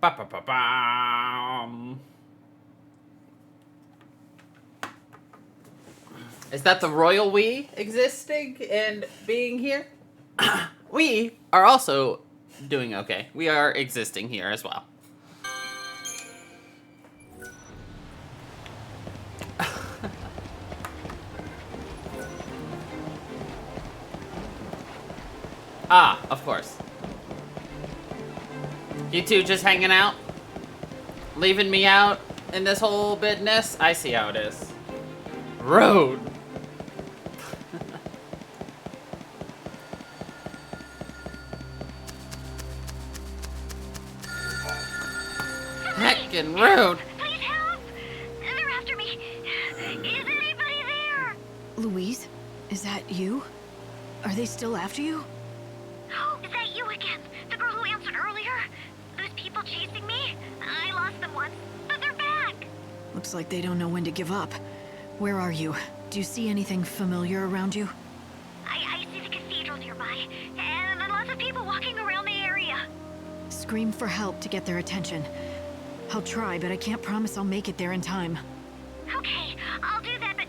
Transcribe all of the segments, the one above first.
Ba-ba-ba-bam. Is that the royal we existing and being here? We are also doing okay. We are existing here as well. Ah, of course. You two just hanging out? Leaving me out in this whole business? I see how it is. Road! Heckin' road! Please help! They're after me! Is anybody there? Louise? Is that you? Are they still after you? Oh, is that you again? The girl who answered earlier? Those people chasing me? I lost them once, but they're back! Looks like they don't know when to give up. Where are you? Do you see anything familiar around you? I see the cathedral nearby, and lots of people walking around the area. Scream for help to get their attention. I'll try, but I can't promise I'll make it there in time. Okay, I'll do that, but...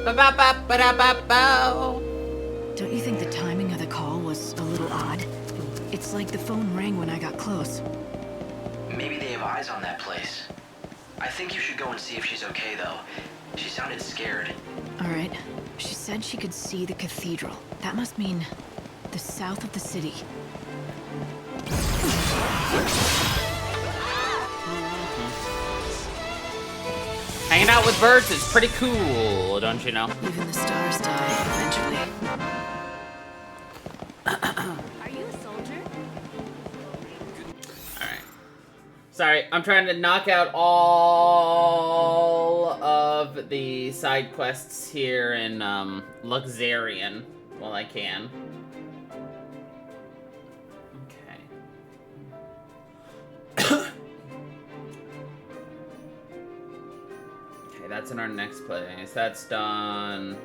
Ba-ba-ba-ba-da-ba-bow. Don't you think the timing of the call was a little odd? It's like the phone rang when I got close. Maybe they have eyes on that place. I think you should go and see if she's okay, though. She sounded scared. All right. She said she could see the cathedral. That must mean the south of the city. Hanging out with birds is pretty cool, don't you know? Even the stars die eventually. Are you a soldier? Alright. Sorry, I'm trying to knock out all of the side quests here in Luxarian while I can. That's in our next place. That's done.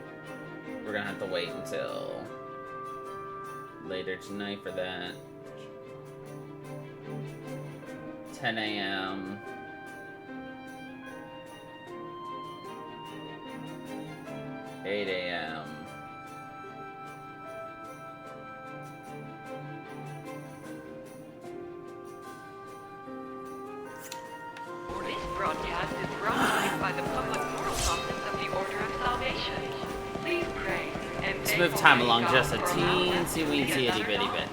We're gonna have to wait until later tonight for that. 10 a.m. $8 a.m. This broadcast is brought to you by the Public Morals Office of the Order of Salvation. Please pray and Let's move time along just a teensy weensy itty bitty bit.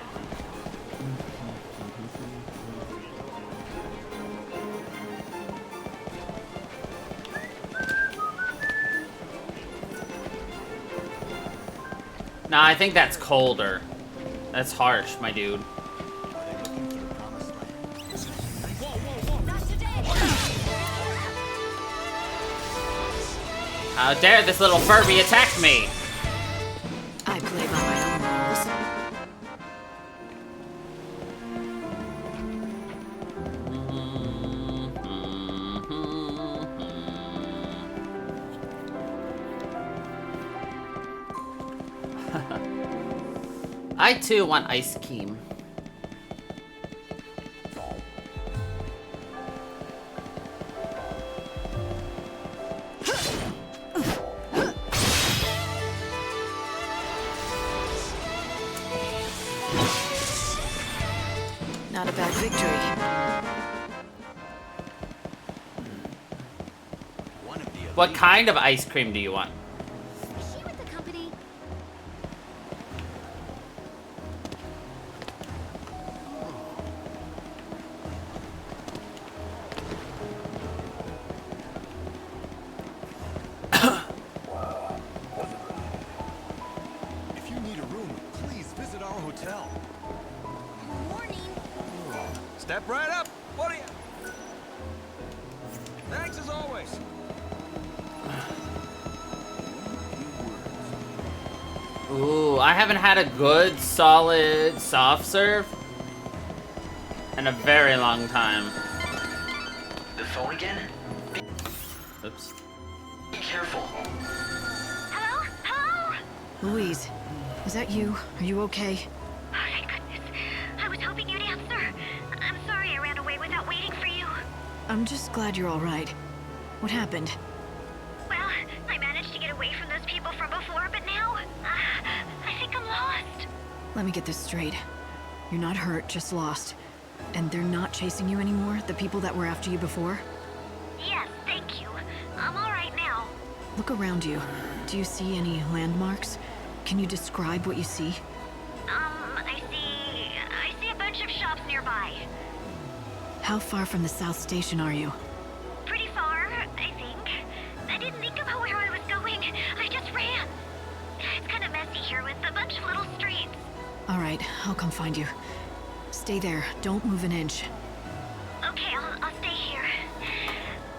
Nah, I think that's colder. That's harsh, my dude. How dare this little Furby attack me! I play by my own rules. I too want ice cream. Not a bad victory. What kind of ice cream do you want? Is she with the company? If you need a room, please visit our hotel. Morning. Step right up. What are you? Thanks as always. Ooh, I haven't had a good, solid soft serve in a very long time. The phone again? Oops. Be careful. Hello? Hello? Louise, is that you? Are you okay? Oh, thank goodness. I I'm just glad you're all right. What happened? Well, I managed to get away from those people from before, but now, I think I'm lost. Let me get this straight. You're not hurt, just lost. And they're not chasing you anymore, the people that were after you before? Yes, thank you. I'm all right now. Look around you. Do you see any landmarks? Can you describe what you see? I see a bunch of shops nearby. How far from the South Station are you? Pretty far, I think. I didn't think about where I was going. I just ran. It's kind of messy here with a bunch of little streets. All right, I'll come find you. Stay there. Don't move an inch. Okay, I'll stay here.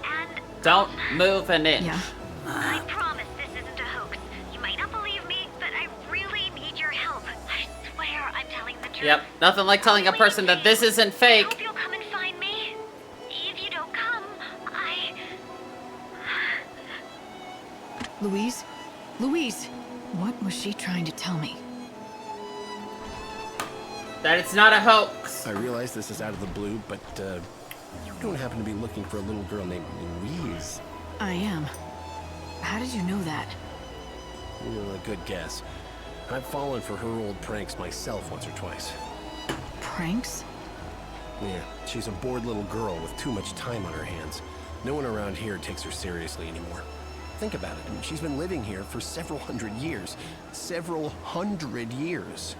And Don't move an inch. Yeah? I promise this isn't a hoax. You might not believe me, but I really need your help. I swear I'm telling the truth. Yep, nothing like telling a person that this isn't I fake. hope you'll come and find me. If you don't come, Louise? Louise! What was she trying to tell me? That it's not a hoax. I realize this is out of the blue, but you don't happen to be looking for a little girl named Louise. I am. How did you know that? A good guess. I've fallen for her old pranks myself once or twice. Pranks? Yeah, she's a bored little girl with too much time on her hands. No one around here takes her seriously anymore. Think about it. I mean, she's been living here for several hundred years. Several hundred years.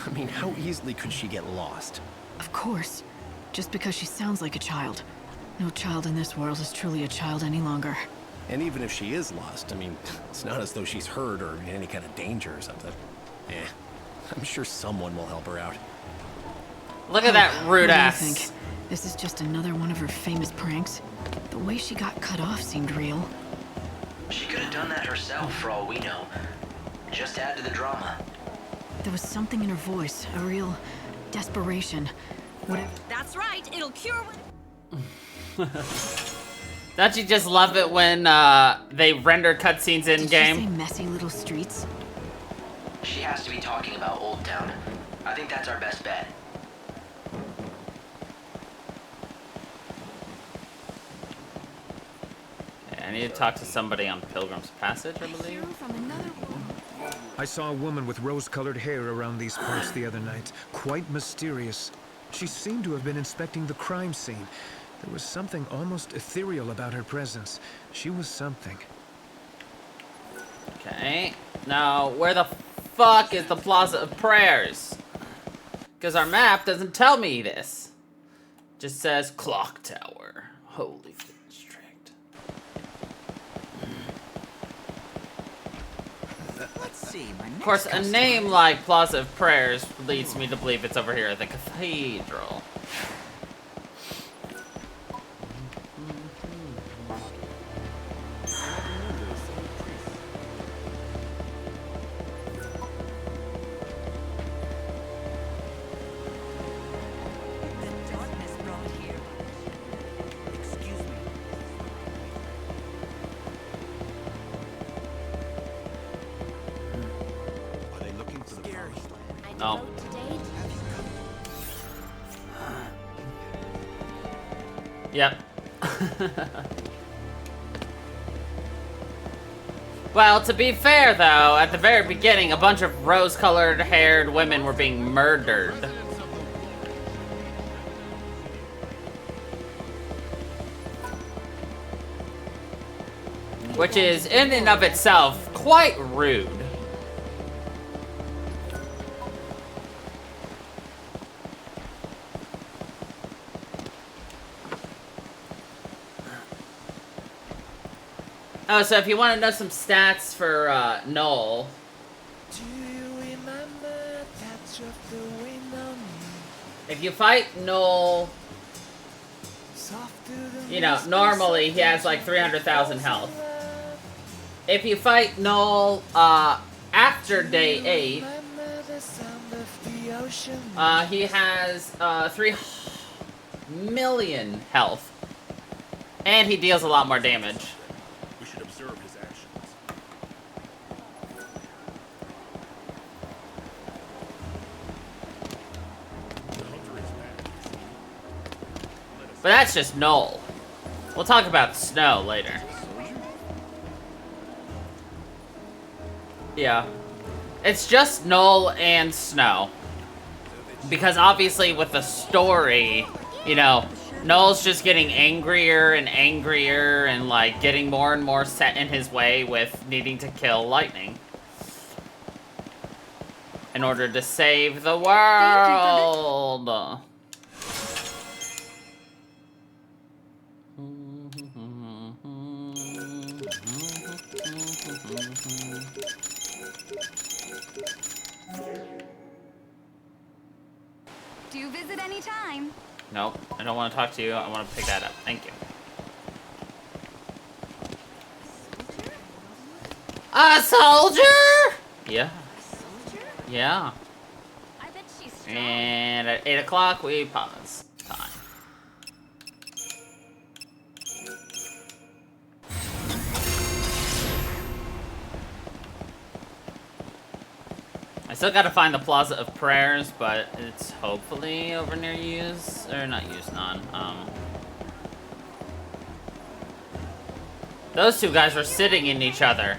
I mean, how easily could she get lost? Of course. Just because she sounds like a child. No child in this world is truly a child any longer. And even if she is lost, I mean, it's not as though she's hurt or in any kind of danger or something. I'm sure someone will help her out. Look at that rude What do you ass. think? This is just another one of her famous pranks? The way she got cut off seemed real. She could have done that herself, for all we know. Just add to the drama. There was something in her voice, a real desperation. Whatever. That's right, it'll cure Don't you just love it when they render cutscenes in Did she game? say messy little streets? She has to be talking about Old Town. I think that's our best bet. I need to talk to somebody on Pilgrim's Passage, I believe. I saw a woman with rose-colored hair around these parts the other night. Quite mysterious. She seemed to have been inspecting the crime scene. There was something almost ethereal about her presence. She was something. Okay. Now, where the fuck is the Plaza of Prayers? Because our map doesn't tell me this. Just says Clock Tower. Holy District. Let's see, my Of course, a name like Plaza of Prayers leads me to believe it's over here at the cathedral. The darkness brought here. Excuse me. Are they looking for the promised land? No. Yep. Well, to be fair, though, at the very beginning, a bunch of rose-colored haired women were being murdered. Which is, in and of itself, quite rude. Oh, so if you want to know some stats for Noel, Do you remember touch of the wind on me? if you fight Noel, Soft to the you know, misty normally he has like 300,000 health. If you fight Noel after day 8, remember the sound of the ocean. he has 3 million health. And he deals a lot more damage. We should observe his actions. But that's just Noel. We'll talk about snow later. Yeah. It's just Null and Snow. Because obviously with the story, you know, Null's just getting angrier and like getting more and more set in his way with needing to kill Lightning. In order to save the world. Do visit any time. Nope, I don't want to talk to you. I want to pick that up. Thank you. A soldier? Yeah. Yeah. I bet she's strong. And at 8 o'clock, we pause time. I still gotta find the Plaza of Prayers, but it's hopefully over near Use, or not Use, non. Those two guys were sitting in each other.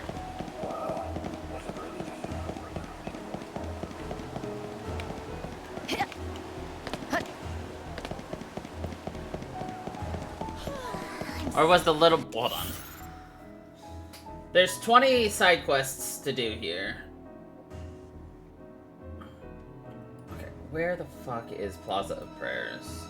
Or was the little... Hold on. There's 20 side quests to do here. Okay, where the fuck is Plaza of Prayers?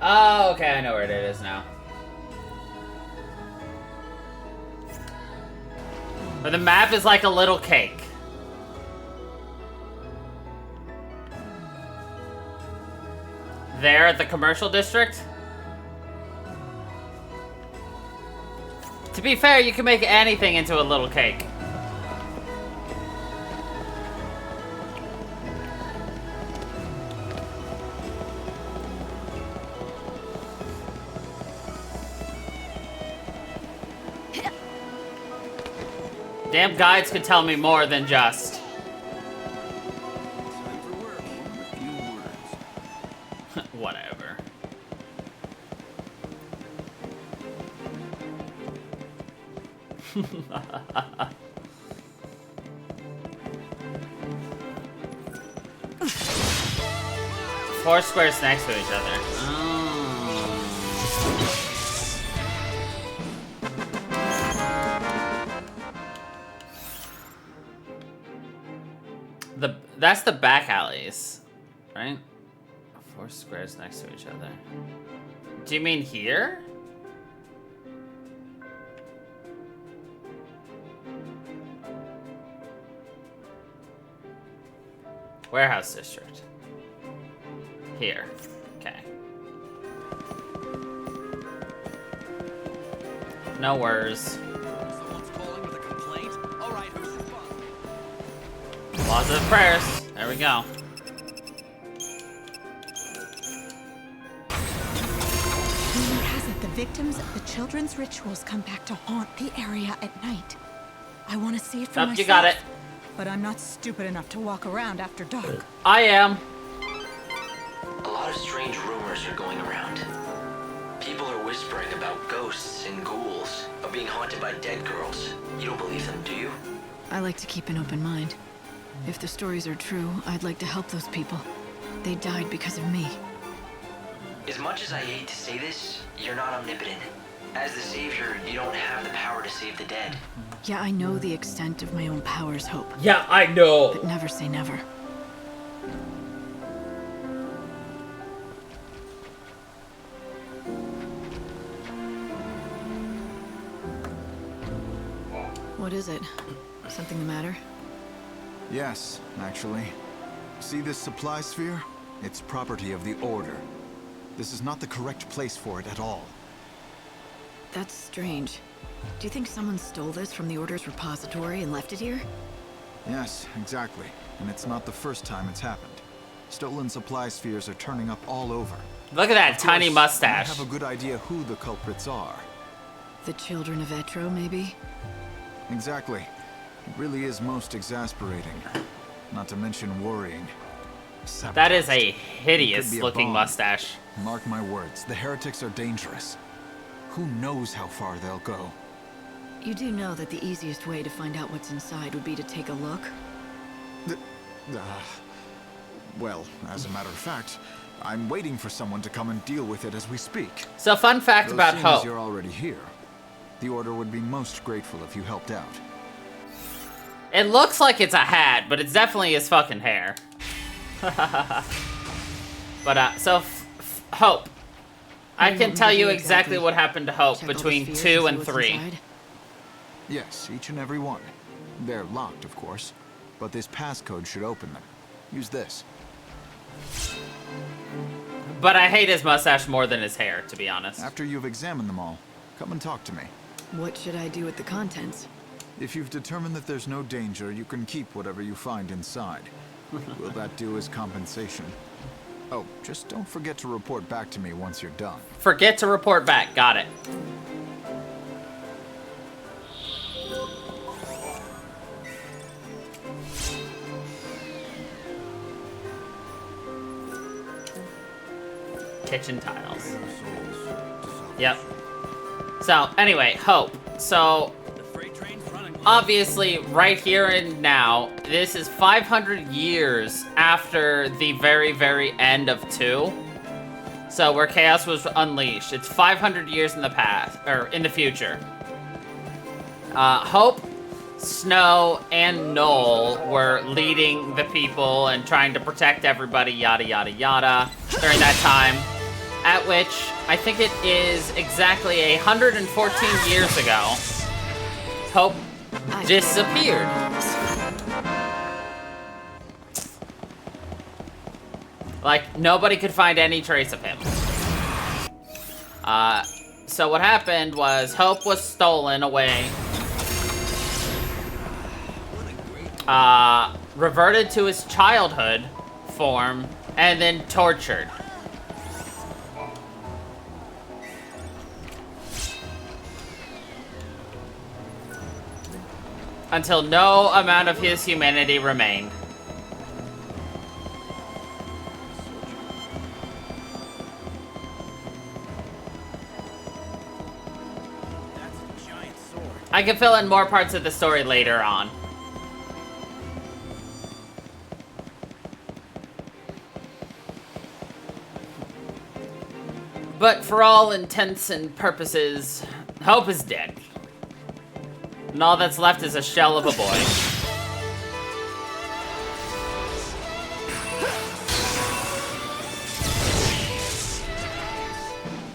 Oh, okay, I know where it is now. Where the map is like a little cake. There at the commercial district? To be fair, you can make anything into a little cake. Damn guides could tell me more than just. Time for work. A few words. Whatever. Four squares next to each other. That's the back alleys, right? Four squares next to each other. Do you mean here? Warehouse district. Here. Okay. No worries. Someone's calling with a complaint? All right, who's responsible? Plaza of Prayers. There we go. Rumor has it the victims of the children's rituals come back to haunt the area at night. I want to see it for myself. You got it. But I'm not stupid enough to walk around after dark. I am. A lot of strange rumors are going around. People are whispering about ghosts and ghouls, of being haunted by dead girls. You don't believe them, do you? I like to keep an open mind. If the stories are true, I'd like to help those people. They died because of me. As much as I hate to say this, you're not omnipotent. As the savior, you don't have the power to save the dead. Yeah, I know the extent of my own powers, Hope. Yeah, I know. But never say never. What is it? Something the matter? Yes, actually. See this supply sphere? It's property of the Order. This is not the correct place for it at all. That's strange. Do you think someone stole this from the Order's repository and left it here? Yes, exactly. And it's not the first time it's happened. Stolen supply spheres are turning up all over. Look at that Of tiny course, mustache. I have a good idea who the culprits are. The children of Etro, maybe? Exactly. It really is most exasperating. Not to mention worrying. That is Sabotage. a It hideous could be a looking bomb. mustache. Mark my words, the heretics are dangerous. Who knows how far they'll go? You do know that the easiest way to find out what's inside would be to take a look? Well, as a matter of fact, I'm waiting for someone to come and deal with it as we speak. So fun fact Though about seeing as Hope. you're already here, the Order would be most grateful if you helped out. It looks like it's a hat, but it's definitely his fucking hair. But, so, Hope. I can tell you exactly what happened to Hope Check all the between spheres 2 see and what's 3. inside? Yes, each and every one. They're locked, of course, but this passcode should open them. Use this. But I hate his mustache more than his hair, to be honest. After you've examined them all, come and talk to me. What should I do with the contents? If you've determined that there's no danger, you can keep whatever you find inside. Will that do as compensation? Oh, just don't forget to report back to me once you're done. Forget to report back. Got it. Kitchen tiles. Yep. So, anyway, Hope. So, obviously, right here and now, this is 500 years after the very, very end of 2. So, where Chaos was unleashed. It's 500 years in the past, or in the future. Hope, Snow, and Noel were leading the people and trying to protect everybody, yada, yada, yada, during that time. At which, I think it is exactly 114 years ago, Hope disappeared. Like, nobody could find any trace of him. So what happened was Hope was stolen away. Reverted to his childhood form, and then tortured. Until no amount of his humanity remained. I can fill in more parts of the story later on. But for all intents and purposes, Hope is dead. And all that's left is a shell of a boy.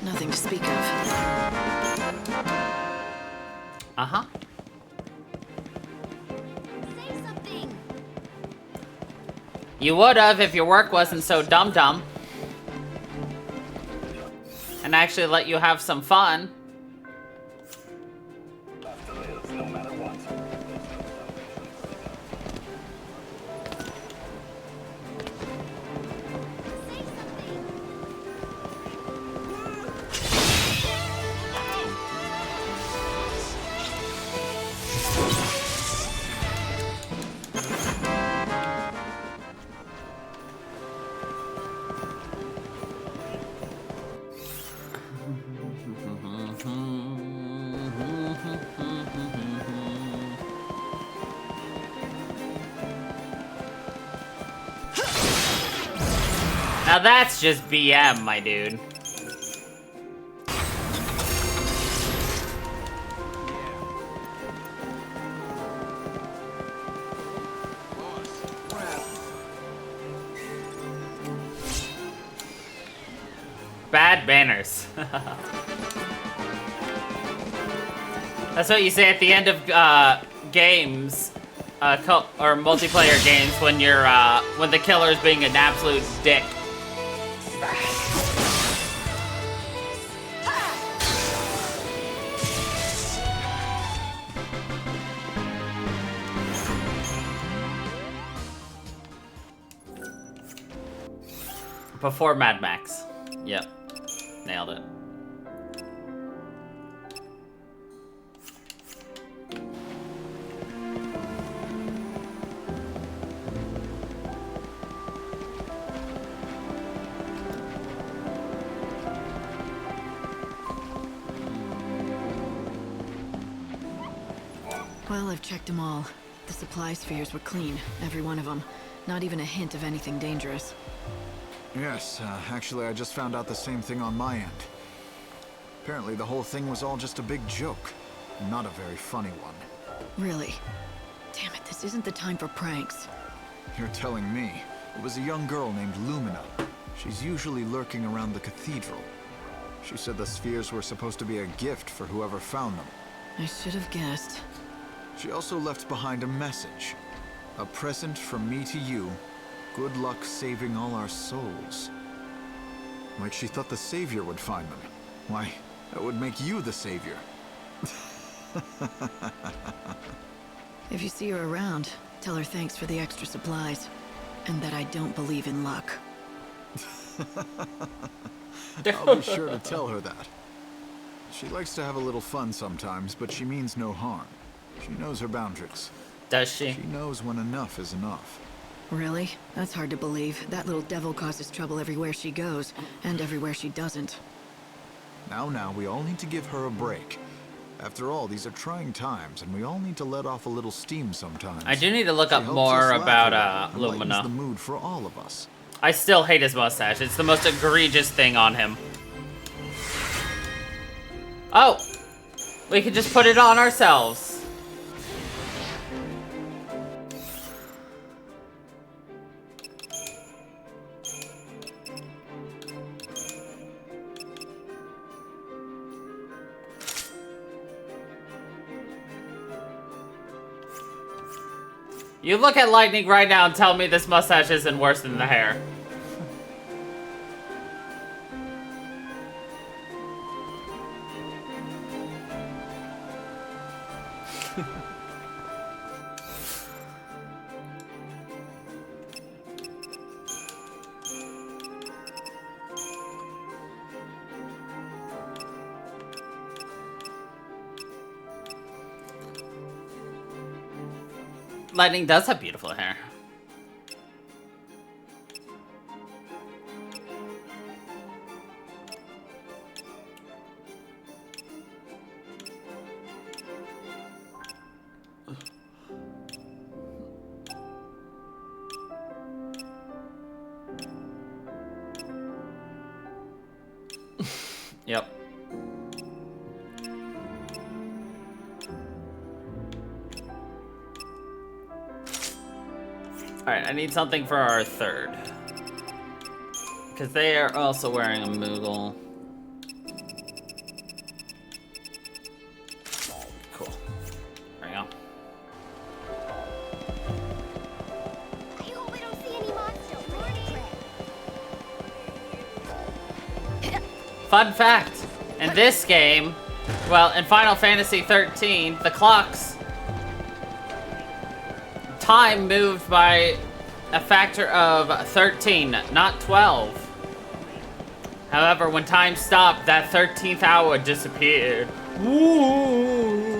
Nothing to speak of. Uh-huh. Say something. You would have if your work wasn't so dumb. And actually let you have some fun. Now that's just BM, my dude. Bad banners. That's what you say at the end of games, or multiplayer games when you're when the killer is being an absolute dick. Before Mad Max. Yep. Nailed it. Well, I've checked them all. The supply spheres were clean, every one of them. Not even a hint of anything dangerous. Yes, actually I just found out the same thing on my end. Apparently the whole thing was all just a big joke. Not a very funny one. Really? Damn it, this isn't the time for pranks. You're telling me. It was a young girl named Lumina. She's usually lurking around the cathedral. She said the spheres were supposed to be a gift for whoever found them. I should have guessed. She also left behind a message. A present from me to you. Good luck saving all our souls. Like she thought the Savior would find them. Why, that would make you the Savior. If you see her around, tell her thanks for the extra supplies. And that I don't believe in luck. I'll be sure to tell her that. She likes to have a little fun sometimes, but she means no harm. She knows her boundaries. Does she? She knows when enough is enough. Really? That's hard to believe. That little devil causes trouble everywhere she goes, and everywhere she doesn't. Now, we all need to give her a break. After all, these are trying times, and we all need to let off a little steam sometimes. I do need to look She up helps more us laugh about and lightens Lumina. the mood for all of us. I still hate his mustache. It's the most egregious thing on him. Oh! We could just put it on ourselves. You look at Lightning right now and tell me this mustache isn't worse than the hair. Lightning does have beautiful hair. Yep. Alright, I need something for our third. Because they are also wearing a Moogle. Cool. There we go. I hope I don't see any monsters. Fun fact, in this game, well, in Final Fantasy XIII, the clocks time moved by a factor of 13, not 12. However, when time stopped, that 13th hour disappeared. Woo!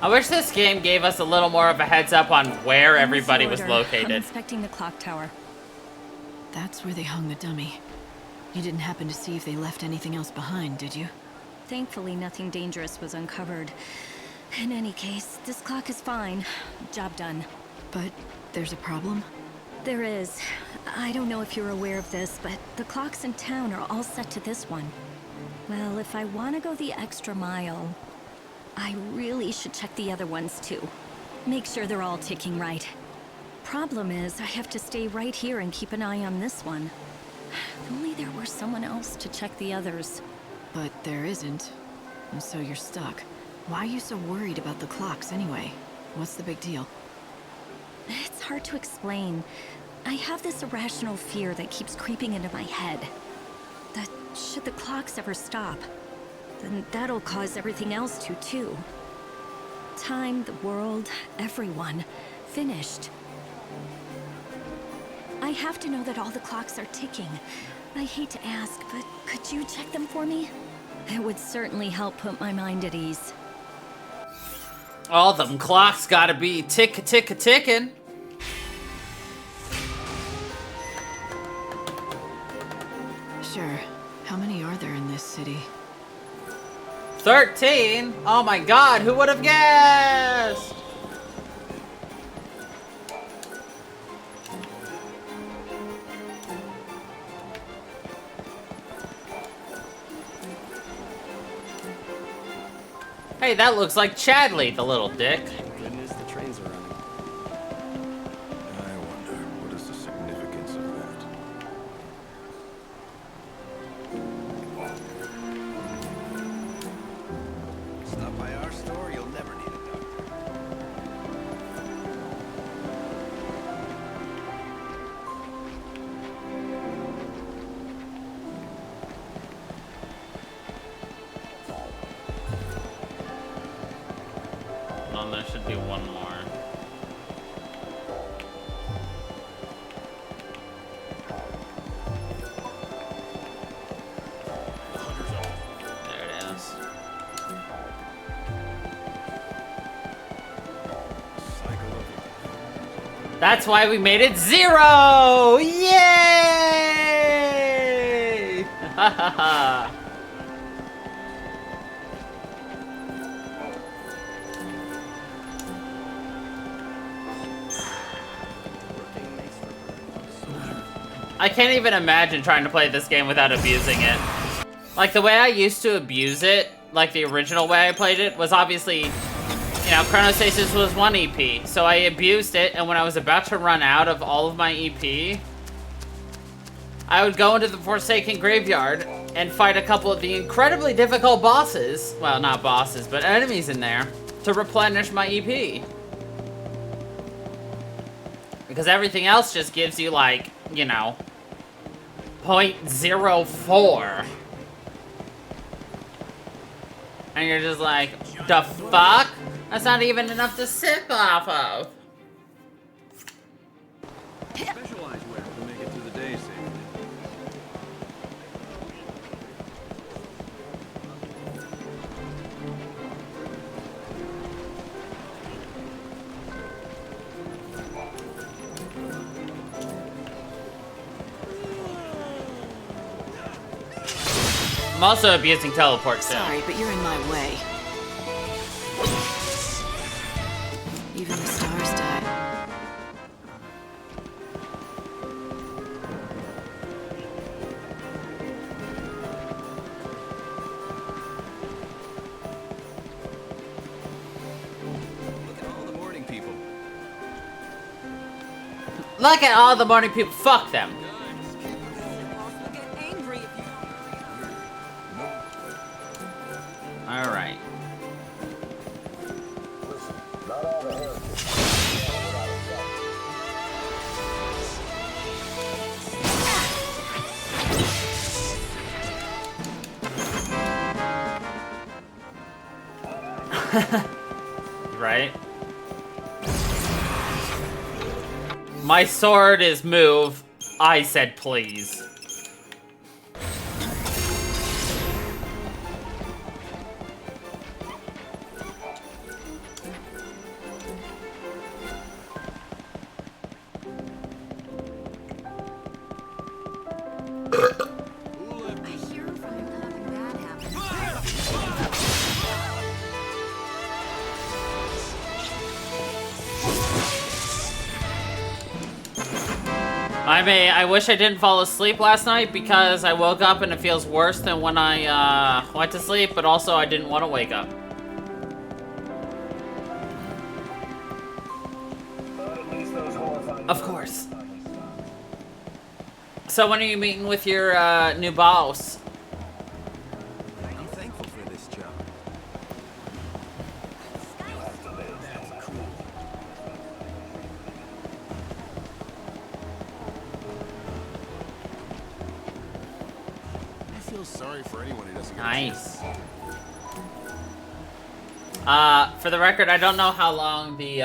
I wish this game gave us a little more of a heads up on where everybody was I'm located. inspecting the clock tower. That's where they hung the dummy. You didn't happen to see if they left anything else behind, did you? Thankfully, nothing dangerous was uncovered. In any case, this clock is fine. Job done. But there's a problem? There is. I don't know if you're aware of this, but the clocks in town are all set to this one. Well, if I want to go the extra mile, I really should check the other ones too. Make sure they're all ticking right. Problem is, I have to stay right here and keep an eye on this one. If only there were someone else to check the others. But there isn't, and so you're stuck. Why are you so worried about the clocks anyway? What's the big deal? It's hard to explain. I have this irrational fear that keeps creeping into my head. That should the clocks ever stop, then that'll cause everything else to, too. Time, the world, everyone. Finished. I have to know that all the clocks are ticking. I hate to ask, but could you check them for me? It would certainly help put my mind at ease. All them clocks gotta be tickin'. Sure. How many are there in this city? 13? Oh my god, who would have guessed? Hey, that looks like Chadley, the little dick. Goodness, the trains are running. I wonder, what is the significance of that? Stop by our store, you'll never need a doctor. Oh, there should be one more. There it is. That's why we made it 0! Yay! Ha ha ha. I can't even imagine trying to play this game without abusing it. Like, the way I used to abuse it, like the original way I played it, was obviously, you know, Chronostasis was 1 EP, so I abused it, and when I was about to run out of all of my EP, I would go into the Forsaken Graveyard and fight a couple of the incredibly difficult bosses, well, not bosses, but enemies in there, to replenish my EP. Because everything else just gives you, like, you know, 0.04. And you're just like, the fuck? That's not even enough to sip off of. Specialized wear to make it through the day safely. I'm also abusing teleport too. Sorry, but you're in my way. Even the stars died. Look at all the morning people. Look at all the morning people. Fuck them. Alright. Right? My sword is move. I said please. I mean, I wish I didn't fall asleep last night because I woke up and it feels worse than when I went to sleep, but also I didn't want to wake up. Of course. So when are you meeting with your new boss? I'm thankful for this job. I feel sorry for anyone who doesn't get Nice. For the record, I don't know how long the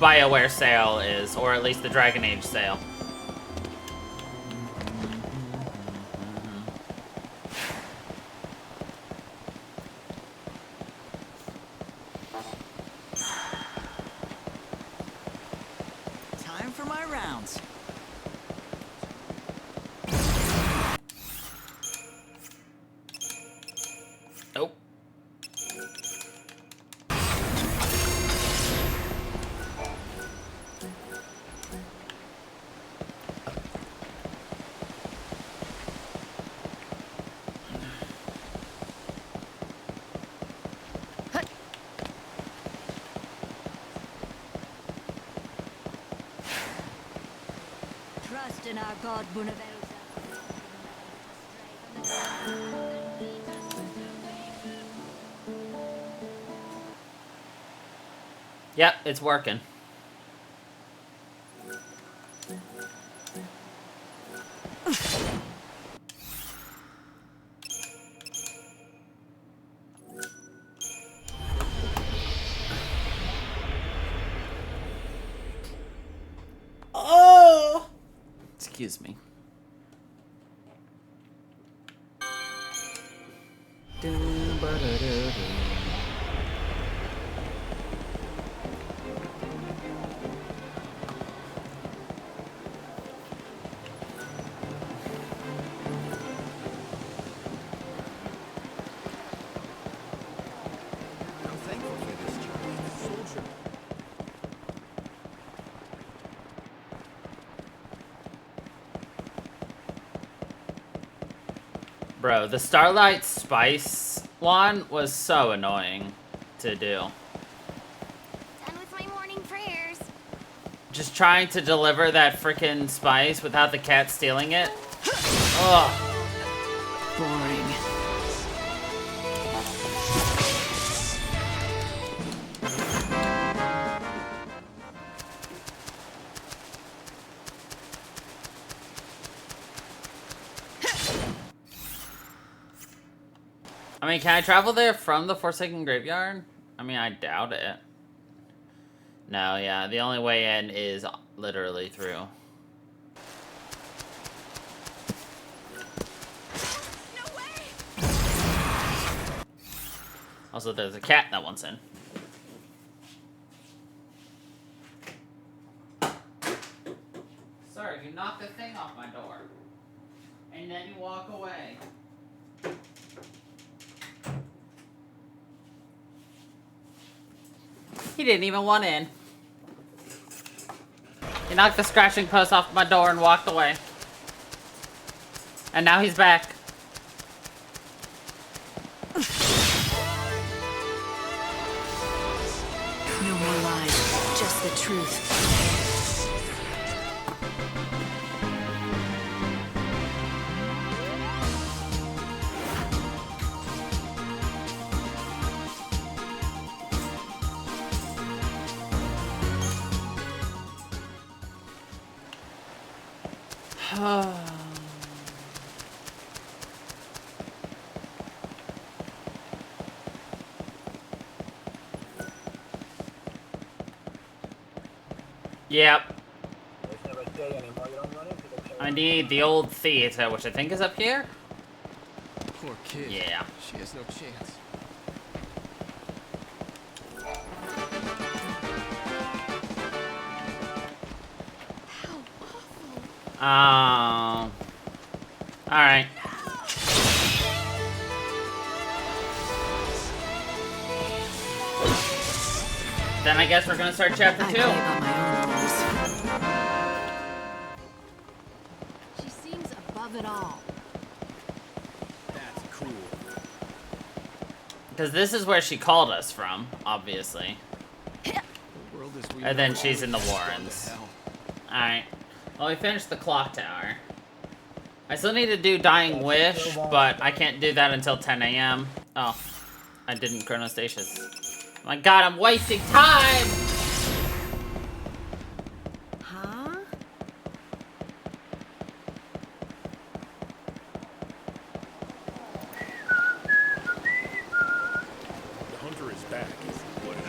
BioWare sale is, or at least the Dragon Age sale. Time for my rounds. Nope. Trust in our God, Bunaverusa. Yep, it's working. Oh! Excuse me. I'm thankful for this job. Soldier. Bro, the Starlight Spice one was so annoying to do. Done with my morning prayers. Just trying to deliver that frickin' spice without the cat stealing it. Ugh. Boring. I mean, can I travel there from the Forsaken Graveyard? I mean, I doubt it. No, yeah, the only way in is literally through. No way! Also, there's a cat that wants in. Sir, you knocked the thing off my door. And then you walk away. He didn't even want in. He knocked the scratching post off my door and walked away. And now he's back. No more lies, just the truth. Yep. I need the old theater, which I think is up here. Poor kid. Yeah. She has no chance. Alright. Then I guess we're gonna start chapter 2. I play by my own rules. She seems above it all. That's cool. Because this is where she called us from, obviously. And then she's in the Warrens. Alright. Well, we finished the clock tower. I still need to do Dying Wish, but I can't do that until 10 a.m. Oh, I didn't chronostasis. Oh my god, I'm wasting time! Huh? The hunter is back, is what it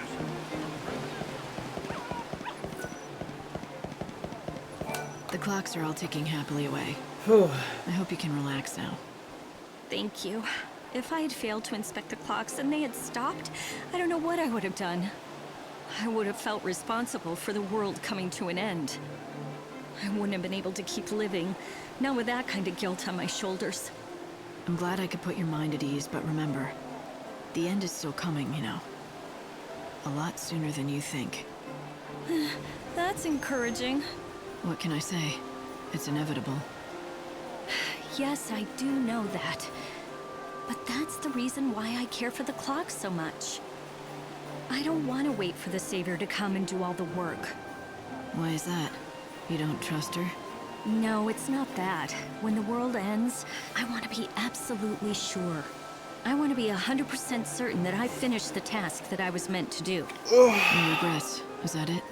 is. The clocks are all ticking happily away. Whew. I hope you can relax now. Thank you. If I had failed to inspect the clocks and they had stopped, I don't know what I would have done. I would have felt responsible for the world coming to an end. I wouldn't have been able to keep living, not with that kind of guilt on my shoulders. I'm glad I could put your mind at ease, but remember, the end is still coming, you know. A lot sooner than you think. That's encouraging. What can I say? It's inevitable. Yes, I do know that. But that's the reason why I care for the clock so much. I don't want to wait for the Savior to come and do all the work. Why is that? You don't trust her? No, it's not that. When the world ends, I want to be absolutely sure. I want to be 100% certain that I finished the task that I was meant to do. No regrets, is that it?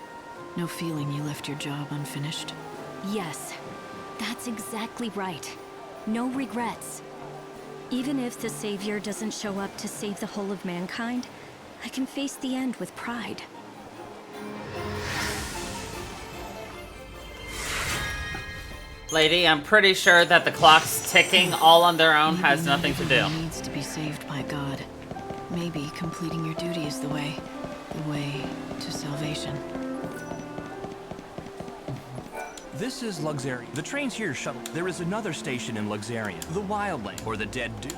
No feeling you left your job unfinished? Yes, that's exactly right. No regrets. Even if the Savior doesn't show up to save the whole of mankind, I can face the end with pride. Lady, I'm pretty sure that the clocks ticking all on their own has nothing to do. Needs to be saved by God. Maybe completing your duty is the way to salvation. This is Luxaria. The train's here, shuttle. There is another station in Luxaria, the Wildland, or the Dead Dew.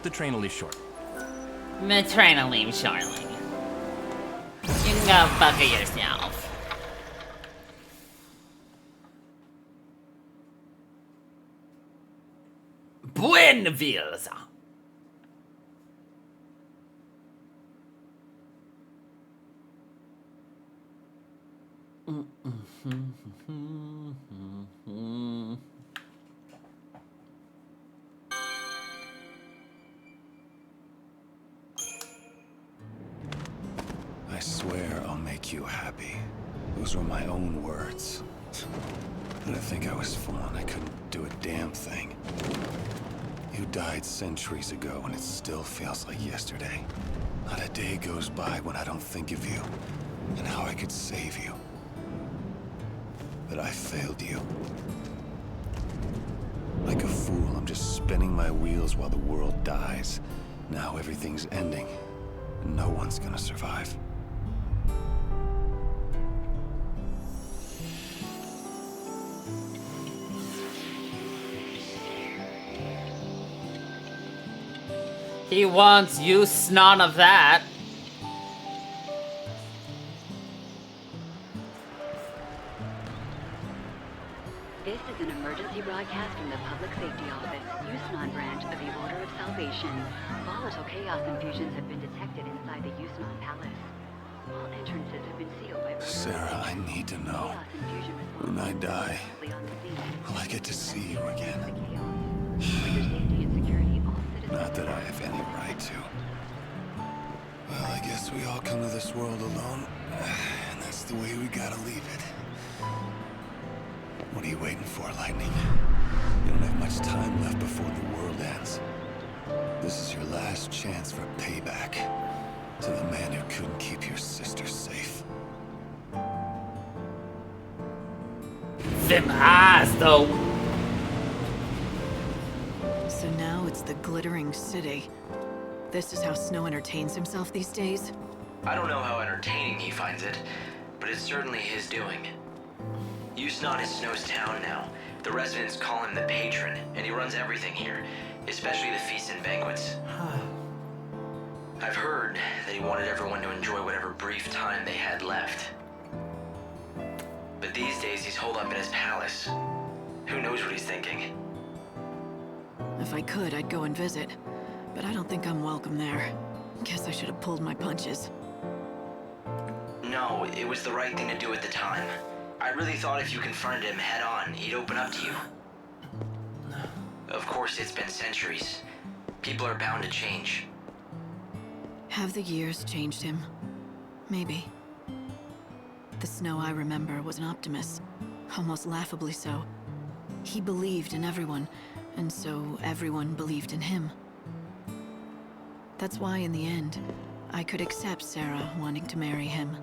The train will leave shortly. The train will leave shortly. You can go fuck it yourself. Buenaville. I swear I'll make you happy. Those were my own words. And I think I was fooling. I couldn't do a damn thing. You died centuries ago, and it still feels like yesterday. Not a day goes by when I don't think of you, and how I could save you. But I failed you. Like a fool, I'm just spinning my wheels while the world dies. Now everything's ending, and no one's gonna survive. He wants use none of that. This is an emergency broadcast from the Public Safety Office, XIII branch of the Order of Salvation. Volatile chaos infusions have been detected inside the XIII Palace. All entrances have been sealed by... Sarah, I need to know. When I die, will I get to see you again? Not that I have any right to. Well, I guess we all come to this world alone, and that's the way we gotta leave it. What are you waiting for, Lightning? You don't have much time left before the world ends. This is your last chance for payback to the man who couldn't keep your sister safe. Them eyes, though. So now it's the glittering city. This is how Snow entertains himself these days? I don't know how entertaining he finds it, but it's certainly his doing. XIII is Snow's town now. The residents call him the patron, and he runs everything here, especially the feasts and banquets. I've heard that he wanted everyone to enjoy whatever brief time they had left. But these days he's holed up in his palace. Who knows what he's thinking? If I could, I'd go and visit. But I don't think I'm welcome there. Guess I should have pulled my punches. No, it was the right thing to do at the time. I really thought if you confronted him head on, he'd open up to you. Of course, it's been centuries. People are bound to change. Have the years changed him? Maybe. The Snow I remember was an optimist. Almost laughably so. He believed in everyone, and so everyone believed in him. That's why, in the end, I could accept Sarah wanting to marry him.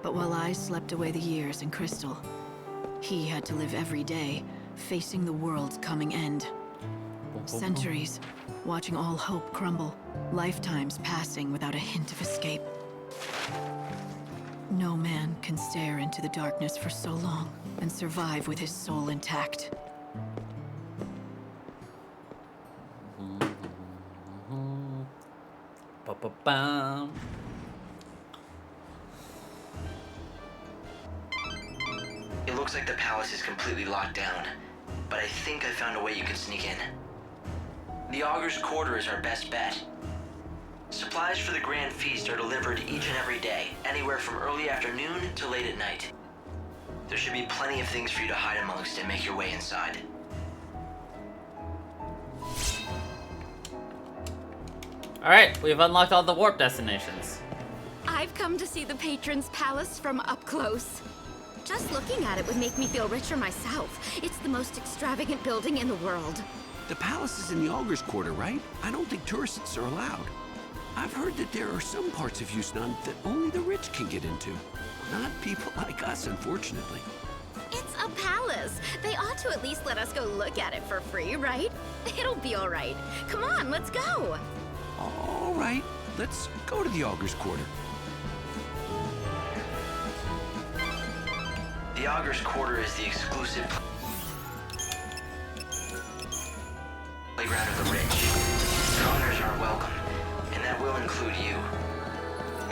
But while I slept away the years in Crystal, he had to live every day, facing the world's coming end. Centuries, watching all hope crumble, lifetimes passing without a hint of escape. No man can stare into the darkness for so long and survive with his soul intact. Ba-ba-bum. It looks like the palace is completely locked down, but I think I found a way you can sneak in. The Augur's Quarter is our best bet. Supplies for the grand feast are delivered each and every day, anywhere from early afternoon to late at night. There should be plenty of things for you to hide amongst and make your way inside. Alright, we've unlocked all the warp destinations. I've come to see the patron's palace from up close. Just looking at it would make me feel richer myself. It's the most extravagant building in the world. The palace is in the Augur's Quarter, right? I don't think tourists are allowed. I've heard that there are some parts of Yusnan that only the rich can get into. Not people like us, unfortunately. It's a palace. They ought to at least let us go look at it for free, right? It'll be all right. Come on, let's go. All right, let's go to the Augur's Quarter. The Augur's Quarter is the exclusive playground of the rich. Commoners aren't welcome, and that will include you.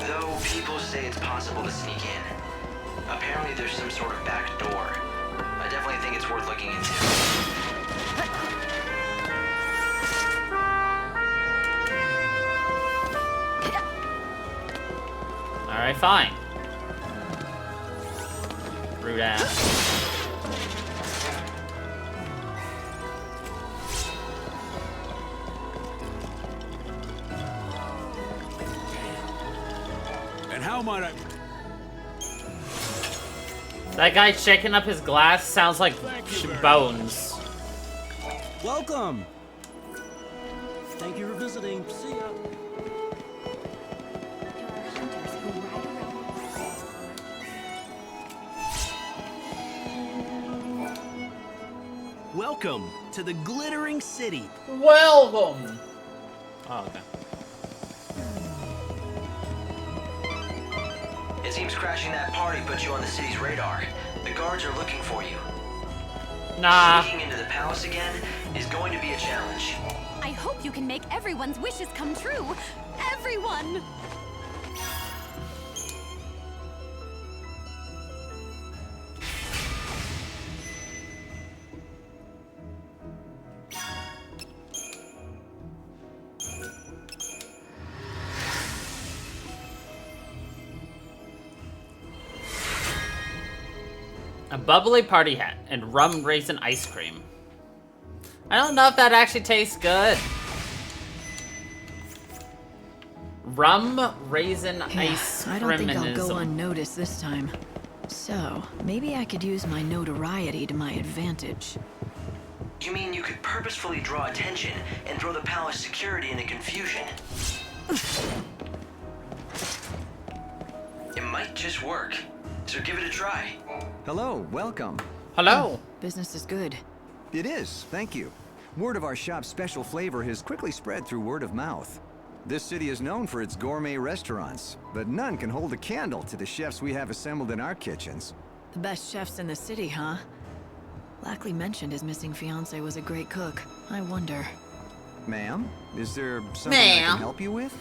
Though people say it's possible to sneak in. Apparently there's some sort of back door. I definitely think it's worth looking into. Alright, fine. Rude ass. And how might I... That guy shaking up his glass sounds like bones. Welcome. Thank you for visiting. See ya. Welcome to the Glittering City. Welcome. Oh, okay. It seems crashing that party put you on the city's radar. The guards are looking for you. Nah. Sneaking into the palace again is going to be a challenge. I hope you can make everyone's wishes come true. Everyone! A bubbly party hat and rum raisin ice cream. I don't know if that actually tastes good. Rum raisin ice cream. I don't think I'll go unnoticed this time. So, maybe I could use my notoriety to my advantage. You mean you could purposefully draw attention and throw the palace security into confusion? It might just work, so give it a try. Hello, welcome. Hello. Business is good. It is, thank you. Word of our shop's special flavor has quickly spread through word of mouth. This city is known for its gourmet restaurants, but none can hold a candle to the chefs we have assembled in our kitchens. The best chefs in the city, huh? Lackley mentioned his missing fiancé was a great cook. I wonder. Ma'am, is there something I can help you with?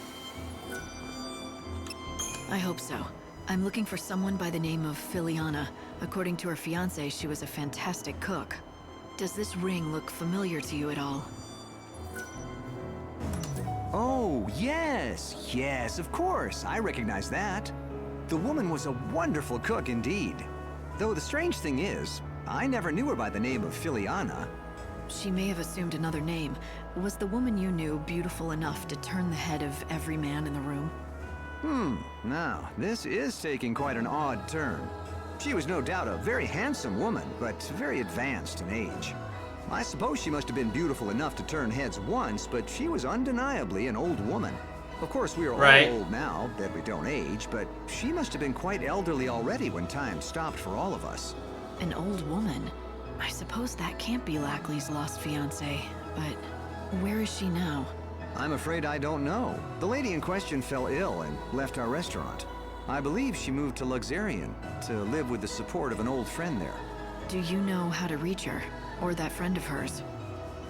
I hope so. I'm looking for someone by the name of Filiana. According to her fiance, she was a fantastic cook. Does this ring look familiar to you at all? Oh, yes. Yes, of course. I recognize that. The woman was a wonderful cook indeed. Though the strange thing is, I never knew her by the name of Filiana. She may have assumed another name. Was the woman you knew beautiful enough to turn the head of every man in the room? Now, this is taking quite an odd turn. She was no doubt a very handsome woman, but very advanced in age. I suppose she must have been beautiful enough to turn heads once, but she was undeniably an old woman. Of course, we are all old now, that we don't age, but she must have been quite elderly already when time stopped for all of us. An old woman? I suppose that can't be Lackley's lost fiancée, but where is she now? I'm afraid I don't know. The lady in question fell ill and left our restaurant. I believe she moved to XIII to live with the support of an old friend there. Do you know how to reach her? Or that friend of hers?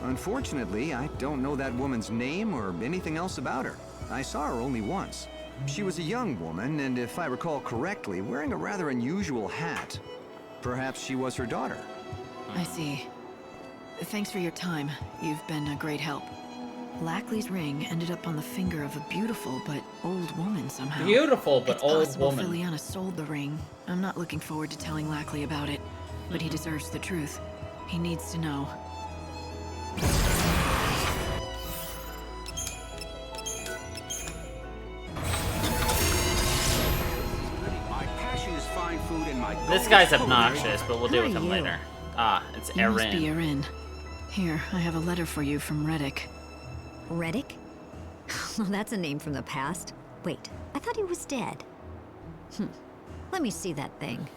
Unfortunately, I don't know that woman's name or anything else about her. I saw her only once. She was a young woman, and if I recall correctly, wearing a rather unusual hat. Perhaps she was her daughter. I see. Thanks for your time. You've been a great help. Lackley's ring ended up on the finger of a beautiful but old woman somehow. Beautiful but old woman. woman. Filiana sold the ring. I'm not looking forward to telling Lackley about it, but he deserves the truth. He needs to know. My passion is fine food and my This guy's obnoxious, but we'll deal with him later. Ah, it's You must be Erin. Erin. Here, I have a letter for you from Reddick. Reddick? Well, that's a name from the past. Wait, I thought he was dead. Let me see that thing.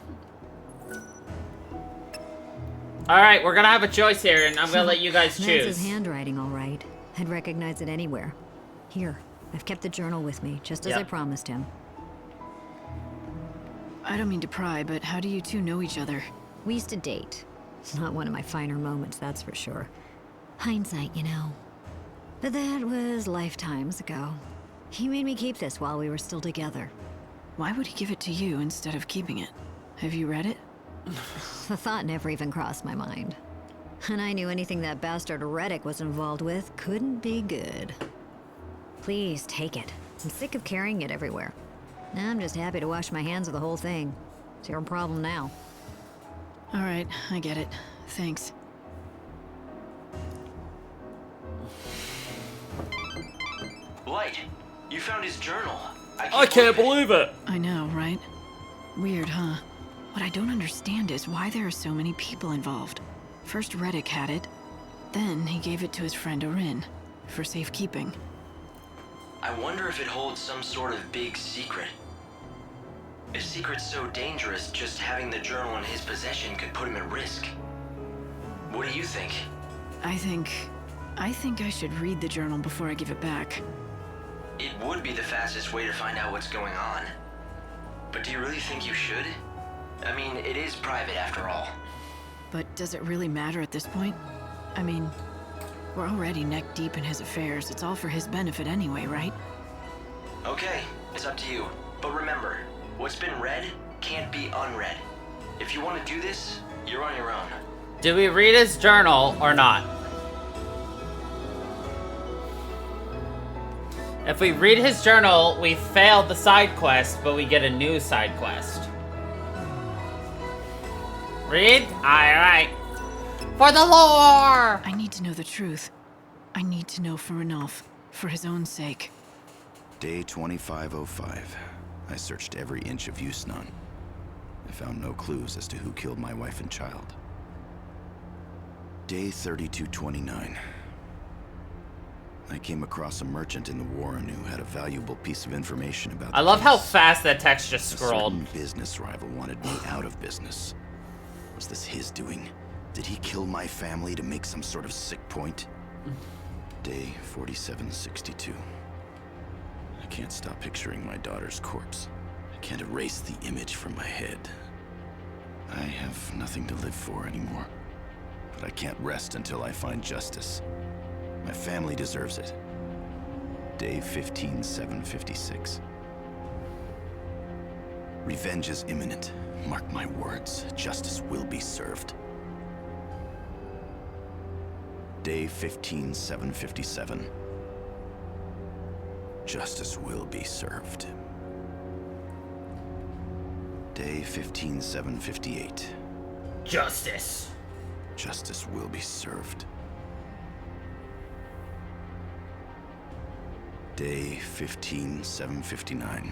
Alright, we're gonna have a choice here, and I'm gonna let you guys That's choose. his handwriting, all right. I'd recognize it anywhere. Here, I've kept the journal with me, just as I promised him. I don't mean to pry, but how do you two know each other? We used to date. Not one of my finer moments, that's for sure. Hindsight, you know. But that was lifetimes ago. He made me keep this while we were still together. Why would he give it to you instead of keeping it? Have you read it? The thought never even crossed my mind. And I knew anything that bastard Reddick was involved with couldn't be good. Please, take it. I'm sick of carrying it everywhere. I'm just happy to wash my hands of the whole thing. It's your problem now. All right, I get it. Thanks. Light, you found his journal. I can't believe it. I know, right? Weird, huh? What I don't understand is why there are so many people involved. First Reddick had it, then he gave it to his friend Orin for safekeeping. I wonder if it holds some sort of big secret. A secret so dangerous, just having the journal in his possession could put him at risk. What do you think? I think I should read the journal before I give it back. It would be the fastest way to find out what's going on. But do you really think you should? I mean, it is private after all. But does it really matter at this point? I mean, we're already neck deep in his affairs. It's all for his benefit anyway, right? Okay, it's up to you. But remember, what's been read can't be unread. If you want to do this, you're on your own. Do we read his journal or not? If we read his journal, we failed the side quest, but we get a new side quest. Read? Alright. For the lore! I need to know the truth. I need to know for Ranulph, for his own sake. Day 2505. I searched every inch of Yusnan. I found no clues as to who killed my wife and child. Day 3229. I came across a merchant in the Warren who had a valuable piece of information about I love how fast that text just scrolled. A certain business rival wanted me out of business. Was this his doing? Did he kill my family to make some sort of sick point? Day 4762. I can't stop picturing my daughter's corpse. I can't erase the image from my head. I have nothing to live for anymore. But I can't rest until I find justice. My family deserves it. Day 15-756. Revenge is imminent. Mark my words. Justice will be served. Day 15-757. Justice will be served. Day 15-758. Justice. Justice will be served. Day 15-759.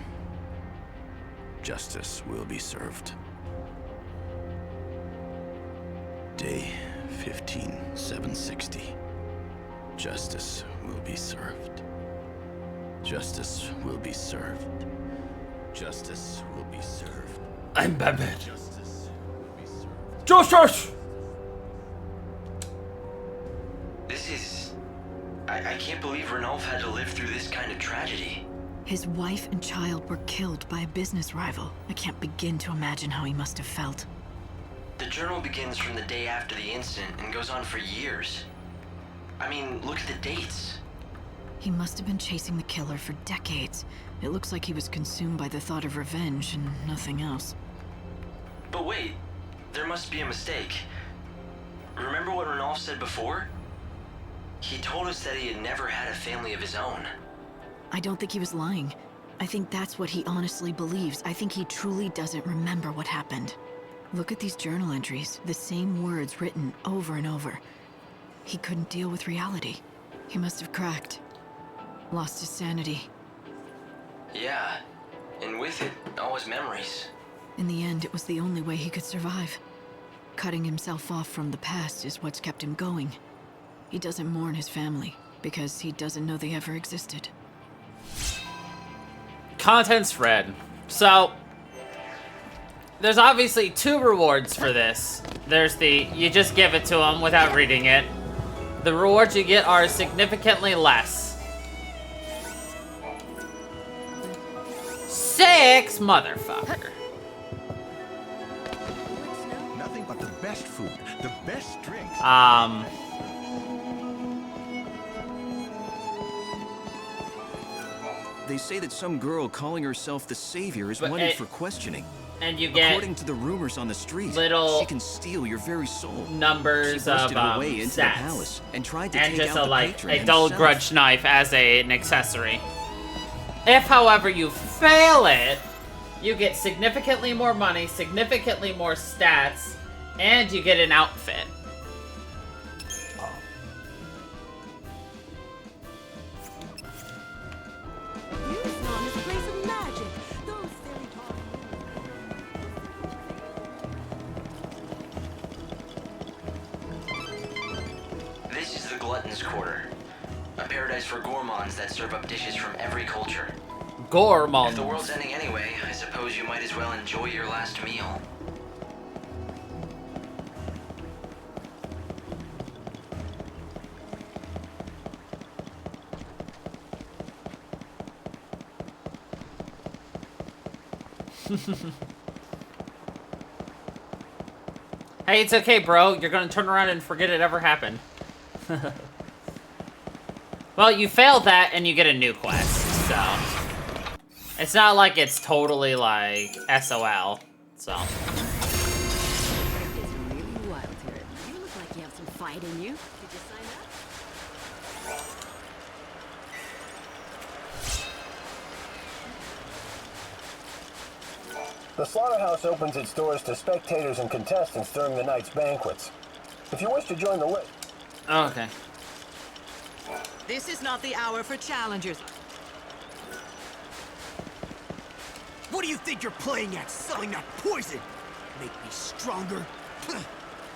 Justice will be served. Day 15-760. Justice will be served. Justice will be served. Justice will be served. I'm Batman. Justice will be served. Justice! This is... I can't believe Ranulph had to live through this kind of tragedy. His wife and child were killed by a business rival. I can't begin to imagine how he must have felt. The journal begins from the day after the incident and goes on for years. I mean, look at the dates. He must have been chasing the killer for decades. It looks like he was consumed by the thought of revenge and nothing else. But wait, there must be a mistake. Remember what Ranulph said before? He told us that he had never had a family of his own. I don't think he was lying. I think that's what he honestly believes. I think he truly doesn't remember what happened. Look at these journal entries, the same words written over and over. He couldn't deal with reality. He must have cracked. Lost his sanity. Yeah, and with it, all his memories. In the end, it was the only way he could survive. Cutting himself off from the past is what's kept him going. He doesn't mourn his family, because he doesn't know they ever existed. Contents read. So, there's obviously two rewards for this. There's the, you just give it to him without reading it. The rewards you get are significantly less. 6, motherfucker. Nothing but the best food, the best drinks. They say that some girl calling herself the Savior is wanted for questioning. And you get, according to the rumors on the street, little she can steal your very soul. Numbers she of her way into the stats. palace and tried to and take just out a, the like, patron a dull himself. grudge knife as an accessory. If, however, you fail it, you get significantly more money, significantly more stats, and you get an outfit. This is the Glutton's Quarter. A paradise for gourmands that serve up dishes from every culture. Gourmands. If the world's ending anyway, I suppose you might as well enjoy your last meal. Hey, it's okay, bro. You're gonna turn around and forget it ever happened. Well, you failed that and you get a new quest, so... It's not like it's totally, like, SOL, so... It's really wild here. You look like you have some fight in you. Did you sign up? The slaughterhouse opens its doors to spectators and contestants during the night's banquets. If you wish to join the list... Oh, okay. This is not the hour for challengers. What do you think you're playing at, selling that poison? Make me stronger?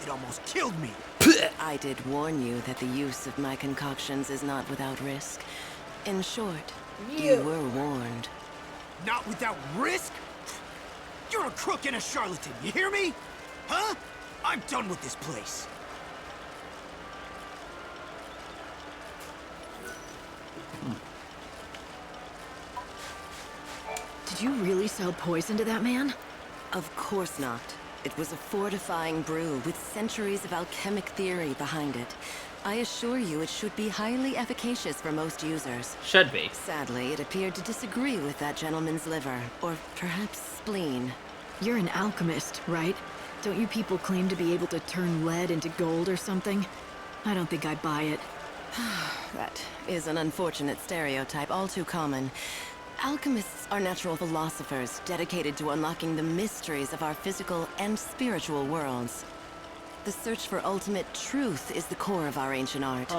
It almost killed me. I did warn you that the use of my concoctions is not without risk. In short, you were warned. Not without risk? You're a crook and a charlatan, you hear me? Huh? I'm done with this place. Did you really sell poison to that man? Of course not. It was a fortifying brew with centuries of alchemic theory behind it. I assure you it should be highly efficacious for most users. Should be. Sadly, it appeared to disagree with that gentleman's liver, or perhaps spleen. You're an alchemist, right? Don't you people claim to be able to turn lead into gold or something? I don't think I buy it. That is an unfortunate stereotype, all too common. Alchemists are natural philosophers dedicated to unlocking the mysteries of our physical and spiritual worlds. The search for ultimate truth is the core of our ancient art.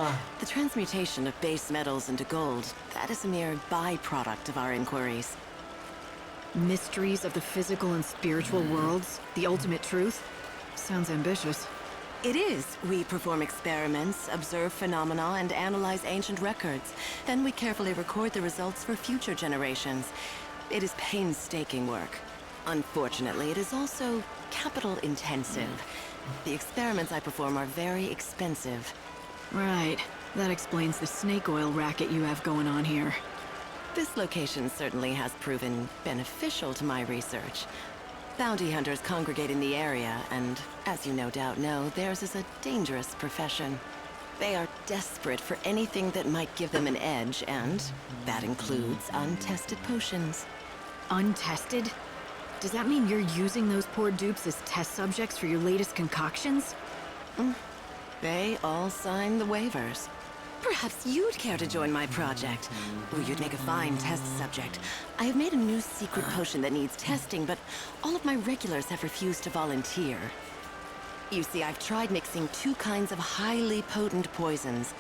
The transmutation of base metals into gold, that is a mere byproduct of our inquiries. Mysteries of the physical and spiritual worlds? The ultimate truth? Sounds ambitious. It is. We perform experiments, observe phenomena, and analyze ancient records. Then we carefully record the results for future generations. It is painstaking work. Unfortunately, it is also capital intensive. The experiments I perform are very expensive. Right. That explains the snake oil racket you have going on here. This location certainly has proven beneficial to my research. Bounty hunters congregate in the area, and as you no doubt know, theirs is a dangerous profession. They are desperate for anything that might give them an edge, and that includes untested potions. Untested? Does that mean you're using those poor dupes as test subjects for your latest concoctions? They all sign the waivers. Perhaps you'd care to join my project. Oh, you'd make a fine test subject. I have made a new secret potion that needs testing, but all of my regulars have refused to volunteer. You see, I've tried mixing 2 kinds of highly potent poisons.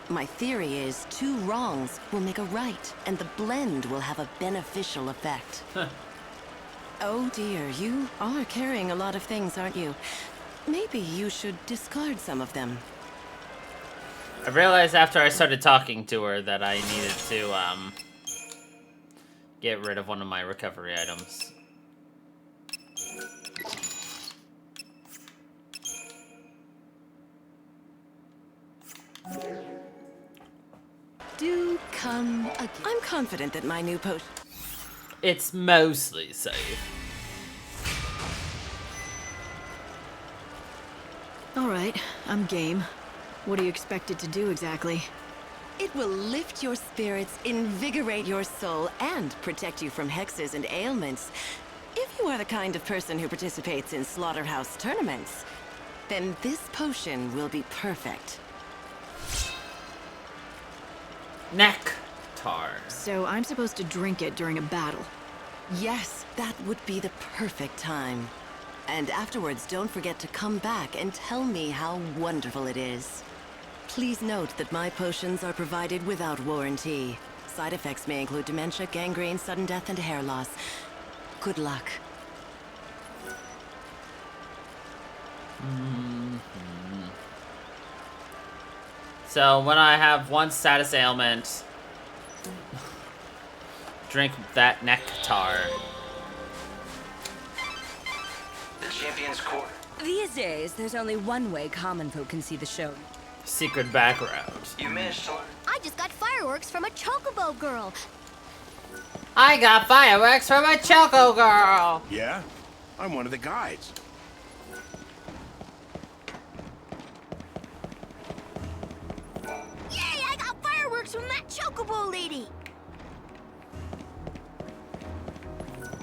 My theory is 2 wrongs will make a right, and the blend will have a beneficial effect. Oh dear, you are carrying a lot of things, aren't you? Maybe you should discard some of them. I realized after I started talking to her that I needed to, get rid of one of my recovery items. Do come again. I'm confident that my new potion... It's mostly safe. Alright, I'm game. What do you expect it to do exactly? It will lift your spirits, invigorate your soul, and protect you from hexes and ailments. If you are the kind of person who participates in slaughterhouse tournaments, then this potion will be perfect. Nectar. So I'm supposed to drink it during a battle? Yes, that would be the perfect time. And afterwards, don't forget to come back and tell me how wonderful it is. Please note that my potions are provided without warranty. Side effects may include dementia, gangrene, sudden death, and hair loss. Good luck. So when I have one status ailment, drink that nectar. The Champion's Court. These days, there's only one way common folk can see the show. Secret background. You managed to... I just got fireworks from a Chocobo girl. I got fireworks from a Choco girl. Yeah? I'm one of the guides. Yay, I got fireworks from that Chocobo lady.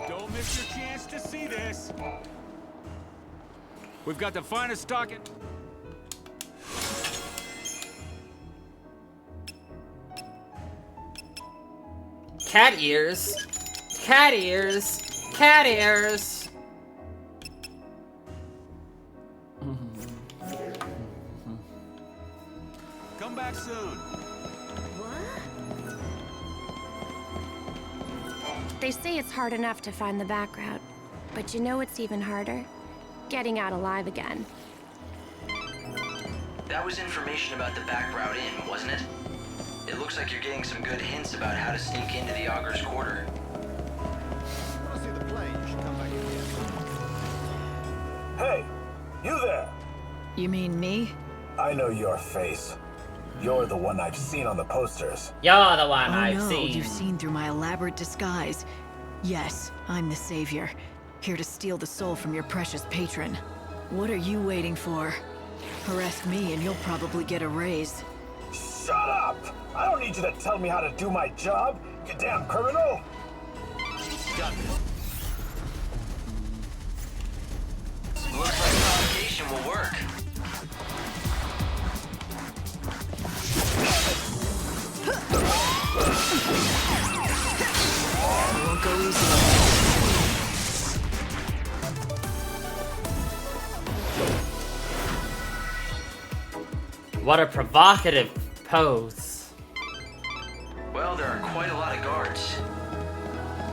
Don't miss your chance to see this. We've got the finest stock in... Cat ears. Cat ears. Cat ears. Come back soon. They say it's hard enough to find the back route, but you know what's even harder? Getting out alive again. That was information about the back route in, wasn't it? It looks like you're getting some good hints about how to sneak into the Augur's Quarter. Hey, you there? You mean me? I know your face. You're the one I've seen on the posters. You're the one Oh I've no, seen. you've seen through my elaborate disguise. Yes, I'm the savior. Here to steal the soul from your precious patron. What are you waiting for? Harass me and you'll probably get a raise. Shut up! I don't need you to tell me how to do my job, you damn criminal! Got this. Looks like provocation will work. It won't go easy. What a provocative pose. Well, there are quite a lot of guards.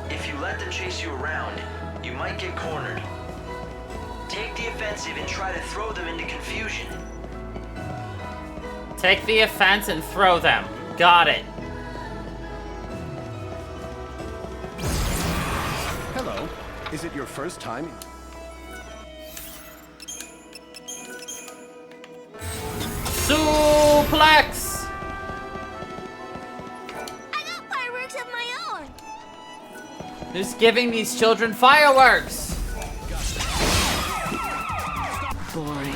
If you let them chase you around, you might get cornered. Take the offensive and try to throw them into confusion. Take the offense and throw them. Got it. Hello. Is it your first time? Suplex! I got fireworks of my own. Who's giving these children fireworks? Boring.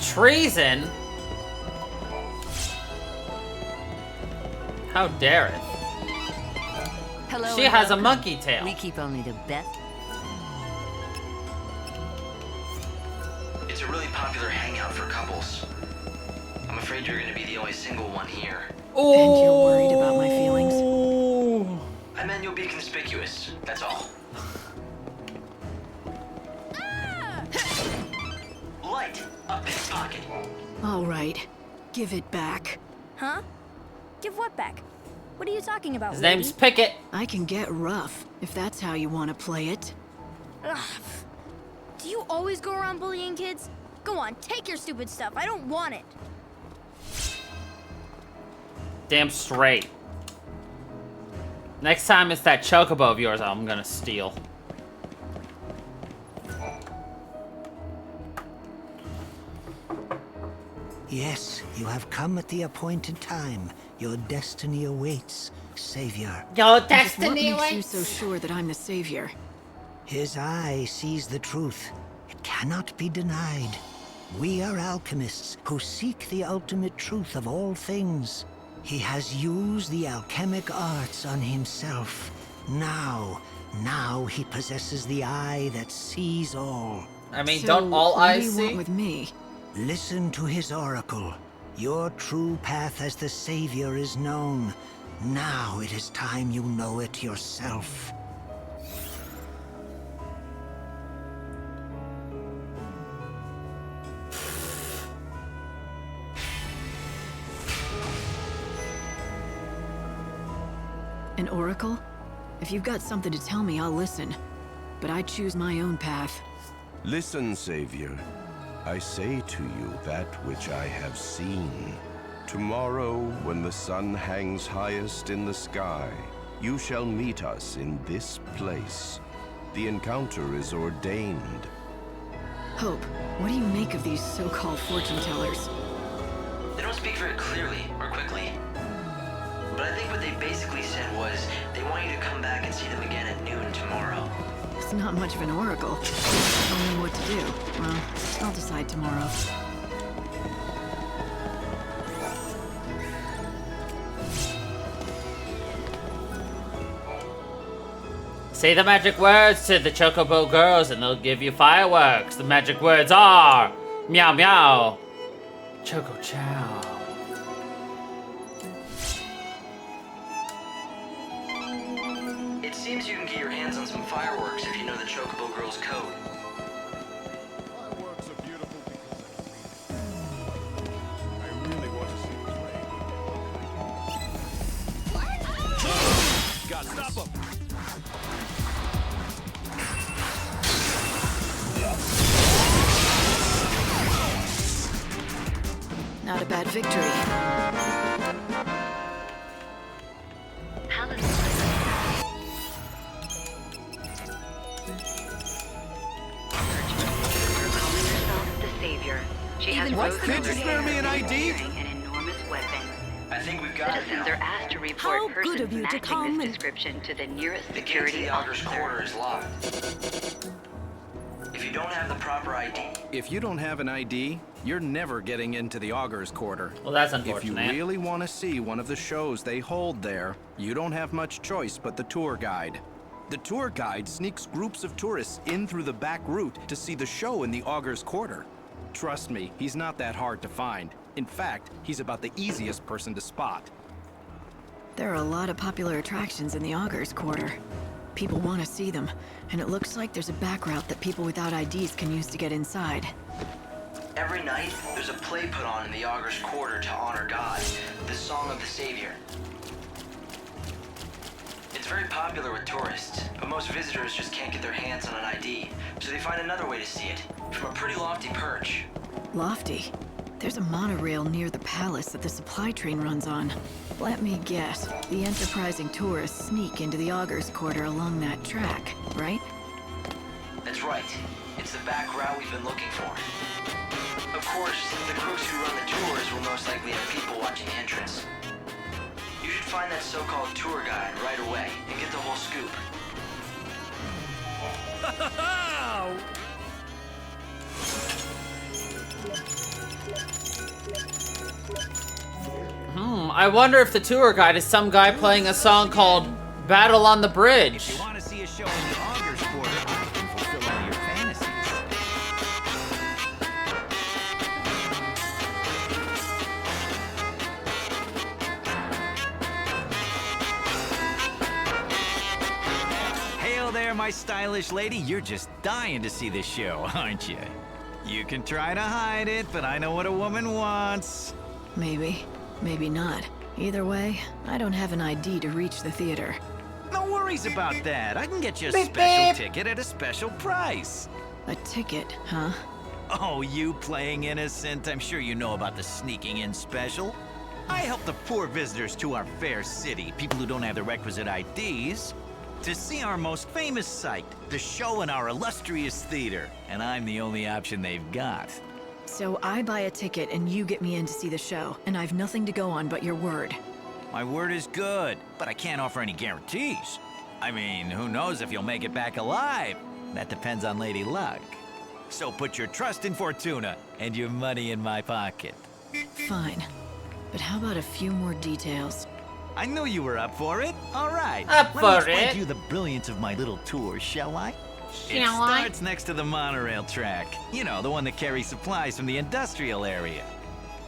Treason? How dare it? Hello. She and has a welcome. monkey tail. We keep only the best. It's a really popular hangout for couples. I'm afraid you're gonna be the only single one here. And you're worried about my feelings? I meant you'll be conspicuous, that's all. Light, a pickpocket. All right. Give it back. Huh? Give what back? What are you talking about, His lady? name's Pickett. I can get rough, if that's how you want to play it. Ugh. Do you always go around bullying kids? Go on, take your stupid stuff. I don't want it. Damn straight. Next time it's that chocobo of yours I'm gonna steal. Yes, you have come at the appointed time. Your destiny awaits, Savior. Your What makes you so sure that I'm the savior? His eye sees the truth. It cannot be denied. We are alchemists who seek the ultimate truth of all things. He has used the alchemic arts on himself. Now he possesses the eye that sees all. I mean, don't all eyes what do you want see? with me? Listen to his oracle. Your true path as the Savior is known. Now it is time you know it yourself. An oracle? If you've got something to tell me, I'll listen. But I choose my own path. Listen, Savior. I say to you that which I have seen. Tomorrow, when the sun hangs highest in the sky, you shall meet us in this place. The encounter is ordained. Hope, what do you make of these so-called fortune tellers? They don't speak very clearly or quickly. But I think what they basically said was they want you to come back and see them again at noon tomorrow. It's not much of an oracle. Tell me what to do. Well, I'll decide tomorrow. Say the magic words to the Chocobo girls and they'll give you fireworks. The magic words are Meow Meow, Choco Chow. It seems you can get your hands on some fireworks if you know the Chocobo girl's code. Fireworks are beautiful because I really want to see the flame. God, stop him! Not a bad victory. Palace She has What? rose Can't you colored spare me hair an and is ID? carrying an enormous weapon. I think we've got it Citizens now. are asked to report How good persons of you to matching come this and- description to the nearest The gate to security the Augur's officer. quarter is locked. If you don't have the proper ID, If you don't have an ID, you're never getting into the Augur's quarter. Well, that's If you unfortunate. really want to see one of the shows they hold there, you don't have much choice but the tour guide. The tour guide sneaks groups of tourists in through the back route to see the show in the Augur's quarter. Trust me, he's not that hard to find. In fact, he's about the easiest person to spot. There are a lot of popular attractions in the Augur's Quarter. People want to see them, and it looks like there's a back route that people without IDs can use to get inside. every night there's a play put on in the Augur's quarter to honor God, the Song of the Savior. It's very popular with tourists, but most visitors just can't get their hands on an ID, so they find another way to see it, from a pretty lofty perch. Lofty? There's a monorail near the palace that the supply train runs on. Let me guess, the enterprising tourists sneak into the Augur's Quarter along that track, right? That's right. It's the back route we've been looking for. Of course, the crooks who run the tours will most likely have people watching the entrance. You should find that so-called tour guide right away and get the whole scoop. I wonder if the tour guide is some guy playing a song called Battle on the Bridge. If you want to see a show in the Augur's Quarter, I can fulfill all your fantasies. Hail there, my stylish lady. You're just dying to see this show, aren't you? You can try to hide it, but I know what a woman wants. Maybe. Maybe not. Either way, I don't have an ID to reach the theater. No worries about that. I can get you a Beep, special beep. ticket at a special price. A ticket, huh? Oh, you playing innocent? I'm sure you know about the sneaking in special. I help the poor visitors to our fair city, people who don't have the requisite IDs, to see our most famous sight, the show in our illustrious theater. And I'm the only option they've got. So I buy a ticket and you get me in to see the show, and I've nothing to go on but your word. My word is good, but I can't offer any guarantees. I mean, who knows if you'll make it back alive? That depends on Lady Luck. So put your trust in Fortuna and your money in my pocket. Fine. But how about a few more details? I knew you were up for it. All right. Up Let for me explain it. to you the brilliance of my little tour, shall I? It Shall I? starts next to the monorail track. You know, the one that carries supplies from the industrial area.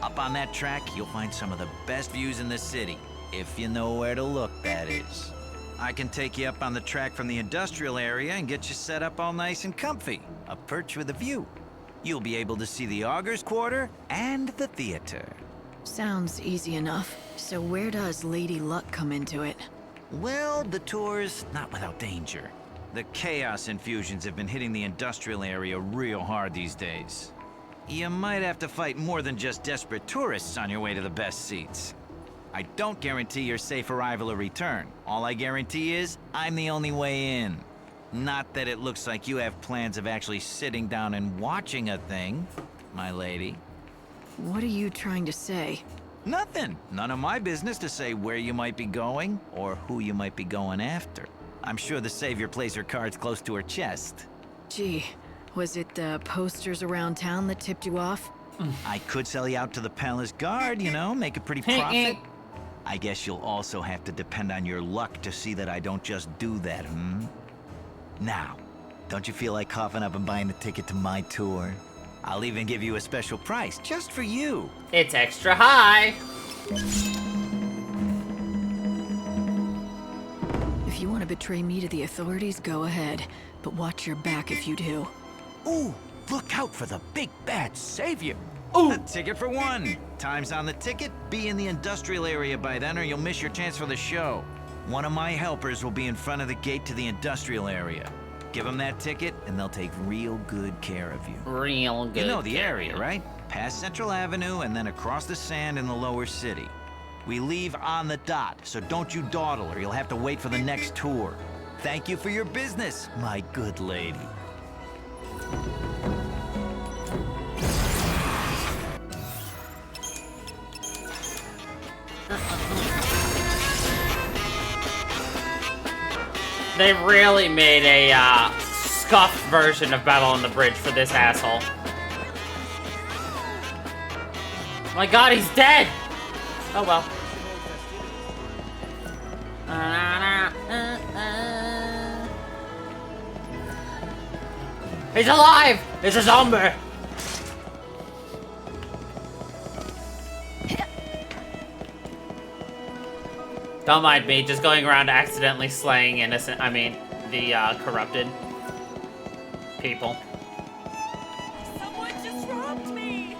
Up on that track, you'll find some of the best views in the city. If you know where to look, that is. I can take you up on the track from the industrial area and get you set up all nice and comfy. A perch with a view. You'll be able to see the Augur's Quarter and the theater. Sounds easy enough. So where does Lady Luck come into it? Well, the tour's not without danger. The chaos infusions have been hitting the industrial area real hard these days. You might have to fight more than just desperate tourists on your way to the best seats. I don't guarantee your safe arrival or return. All I guarantee is, I'm the only way in. Not that it looks like you have plans of actually sitting down and watching a thing, my lady. What are you trying to say? Nothing. None of my business to say where you might be going or who you might be going after. I'm sure the Savior plays her cards close to her chest. Gee, was it the posters around town that tipped you off? I could sell you out to the palace guard, you know, make a pretty profit. I guess you'll also have to depend on your luck to see that I don't just do that, Now, don't you feel like coughing up and buying a ticket to my tour? I'll even give you a special price, just for you. It's extra high. If you want to betray me to the authorities, go ahead. But watch your back if you do. Ooh, look out for the big bad Savior. Ooh. A ticket for one. Time's on the ticket. Be in the industrial area by then or you'll miss your chance for the show. One of my helpers will be in front of the gate to the industrial area. Give them that ticket and they'll take real good care of you. Real good. You know the area, right? Past Central Avenue and then across the sand in the lower city. We leave on the dot, so don't you dawdle or you'll have to wait for the next tour. Thank you for your business, my good lady. They really made a scuffed version of Battle on the Bridge for this asshole. My god, he's dead! Oh well. He's alive! It's a zombie! Don't mind me, just going around accidentally slaying innocent, the corrupted people. Someone just robbed me!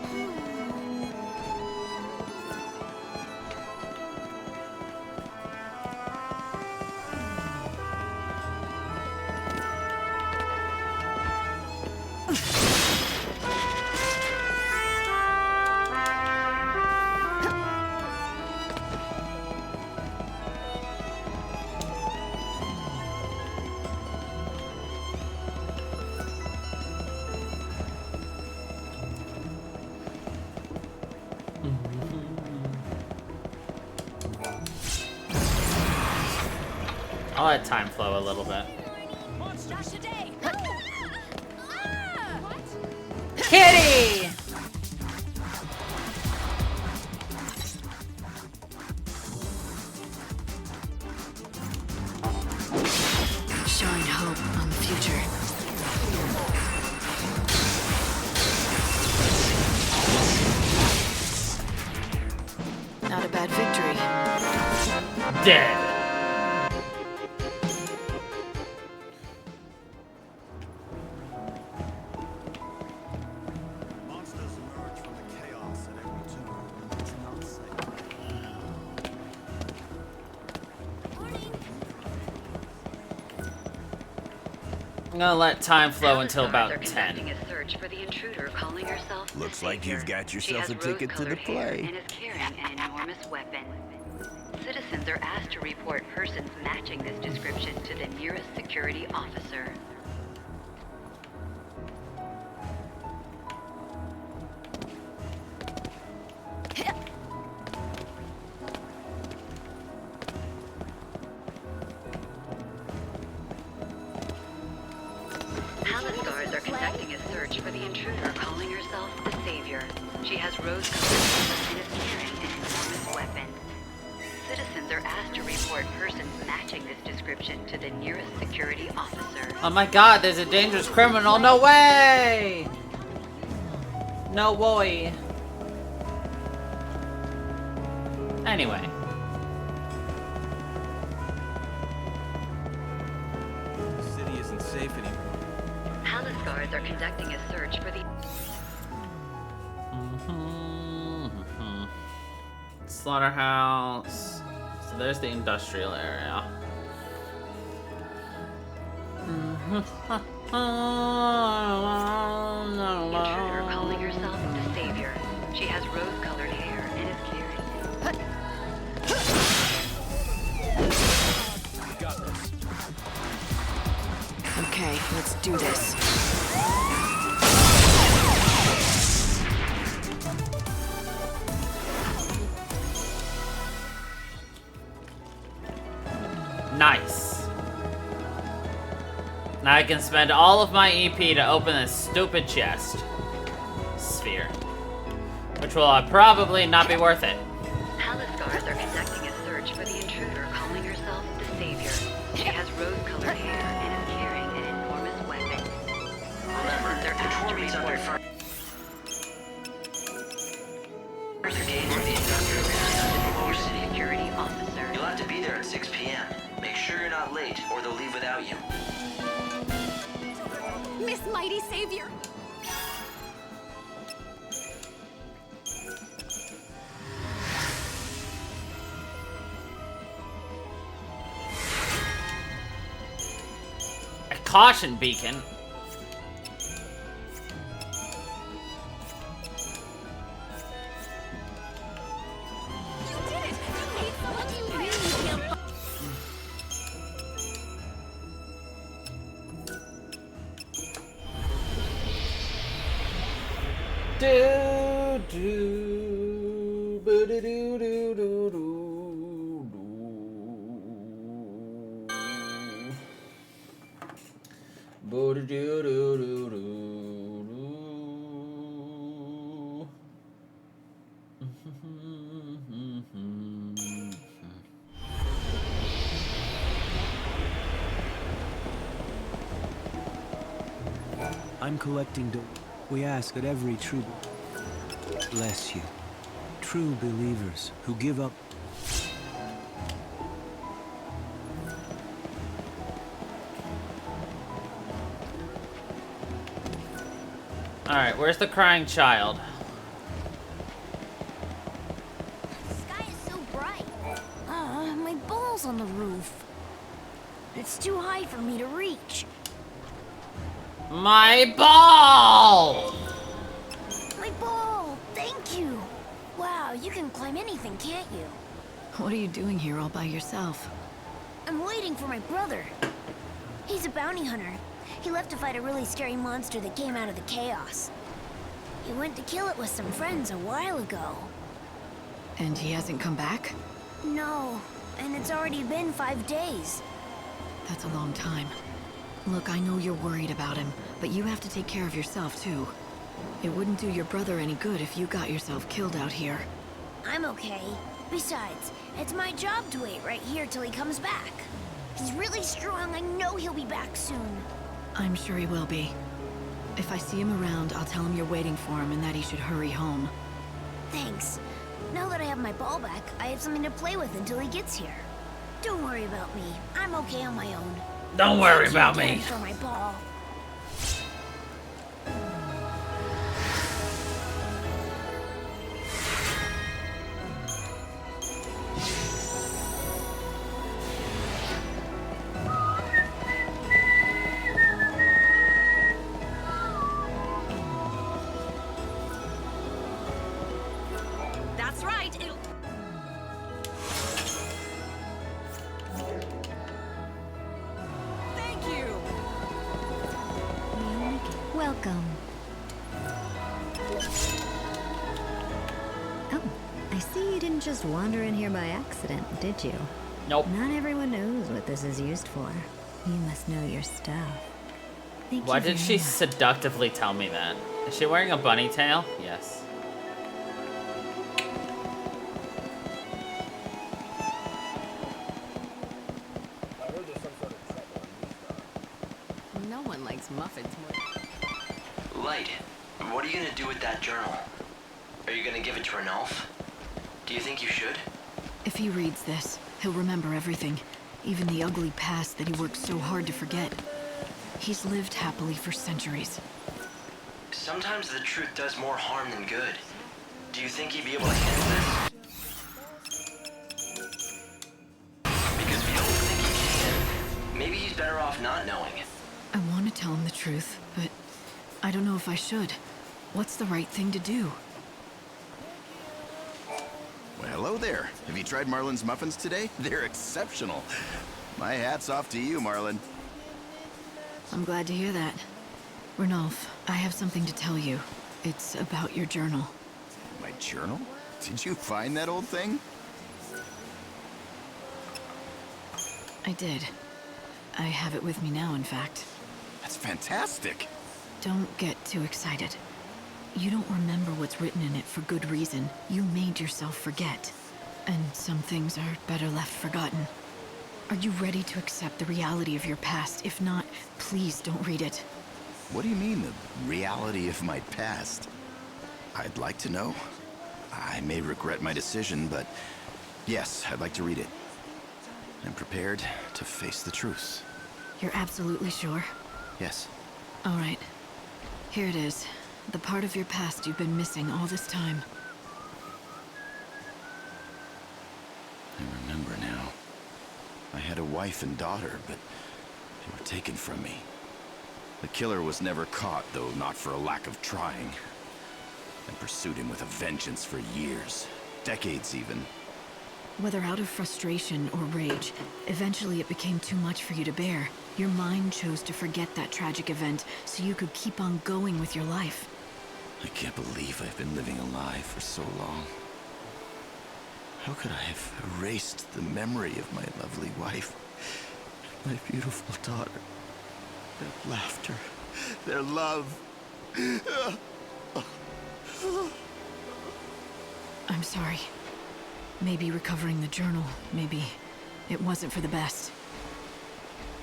I'll let time flow a little bit. Kitty! Showing hope on the future. Not a bad victory. Dead. I'm gonna let time flow until about 10. A search for the intruder calling herself Looks like you've got She yourself has a ticket to the rose-colored hair play. and is carrying an enormous weapon. Citizens are asked to report persons matching this description to the nearest security officer. Palace guards are conducting a search for the intruder calling herself the Savior. She has rose-colored hair and is carrying an enormous weapon. Citizens are asked to report persons matching this description to the nearest security officer. Oh my god, there's a dangerous criminal. No way! No way. Anyway. The city isn't safe anymore. Palace guards are conducting a search for the... Slaughterhouse. So there's the industrial area. intruder calling herself the Savior. She has rose-colored hair and is carrying... Okay, let's do this. Nice. Now I can spend all of my EP to open this stupid chest. Sphere. Which will probably not be worth it. Palace guards are conducting a search for the intruder calling herself the Savior. She has rose-colored hair and is carrying an enormous weapon. Citizens are asked to report... Security officer. You'll have to be there at 6 p.m. Make sure you're not late, or they'll leave without you. Miss Mighty Savior. A caution beacon. I'm collecting we ask that every true bless you. True believers who give up. Alright, where's the crying child? The sky is so bright. My ball's on the roof. It's too high for me to reach. My ball! My ball! Thank you! Wow, you can climb anything, can't you? What are you doing here all by yourself? I'm waiting for my brother. He's a bounty hunter. He left to fight a really scary monster that came out of the chaos. He went to kill it with some friends a while ago. And he hasn't come back? No, and it's already been 5 days. That's a long time. Look, I know you're worried about him, but you have to take care of yourself too. It wouldn't do your brother any good if you got yourself killed out here. I'm okay. Besides, it's my job to wait right here till he comes back. He's really strong. I know he'll be back soon. I'm sure he will be. If I see him around, I'll tell him you're waiting for him and that he should hurry home. Thanks. Now that I have my ball back, I have something to play with until he gets here. Don't worry about me. I'm okay on my own. Don't worry about Thank you me. again for my ball. That's right. It'll... Thank you. Welcome. Oh, I see you didn't just wander in here by accident, did you? Nope. Not everyone knows what this is used for. You must know your stuff. Thank Why you did very she much. seductively tell me that? Is she wearing a bunny tail? Yes. No one likes muffins more. Light, what are you gonna do with that journal? Are you gonna give it to Ranulph? Do you think you should? If he reads this, he'll remember everything, even the ugly past that he worked so hard to forget. He's lived happily for centuries. Sometimes the truth does more harm than good. Do you think he'd be able to handle this? Because if you don't think he can, maybe he's better off not knowing. I want to tell him the truth, but I don't know if I should. What's the right thing to do? Well, hello there. Have you tried Marlin's muffins today? They're exceptional. My hat's off to you, Marlin. I'm glad to hear that. Ranulph, I have something to tell you. It's about your journal. My journal? Did you find that old thing? I did. I have it with me now, in fact. That's fantastic. Don't get too excited. You don't remember what's written in it for good reason. You made yourself forget. And some things are better left forgotten. Are you ready to accept the reality of your past? If not, please don't read it. What do you mean, the reality of my past? I'd like to know. I may regret my decision, but yes, I'd like to read it. I'm prepared to face the truth. You're absolutely sure? Yes. All right. Here it is. The part of your past you've been missing all this time. I remember now. I had a wife and daughter, but they were taken from me. The killer was never caught, though not for a lack of trying. I pursued him with a vengeance for years, decades even. Whether out of frustration or rage, eventually it became too much for you to bear. Your mind chose to forget that tragic event so you could keep on going with your life. I can't believe I've been living a lie for so long. How could I have erased the memory of my lovely wife, my beautiful daughter, that laughter? their love. I'm sorry. Maybe recovering the journal, maybe it wasn't for the best.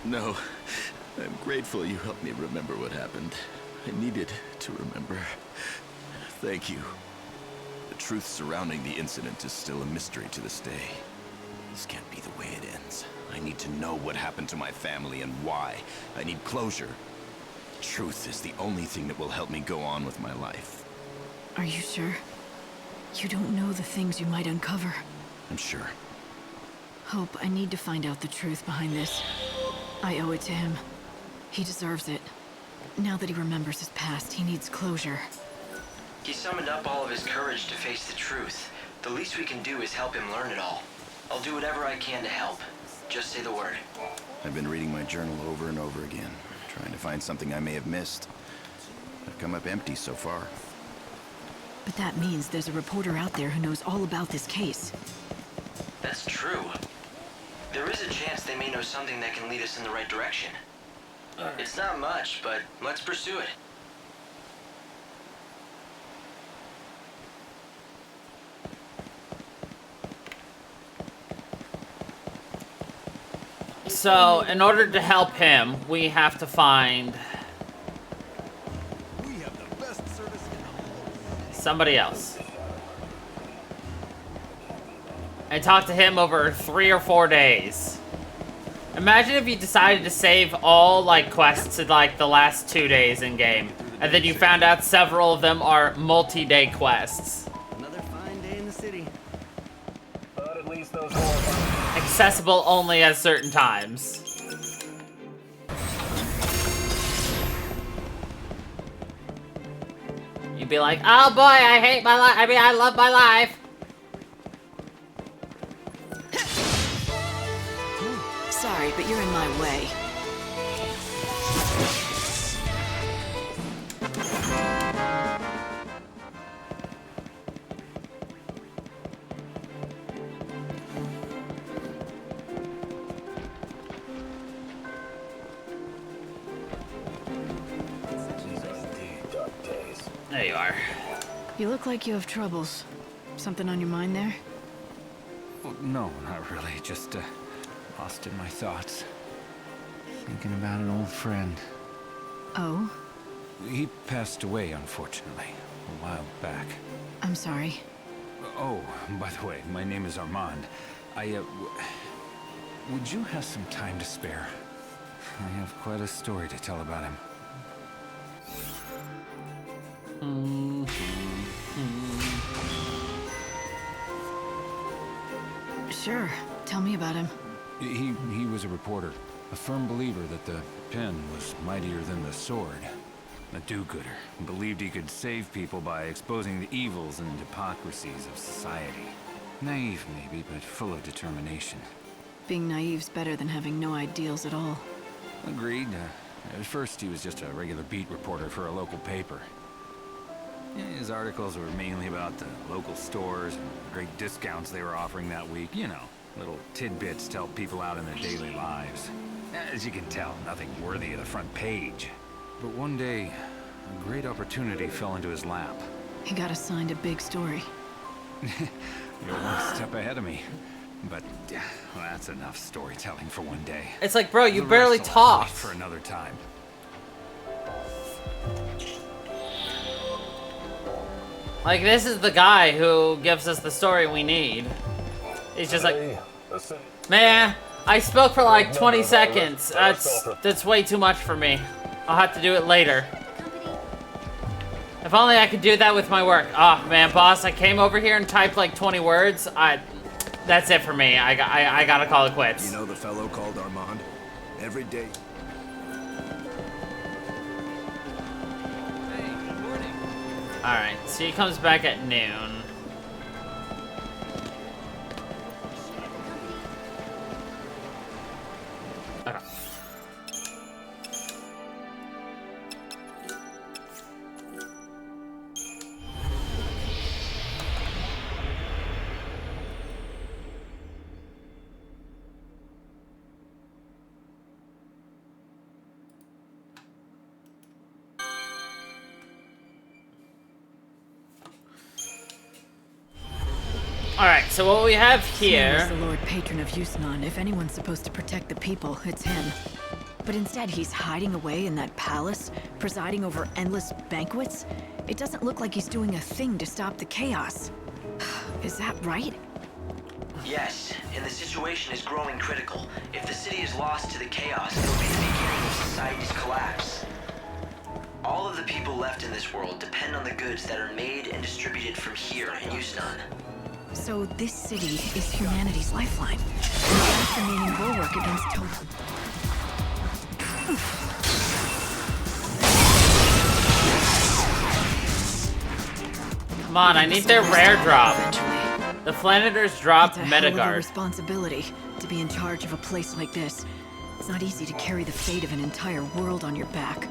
No, I'm grateful you helped me remember what happened. I needed to remember. Thank you. The truth surrounding the incident is still a mystery to this day. This can't be the way it ends. I need to know what happened to my family and why. I need closure. Truth is the only thing that will help me go on with my life. Are you sure? You don't know the things you might uncover. I'm sure. Hope, I need to find out the truth behind this. I owe it to him. He deserves it. Now that he remembers his past, he needs closure. He summoned up all of his courage to face the truth. The least we can do is help him learn it all. I'll do whatever I can to help. Just say the word. I've been reading my journal over and over again, trying to find something I may have missed. I've come up empty so far. But that means there's a reporter out there who knows all about this case. That's true. There is a chance they may know something that can lead us in the right direction. It's not much, but let's pursue it. So, in order to help him, we have to find somebody else. And talk to him over 3 or 4 days. Imagine if you decided to save all, like, quests in, like, the last 2 days in game. And then you found out several of them are multi-day quests. Another fine day in the city. But at least those Accessible only at certain times. You'd be like, oh boy, I hate my life. I mean, I love my life. Sorry, but you're in my way. There you are. You look like you have troubles. Something on your mind there? Well, no, not really. Just lost in my thoughts. Thinking about an old friend. Oh? He passed away, unfortunately, a while back. I'm sorry. Oh, by the way, my name is Armand. Would you have some time to spare? I have quite a story to tell about him. Sure. Tell me about him. He was a reporter, a firm believer that the pen was mightier than the sword. A do-gooder, believed he could save people by exposing the evils and hypocrisies of society. Naive, maybe, but full of determination. Being naive's better than having no ideals at all. Agreed. At first, he was just a regular beat reporter for a local paper. His articles were mainly about the local stores and great discounts they were offering that week. You know, little tidbits to help people out in their daily lives. As you can tell, nothing worthy of the front page. But one day, a great opportunity fell into his lap. He got assigned a big story. You're one step ahead of me. But well, that's enough storytelling for one day. It's like, bro, you The barely rest I'll talked. wait for another time. Like, this is the guy who gives us the story we need. He's just like, man, I spoke for like 20 seconds. That's way too much for me. I'll have to do it later. If only I could do that with my work. Oh man, boss, I came over here and typed like 20 words. That's it for me. I gotta call it quits. You know the fellow called Armand? Every day. Alright, so he comes back at noon. Okay. Alright, so what we have here... Snow is the Lord Patron of Yusnan. If anyone's supposed to protect the people, it's him. But instead, he's hiding away in that palace, presiding over endless banquets. It doesn't look like he's doing a thing to stop the chaos. Is that right? Yes, and the situation is growing critical. If the city is lost to the chaos, it will be the beginning of society's collapse. All of the people left in this world depend on the goods that are made and distributed from here in Yusnan. So this city is humanity's lifeline. The last remaining bulwark against total... Come on, I need their rare drop. The Flanators dropped It's a hell of a Metagard. responsibility to be in charge of a place like this. It's not easy to carry the fate of an entire world on your back.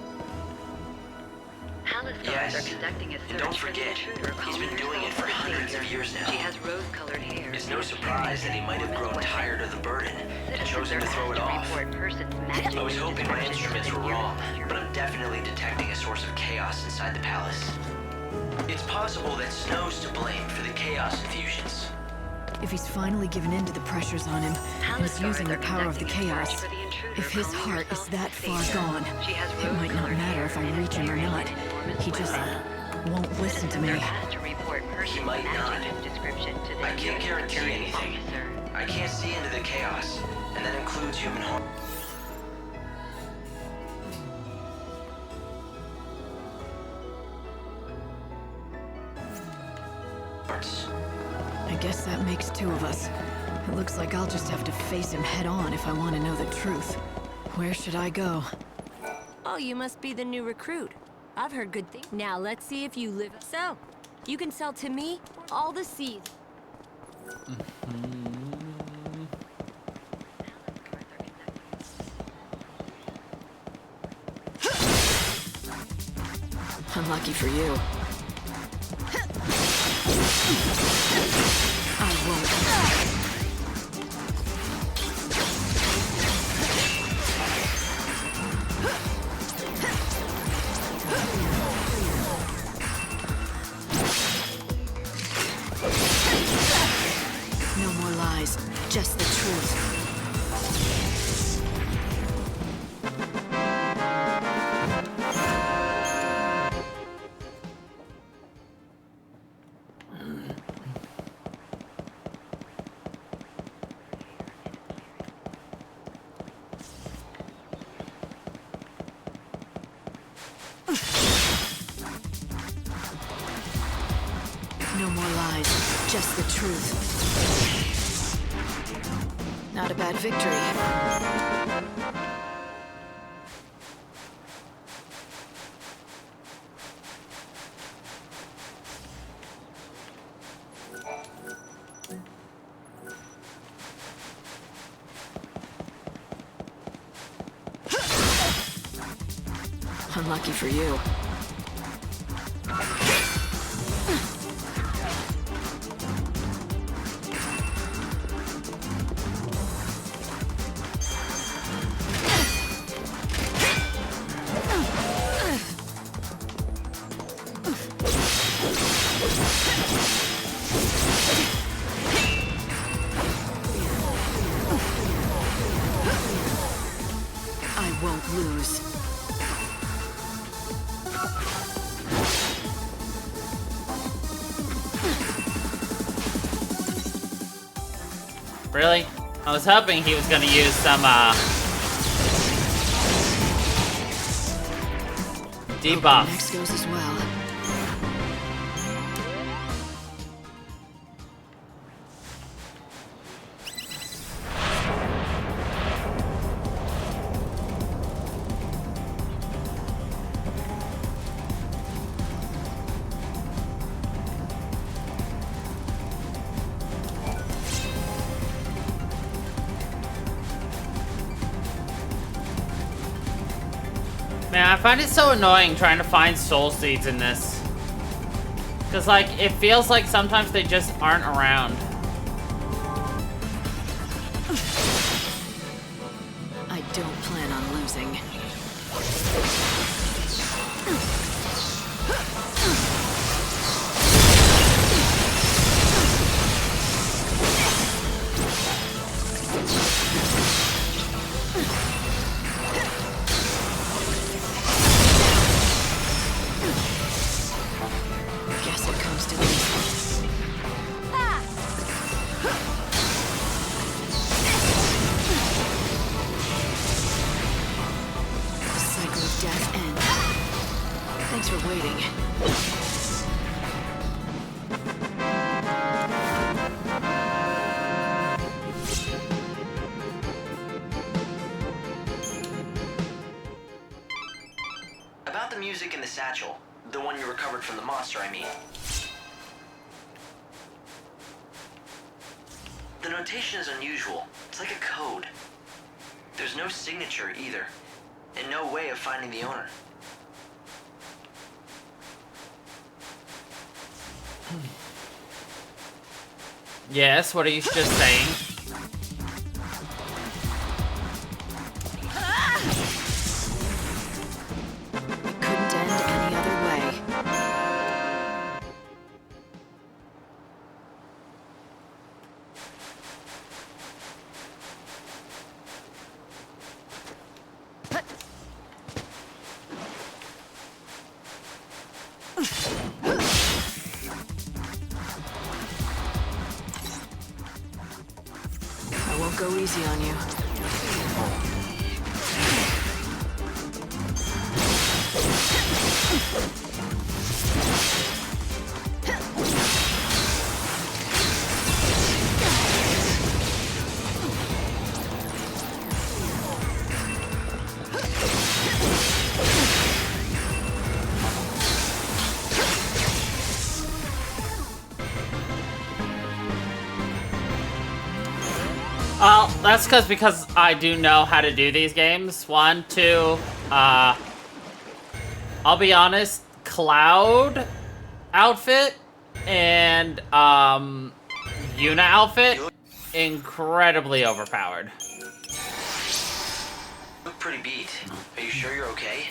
Yes, are conducting a search and don't forget, he's been doing it for hundreds of years now. She has rose-colored hair. It's no surprise that he might have grown tired of the burden and chosen to throw it off. I was hoping my instruments were wrong, but I'm definitely detecting a source of chaos inside the palace. It's possible that Snow's to blame for the chaos infusions. If he's finally given in to the pressures on him and is using the power of the chaos, if his heart is that far gone, it might not matter if I reach him or not. He just won't listen to me. He might not. I can't guarantee anything. I can't see into the chaos, and that includes human harm. I guess that makes two of us. It looks like I'll just have to face him head on if I want to know the truth. Where should I go? Oh, you must be the new recruit. I've heard good things. Now let's see if you live. So, you can sell to me all the seeds. Unlucky for you. I won't. No more lies, just the truth. No more lies, just the truth. Not a bad victory. Unlucky for you. I won't lose. Really? I was hoping he was gonna use some, debuffs. Next goes as well. Man, I find it so annoying trying to find soul seeds in this. Because, like, it feels like sometimes they just aren't around. I don't plan on losing. comes to this. The cycle of death ends. Thanks for waiting. About the music in the satchel. The one you recovered from the monster, I mean. The notation is unusual. It's like a code. There's no signature either, and no way of finding the owner. Yes, what are you just saying? Couldn't end any other way. I won't go easy on you. Well, that's because I do know how to do these games. 1, 2, I'll be honest, Cloud outfit and Yuna outfit, incredibly overpowered. Look pretty beat. Are you sure you're okay?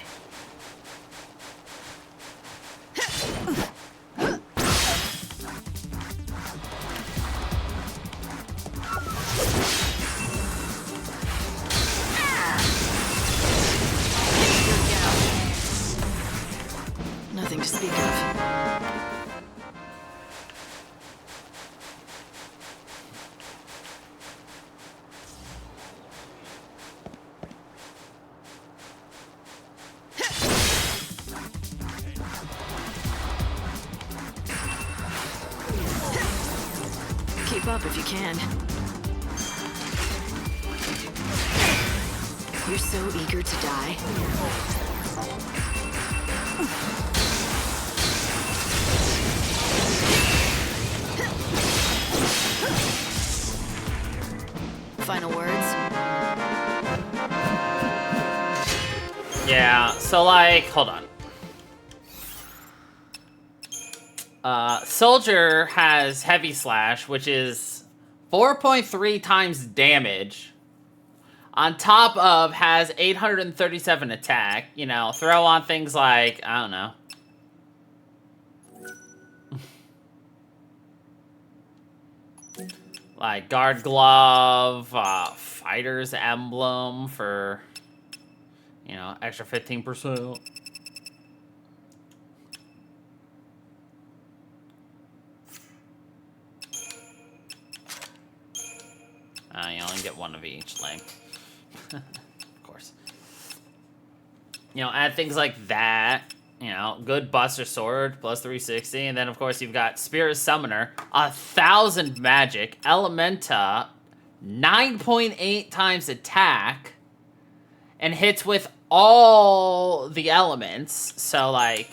Nothing to speak of. Keep up if you can. You're so eager to die. Final words? Yeah, so like, hold on. Soldier has Heavy Slash, which is 4.3 times damage. On top of has 837 attack. You know, throw on things like, I don't know. Like Guard Glove, Fighter's Emblem for, you know, extra 15%. You only get one of each, like, of course. You know, add things like that. You know, good Buster Sword, plus 360. And then, of course, you've got Spirit Summoner, 1,000 magic. Elementa, 9.8 times attack. And hits with all the elements. So, like,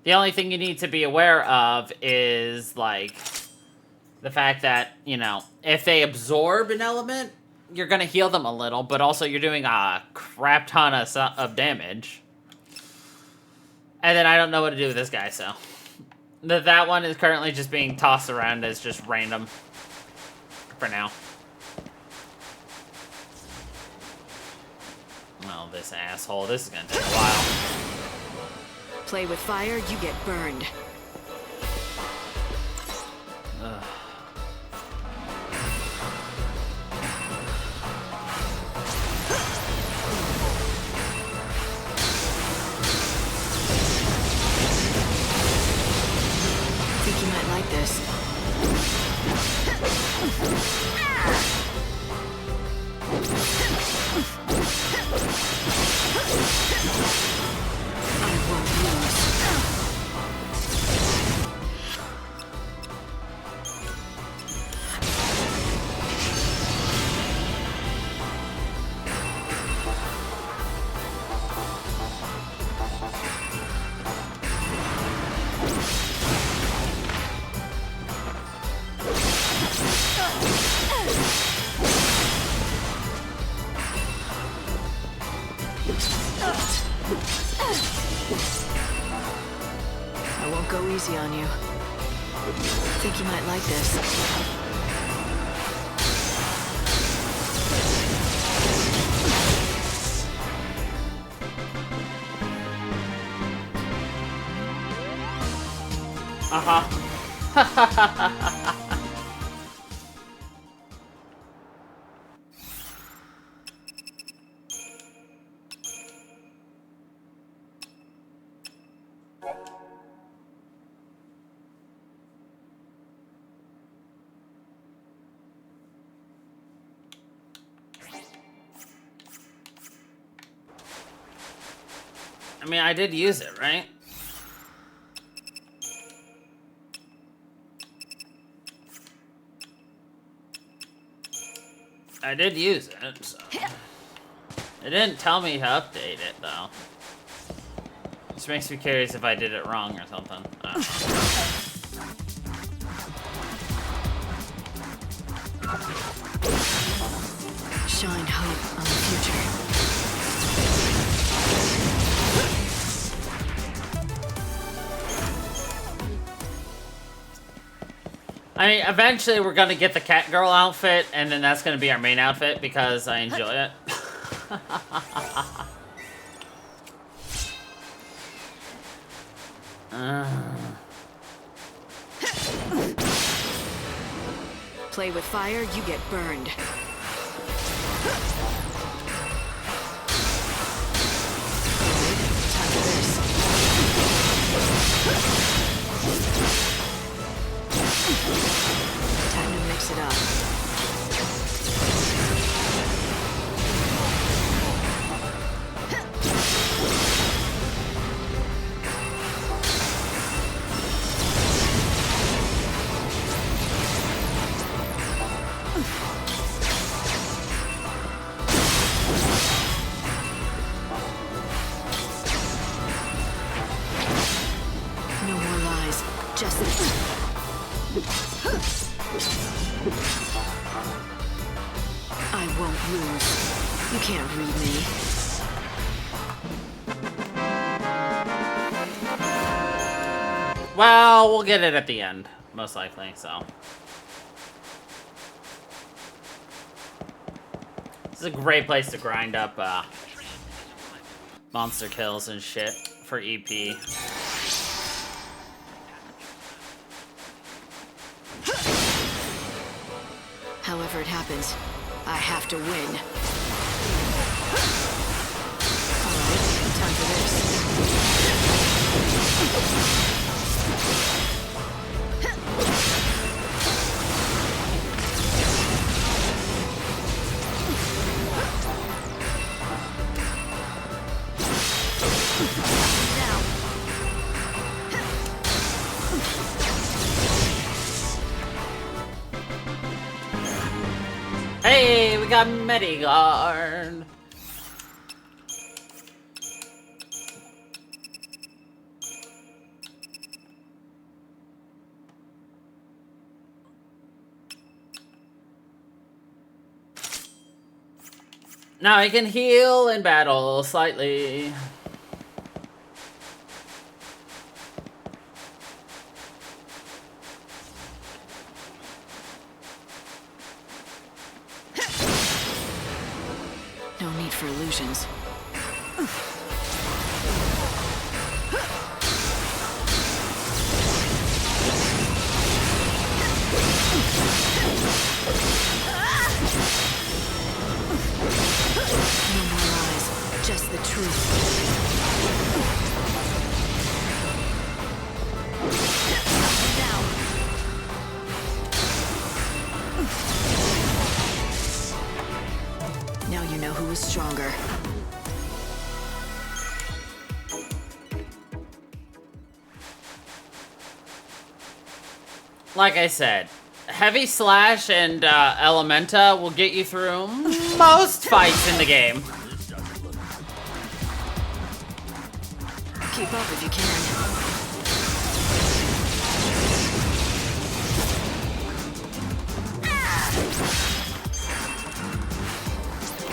the only thing you need to be aware of is, like, the fact that, you know, if they absorb an element, you're going to heal them a little. But also, you're doing a crap ton of damage. And then I don't know what to do with this guy, so. That one is currently just being tossed around as just random. For now. Oh, this asshole. This is gonna take a while. Play with fire, you get burned. Ugh. Think you might like this. I won't lose. I won't go easy on you. Think you might like this. I mean, I did use it, right? I did use it, so. It didn't tell me to update it, though. Just makes me curious if I did it wrong or something. Shine hope on the future. I mean, eventually we're gonna get the cat girl outfit, and then that's gonna be our main outfit because I enjoy it. Play with fire, you get burned. Time for this. Time to mix it up. No more lies. Just I won't lose. You can't read me. Well, we'll get it at the end, most likely, so. This is a great place to grind up monster kills and shit for EP. However it happens, I have to win. Alright, time for this. Hey, we got Medigard. Now I can heal in battle slightly. No need for illusions. No more lies, just the truth. Down. know who is stronger. Like I said, Heavy Slash and Elementa will get you through most fights in the game. Keep up if you can.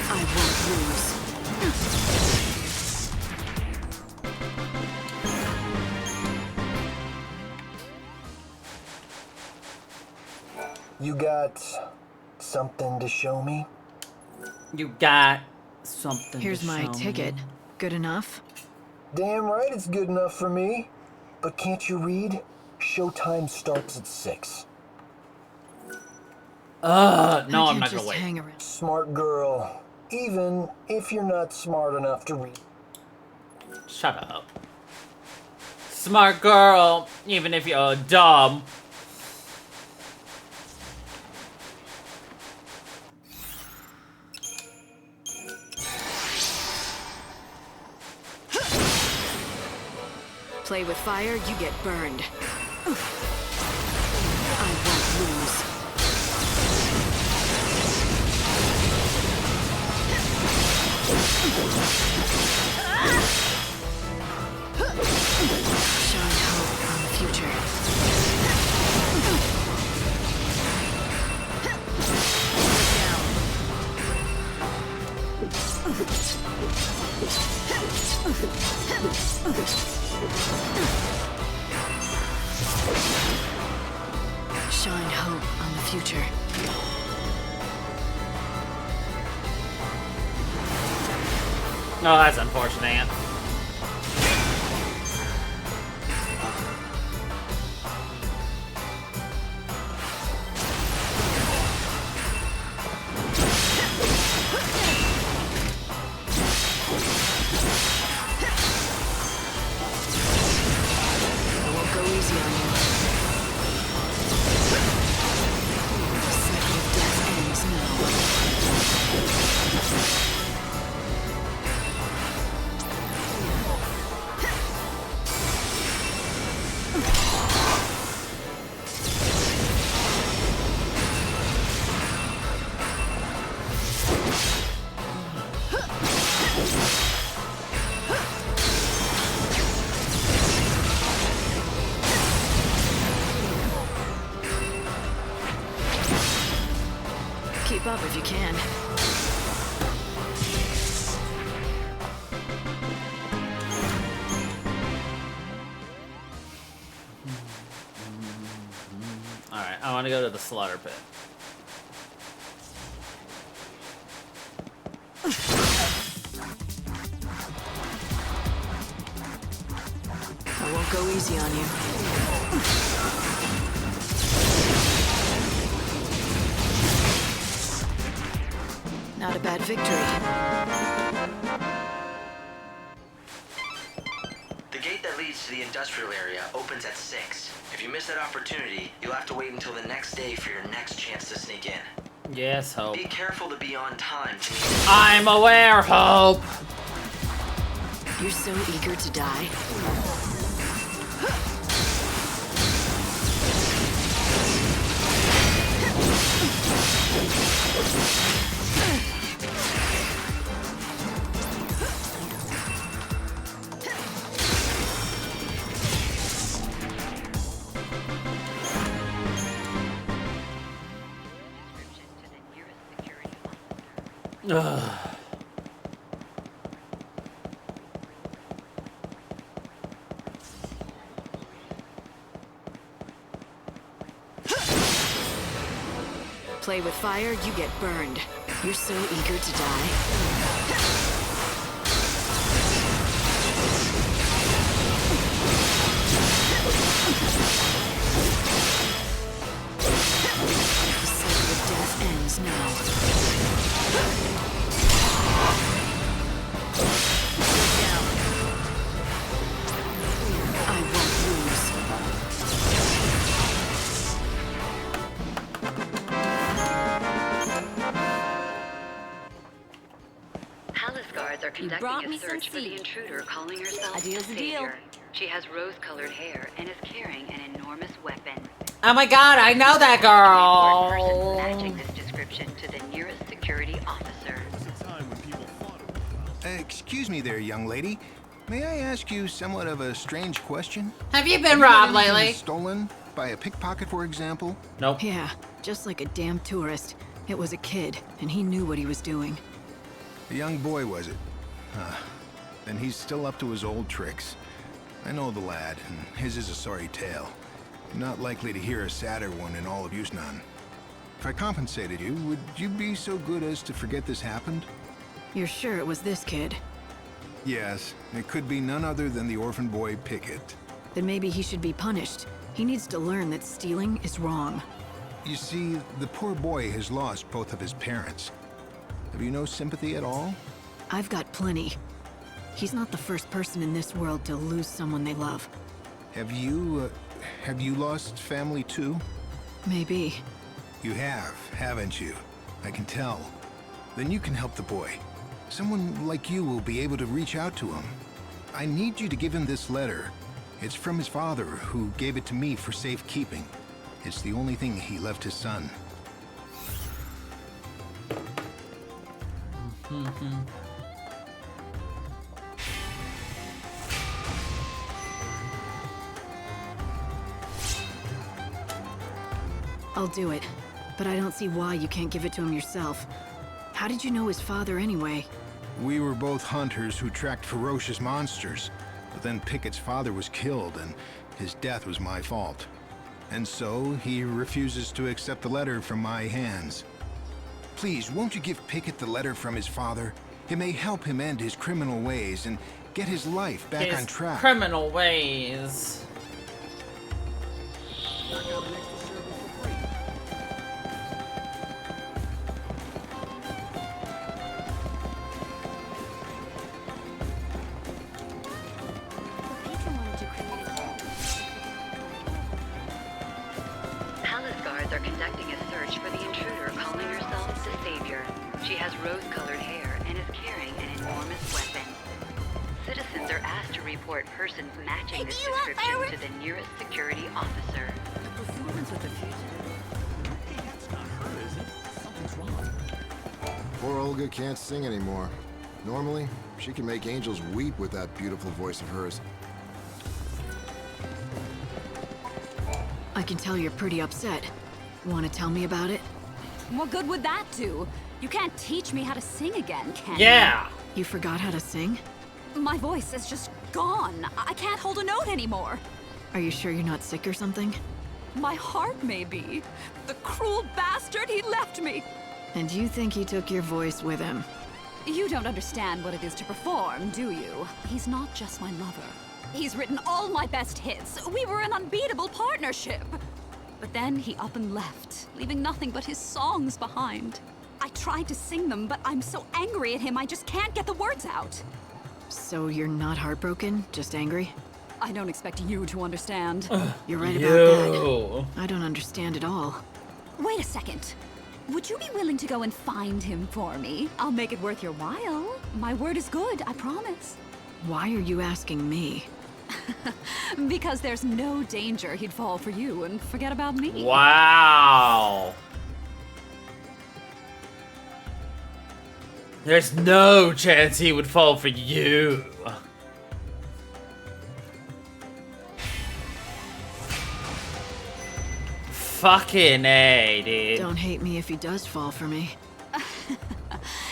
I won't lose. You got something to show me? You got something Here's to my show ticket. me. Good enough? Damn right it's good enough for me. But can't you read? Showtime starts at 6. No, I'm not gonna just wait. hang around. Smart girl. Even if you're not smart enough to read. Shut up. Smart girl, even if you're dumb. Play with fire, you get burned. I won't lose. Shine hope on the future. Shine hope on the future. Oh, that's unfortunate. I won't go easy on you. The cycle of death ends now. Keep up if you can. Alright, I want to go to the slaughter pit. I won't go easy on you. Not a bad victory. The gate that leads to the industrial area opens at 6. If you miss that opportunity, you'll have to wait until the next day for your next chance to sneak in. Yes, Hope. Be careful to be on time to meet. I'm aware, Hope! You're so eager to die. Ugh. Play with fire, you get burned. You're so eager to die. The cycle of death ends now. I won't lose. are conducting brought a me some search for the seed. intruder calling herself A deal's the a deal. Savior. She has rose-colored hair and is carrying an enormous weapon. Oh my god, I know that Person matching girl. this description to the nearest security officer. Excuse me there, young lady. May I ask you somewhat of a strange question? Have you been Have robbed had anything lately? Stolen? By a pickpocket, for example? Nope. Yeah, just like a damn tourist. It was a kid, and he knew what he was doing. A young boy, was it? Huh. Then he's still up to his old tricks. I know the lad, and his is a sorry tale. Not likely to hear a sadder one in all of Yusnan. If I compensated you, would you be so good as to forget this happened? You're sure it was this kid? Yes, it could be none other than the orphan boy Pickett. Then maybe he should be punished. He needs to learn that stealing is wrong. You see, the poor boy has lost both of his parents. Have you no sympathy at all? I've got plenty. He's not the first person in this world to lose someone they love. Have you lost family too? Maybe. You have, haven't you? I can tell. Then you can help the boy. Someone like you will be able to reach out to him. I need you to give him this letter. It's from his father, who gave it to me for safekeeping. It's the only thing he left his son. I'll do it, but I don't see why you can't give it to him yourself. How did you know his father anyway? We were both hunters who tracked ferocious monsters, but then Pickett's father was killed, and his death was my fault. And so, he refuses to accept the letter from my hands. Please, won't you give Pickett the letter from his father? It may help him end his criminal ways and get his life back on track. Criminal ways. Palace guards are conducting a search for the intruder calling herself the Savior. She has rose-colored hair and is carrying an enormous weapon. Citizens are asked to report persons matching this description to the nearest security officer. Poor Olga can't sing anymore. Normally, she can make angels weep with that beautiful voice of hers. I can tell you're pretty upset. Want to tell me about it? What good would that do? You can't teach me how to sing again, can Yeah. You forgot how to sing? you? My voice is just gone. I can't hold a note anymore. Are you sure you're not sick or something? My heart may be. The cruel bastard, he left me. And you think he took your voice with him? You don't understand what it is to perform, do you? He's not just my lover. He's written all my best hits. We were an unbeatable partnership. But then he up and left, leaving nothing but his songs behind. I tried to sing them, but I'm so angry at him I just can't get the words out. So you're not heartbroken, just angry? I don't expect you to understand. You're right about that. I don't understand at all. Wait a second. Would you be willing to go and find him for me? I'll make it worth your while. My word is good, I promise. Why are you asking me? Because there's no danger he'd fall for you and forget about me. Wow. There's no chance he would fall for you. Fucking A, dude. Don't hate me if he does fall for me.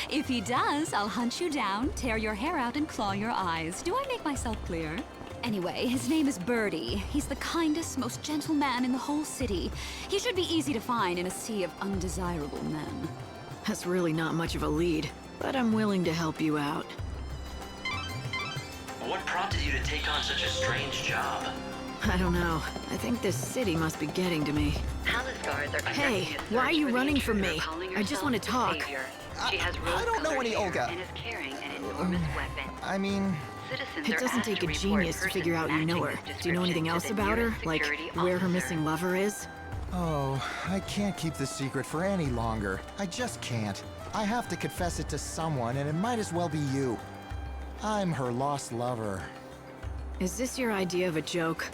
If he does, I'll hunt you down, tear your hair out, and claw your eyes. Do I make myself clear? Anyway, his name is Birdie. He's the kindest, most gentle man in the whole city. He should be easy to find in a sea of undesirable men. That's really not much of a lead, but I'm willing to help you out. What prompted you to take on such a strange job? I don't know. I think this city must be getting to me. Palace guards are conducting Hey, a search why are you for the running from intruder me? calling I just herself want to the talk. Savior. She has I don't know any rose-colored hair Olga. and is carrying an enormous weapon. I mean... Citizens It are doesn't asked take to a report genius to persons figure out you know matching her. this Do you know anything else description to about the her? nearest Like, security where her officer. missing lover is? Oh, I can't keep this secret for any longer. I just can't. I have to confess it to someone, and it might as well be you. I'm her lost lover. Is this your idea of a joke?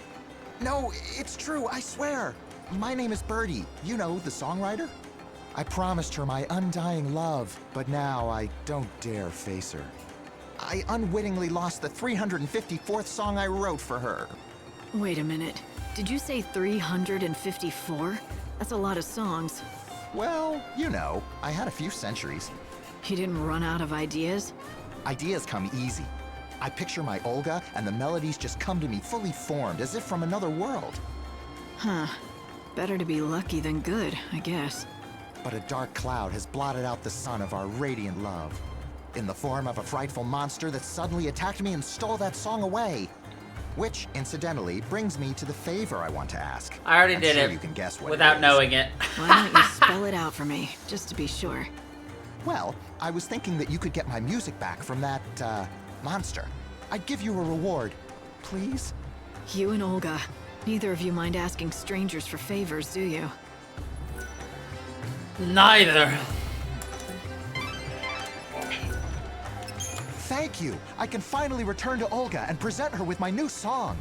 No, it's true, I swear. My name is Birdie. You know, the songwriter. I promised her my undying love, but now I don't dare face her. I unwittingly lost the 354th song I wrote for her. Wait a minute. Did you say 354? That's a lot of songs. Well, you know, I had a few centuries. You didn't run out of ideas? Ideas come easy. I picture my Olga, and the melodies just come to me fully formed, as if from another world. Huh. Better to be lucky than good, I guess. But a dark cloud has blotted out the sun of our radiant love, in the form of a frightful monster that suddenly attacked me and stole that song away. Which, incidentally, brings me to the favor I want to ask. I already I'm did sure it you can guess what without it is. knowing it. Why don't you spell it out for me, just to be sure? Well, I was thinking that you could get my music back from that, monster. I'd give you a reward. Please? You and Olga. Neither of you mind asking strangers for favors, do you? Neither. Thank you! I can finally return to Olga and present her with my new song.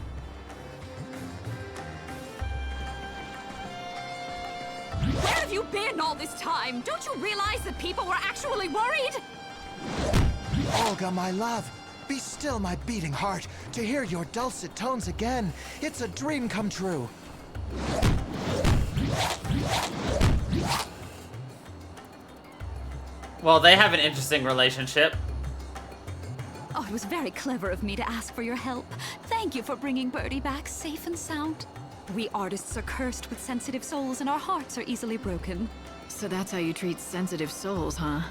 Where have you been all this time? Don't you realize that people were actually worried? Olga, my love, be still my beating heart. To hear your dulcet tones again, it's a dream come true. Well, they have an interesting relationship. Oh, it was very clever of me to ask for your help. Thank you for bringing Birdie back safe and sound. We artists are cursed with sensitive souls and our hearts are easily broken. So that's how you treat sensitive souls, huh?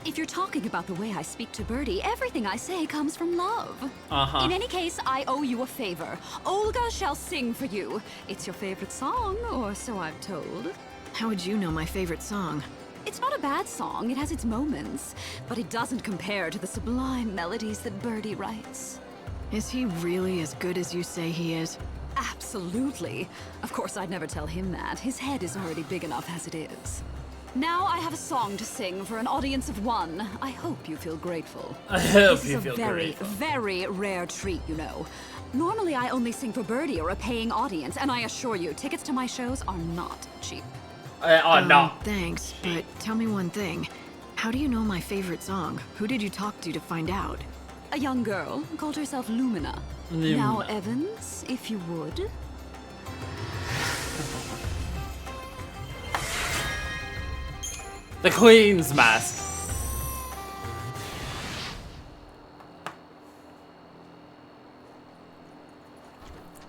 If you're talking about the way I speak to Birdie, everything I say comes from love. Uh-huh. In any case, I owe you a favor. Olga shall sing for you. It's your favorite song, or so I'm told. How would you know my favorite song? It's not a bad song, it has its moments, but it doesn't compare to the sublime melodies that Birdie writes. Is he really as good as you say he is? Absolutely. Of course, I'd never tell him that. His head is already big enough as it is. Now I have a song to sing for an audience of one. I hope you feel grateful. I hope this you is feel a very, grateful. very rare treat, you know. Normally, I only sing for Birdie or a paying audience, and I assure you, tickets to my shows are not cheap. No. Thanks, but tell me one thing. How do you know my favorite song? Who did you talk to find out? A young girl called herself Lumina. Lumina. Now, Evans, if you would. The Queen's Mask.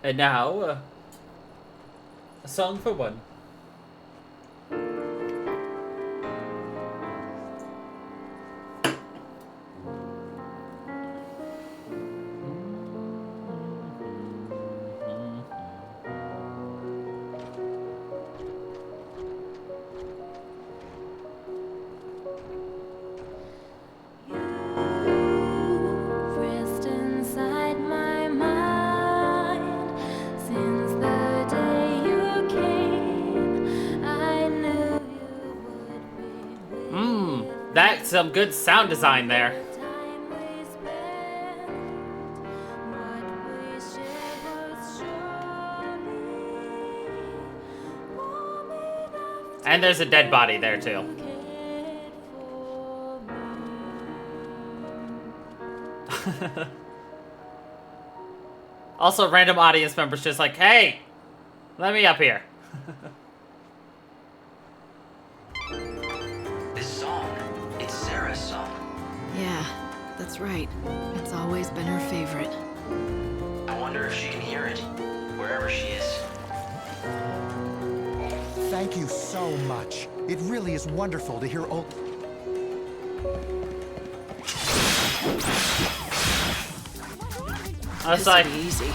And now, a song for one. Rest inside my mind. Since the day you came, I knew you would be That's some good sound design there. time we spent. What we shared was surely warm enough And there's a dead body there too. to care for me. Also, random audience members just like, hey, let me up here. This song, it's Sarah's song. Yeah, that's right. It's always been her favorite. I wonder if she can hear it, wherever she is. Thank you so much. It really is wonderful to hear Olga. I was like, easy.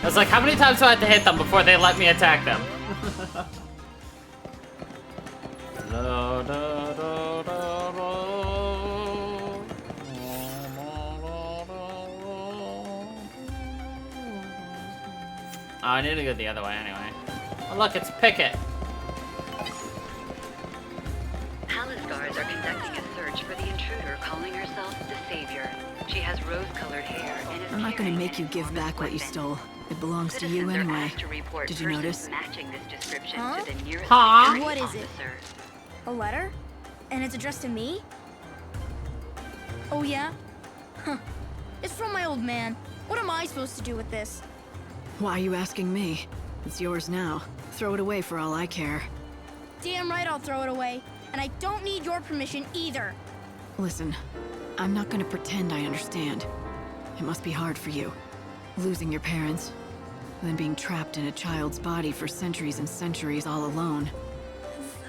I was like, how many times do I have to hit them before they let me attack them? Oh, I need to go the other way anyway. Oh, look, it's Picket. intruder calling herself the Savior. She has rose-colored hair and is I'm not gonna carrying make an you give enormous back what you weapon. stole. It belongs to you Citizens are anyway. asked to report Did you persons notice? matching this description Huh? to the nearest Huh? security What is it? officer. A letter? And it's addressed to me? Oh yeah? Huh. It's from my old man. What am I supposed to do with this? Why are you asking me? It's yours now. Throw it away for all I care. Damn right I'll throw it away. And I don't need your permission either. Listen, I'm not gonna pretend I understand. It must be hard for you. Losing your parents, then being trapped in a child's body for centuries and centuries all alone.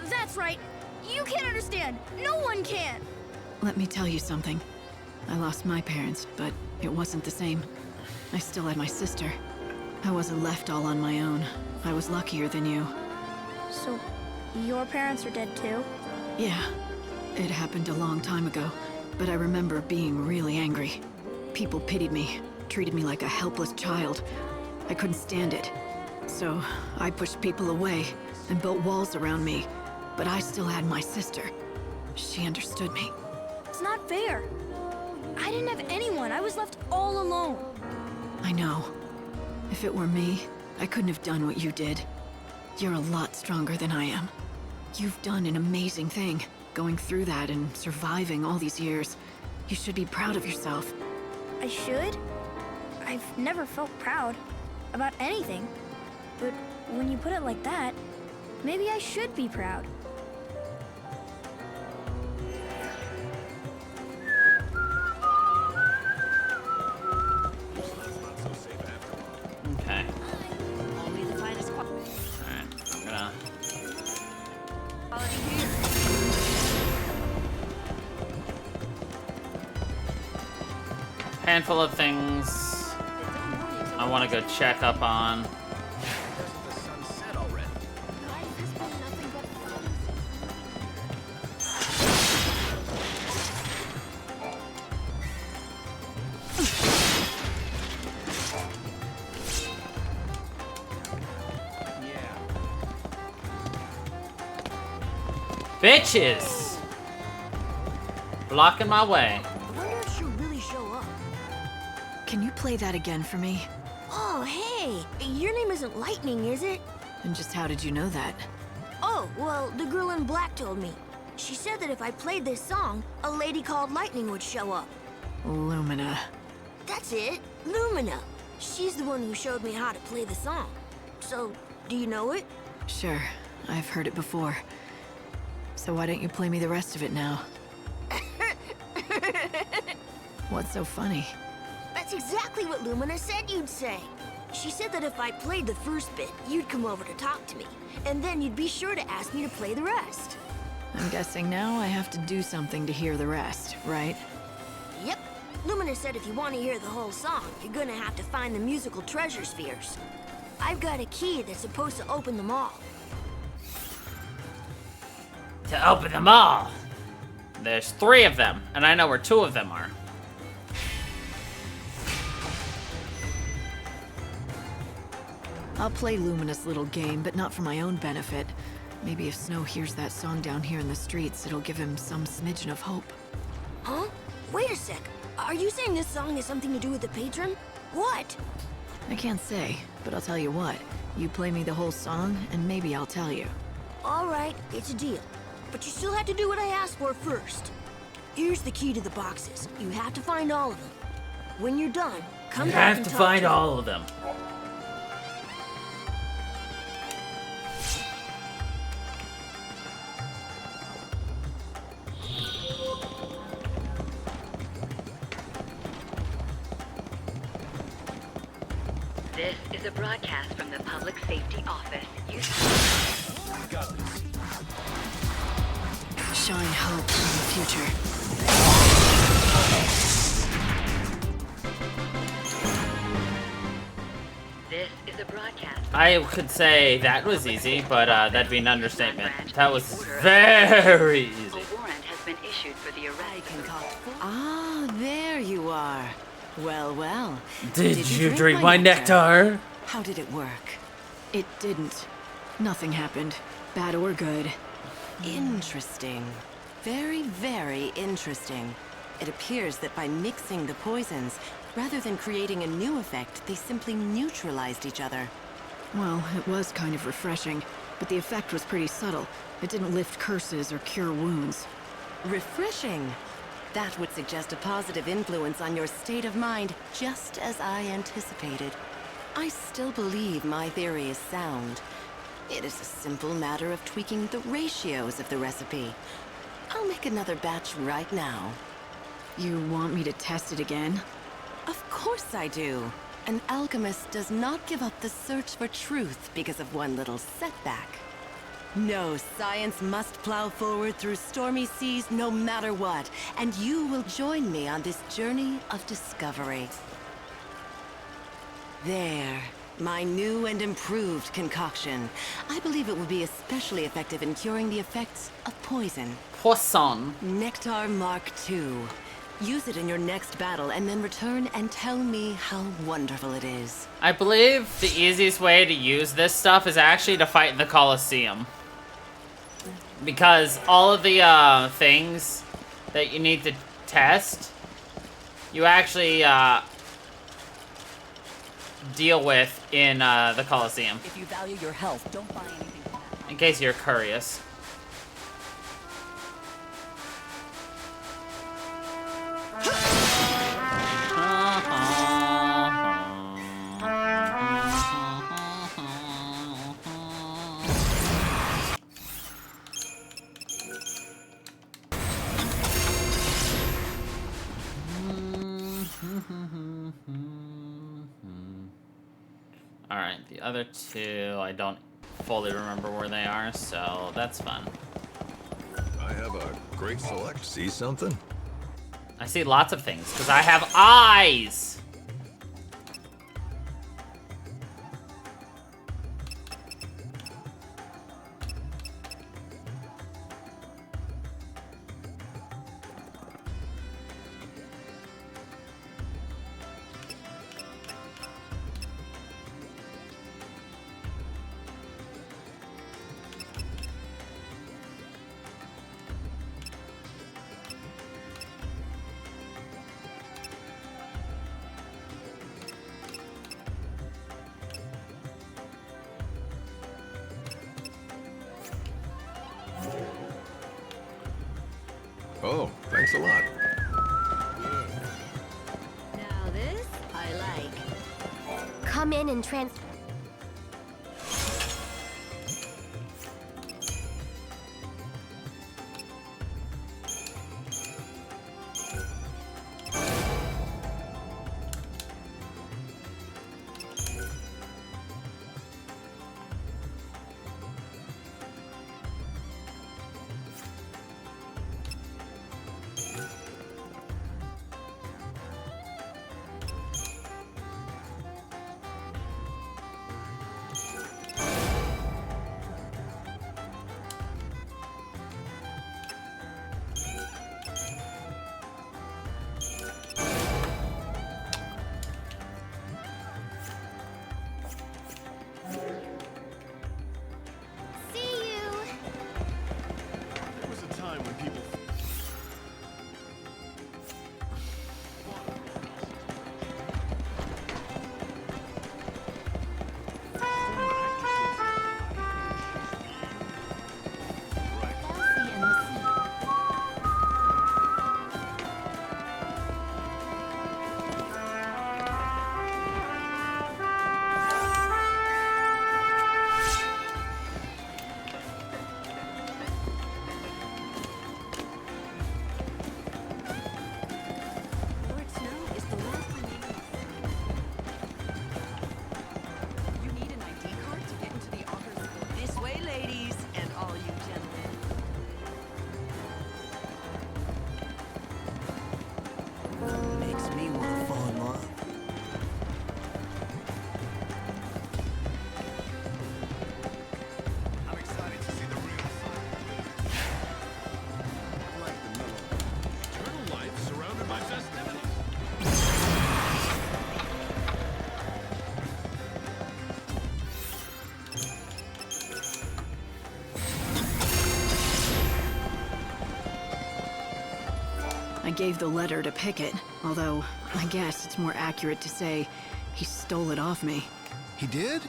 That's right. You can't understand. No one can. Let me tell you something. I lost my parents, but it wasn't the same. I still had my sister. I wasn't left all on my own. I was luckier than you. So, your parents are dead too? Yeah, it happened a long time ago, but I remember being really angry. People pitied me, treated me like a helpless child. I couldn't stand it. So, I pushed people away and built walls around me, but I still had my sister. She understood me. It's not fair. I didn't have anyone. I was left all alone. I know. If it were me, I couldn't have done what you did. You're a lot stronger than I am. You've done an amazing thing, going through that and surviving all these years. You should be proud of yourself. I should? I've never felt proud about anything. But when you put it like that, maybe I should be proud. Okay. Only the finest Alright, I'm gonna... quality here. Handful of things I want to go check up on. Bitches! Blocking my way. I wonder if she'll really show up. Can you play that again for me? Oh, hey! Your name isn't Lightning, is it? And just how did you know that? Oh, well, the girl in black told me. She said that if I played this song, a lady called Lightning would show up. Lumina. That's it, Lumina. She's the one who showed me how to play the song. So, do you know it? Sure, I've heard it before. So why don't you play me the rest of it now? What's so funny? That's exactly what Lumina said you'd say. She said that if I played the first bit, you'd come over to talk to me, and then you'd be sure to ask me to play the rest. I'm guessing now I have to do something to hear the rest, right? Yep. Lumina said if you want to hear the whole song, you're gonna have to find the musical treasure spheres. I've got a key that's supposed to open them all. To open them all. There's 3 of them, and I know where 2 of them are. I'll play Lumina's little game, but not for my own benefit. Maybe if Snow hears that song down here in the streets, it'll give him some smidgen of hope. Huh? Wait a sec. Are you saying this song has something to do with the patron? What? I can't say, but I'll tell you what. You play me the whole song, and maybe I'll tell you. All right, it's a deal. But you still have to do what I asked for first. Here's the key to the boxes. You have to find all of them. When you're done, come You back have and to talk find to me. all of them. This is a broadcast from the Public Safety Office. Shine hope in the future. This is a broadcast. I could say that was easy, but that'd be an understatement. That was very easy. A warrant has been issued for the arrest. Ah, there you are. Well, well. Did you drink my nectar? How did it work? It didn't. Nothing happened, bad or good. Interesting. Very, very interesting. It appears that by mixing the poisons, rather than creating a new effect, they simply neutralized each other. Well, it was kind of refreshing, but the effect was pretty subtle. It didn't lift curses or cure wounds. Refreshing? That would suggest a positive influence on your state of mind, just as I anticipated. I still believe my theory is sound. It is a simple matter of tweaking the ratios of the recipe. I'll make another batch right now. You want me to test it again? Of course I do. An alchemist does not give up the search for truth because of one little setback. No, science must plow forward through stormy seas no matter what, and you will join me on this journey of discovery. There, my new and improved concoction. I believe it will be especially effective in curing the effects of poison. Poisson. Nectar Mark II. Use it in your next battle and then return and tell me how wonderful it is. I believe the easiest way to use this stuff is actually to fight in the Colosseum. Because all of the things that you need to test, you actually deal with in the Colosseum. If you value your health, don't buy anything. In case you're curious. Alright, the other two, I don't fully remember where they are, so that's fun. I have a great select. See something? I see lots of things, because I have eyes! Oh, thanks a lot. Now this, I like. Come in and gave the letter to Pickett, although I guess it's more accurate to say he stole it off me. He did?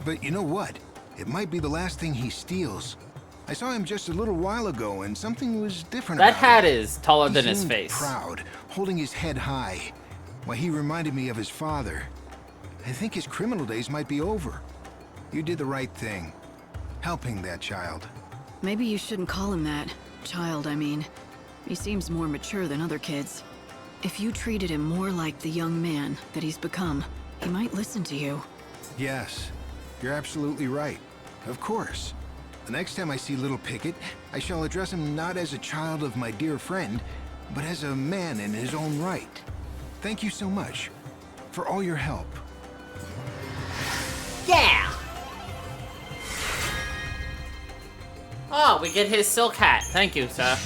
But you know what? It might be the last thing he steals. I saw him just a little while ago, and something was different That about hat him. is taller than He his seemed face. proud, holding his head high. Why, he reminded me of his father. I think his criminal days might be over. You did the right thing, helping that child. Maybe you shouldn't call him that. Child, I mean. He seems more mature than other kids. If you treated him more like the young man that he's become, he might listen to you. Yes, you're absolutely right. Of course. The next time I see little Pickett, I shall address him not as a child of my dear friend, but as a man in his own right. Thank you so much for all your help. Yeah! Oh, we get his silk hat. Thank you, sir.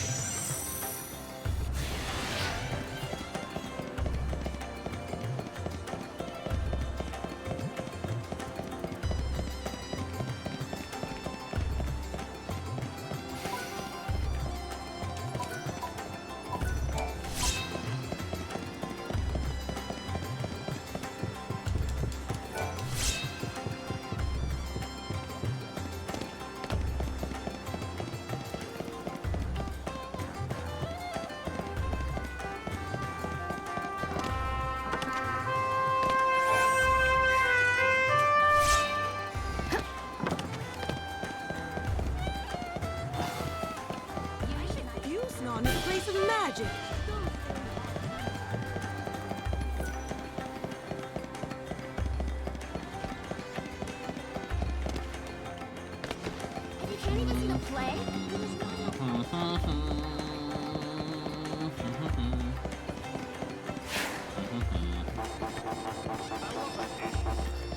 Yusnon is a place of magic. You can't even see the play?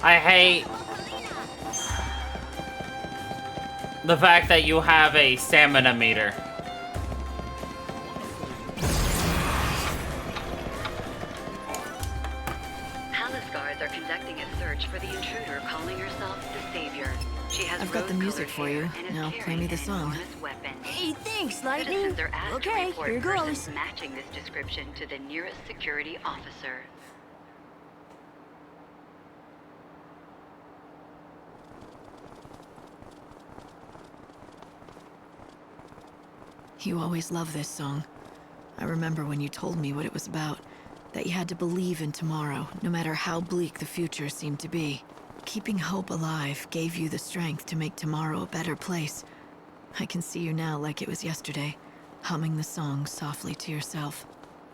I hate the fact that you have a stamina meter. Palace guards are conducting a search for the intruder calling herself the Savior. She has I've got the music for you. Now play me the song. Hey, thanks, Lightning. Citizens are asked Okay, to report here persons goes. matching this description to the nearest security officer. You always loved this song. I remember when you told me what it was about, that you had to believe in tomorrow, no matter how bleak the future seemed to be. Keeping hope alive gave you the strength to make tomorrow a better place. I can see you now like it was yesterday, humming the song softly to yourself.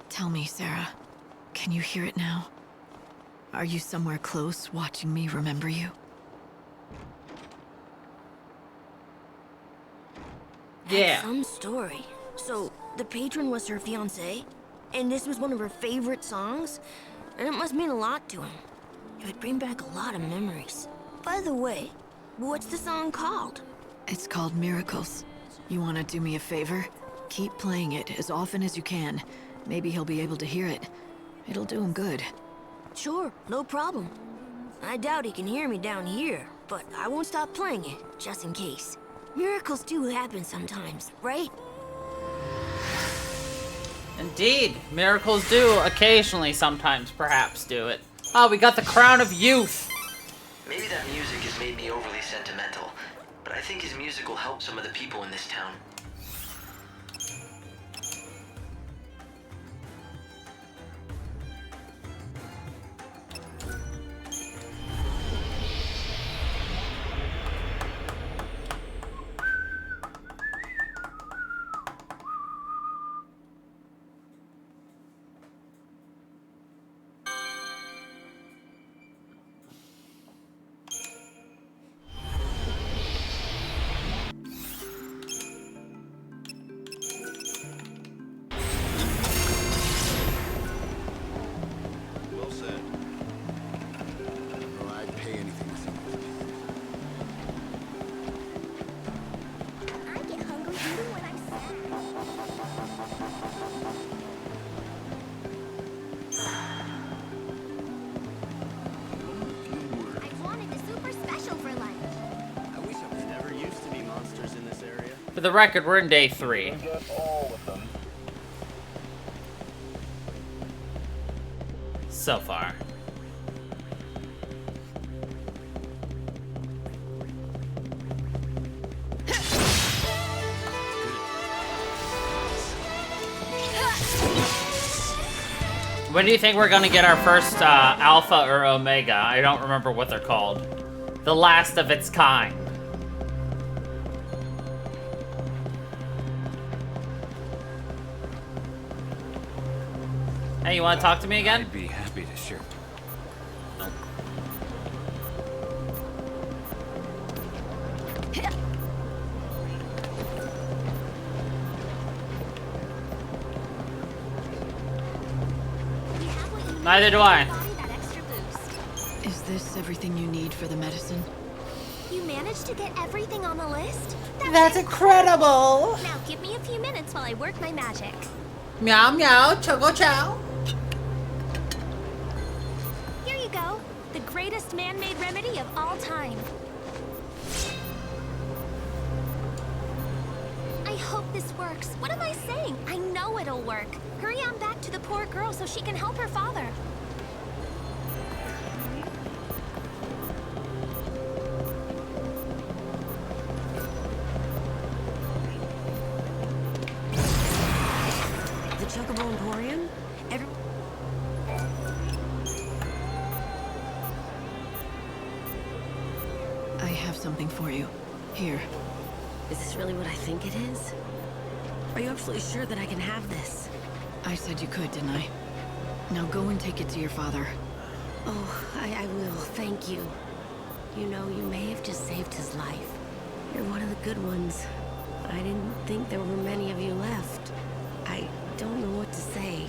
Tell me, Sarah, can you hear it now? Are you somewhere close, watching me remember you? Yeah. Some story. So, the patron was her fiancé, and this was one of her favorite songs, and it must mean a lot to him. It would bring back a lot of memories. By the way, what's the song called? It's called Miracles. You want to do me a favor? Keep playing it as often as you can. Maybe he'll be able to hear it. It'll do him good. Sure, no problem. I doubt he can hear me down here, but I won't stop playing it, just in case. Miracles do happen sometimes, right? Indeed, miracles do occasionally, sometimes, perhaps do it. Oh, we got the crown of youth. Maybe that music has made me overly sentimental, but I think his music will help some of the people in this town. Well said. Oh, I'd pay anything to see this. I get hungry even when I'm sad. I wanted the super special for lunch. I wish there never used to be monsters in this area. For the record, we're in day 3. Get all of them. So far. When do you think we're gonna get our first Alpha or Omega? I don't remember what they're called. The last of its kind. Hey, you want to talk to me again? I'd be happy to share. Nope. Neither do I. Is this everything you need for the medicine? You managed to get everything on the list? That's incredible! Now give me a few minutes while I work my magic. Meow meow, Choco Chow. Here you go. The greatest man-made remedy of all time. I hope this works. What am I saying? I know it'll work. Hurry on back to the poor girl so she can help her father. The Chocobo Emporium? I have something for you. Here. Is this really what I think it is? Are you absolutely sure that I can have this? I said you could, didn't I? Now go and take it to your father. Oh, I will. Thank you. You know, you may have just saved his life. You're one of the good ones. I didn't think there were many of you left. I don't know what to say.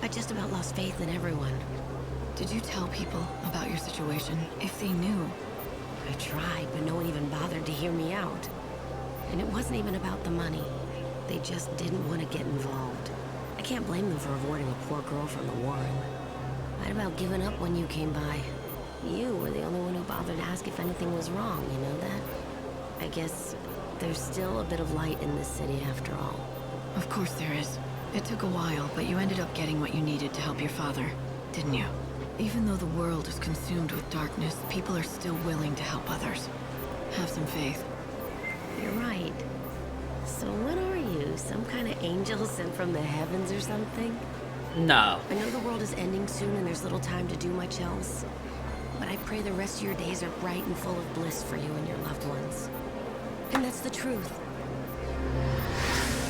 I just about lost faith in everyone. Did you tell people about your situation, if they knew? I tried, but no one even bothered to hear me out. And it wasn't even about the money. They just didn't want to get involved. I can't blame them for avoiding a poor girl from the Warren. I'd about given up when you came by. You were the only one who bothered to ask if anything was wrong, you know that? I guess there's still a bit of light in this city after all. Of course there is. It took a while, but you ended up getting what you needed to help your father, didn't you? Even though the world is consumed with darkness, people are still willing to help others. Have some faith. You're right. So what are you? Some kind of angel sent from the heavens or something? No. I know the world is ending soon and there's little time to do much else. But I pray the rest of your days are bright and full of bliss for you and your loved ones. And that's the truth.